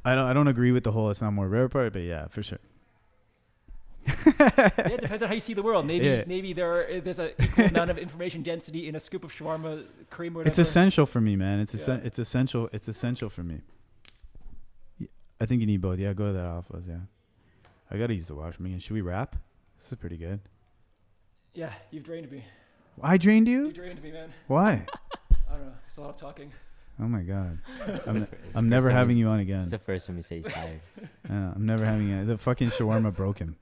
I don't agree with the whole it's not more rare part, but yeah, for sure. It depends on how you see the world. Maybe there's an equal amount of information density in a scoop of shawarma cream or whatever. It's essential for me, man. It's essential. It's essential for me. I think you need both. Yeah, go to that office. Yeah, I gotta use the washroom again. Should we wrap? This is pretty good. Yeah, you've drained me. I drained you? You drained me, man. Why? I don't know. It's a lot of talking. Oh my god. I'm never having you on again. It's the first time you say he's tired. I'm never having you. The fucking shawarma broke him.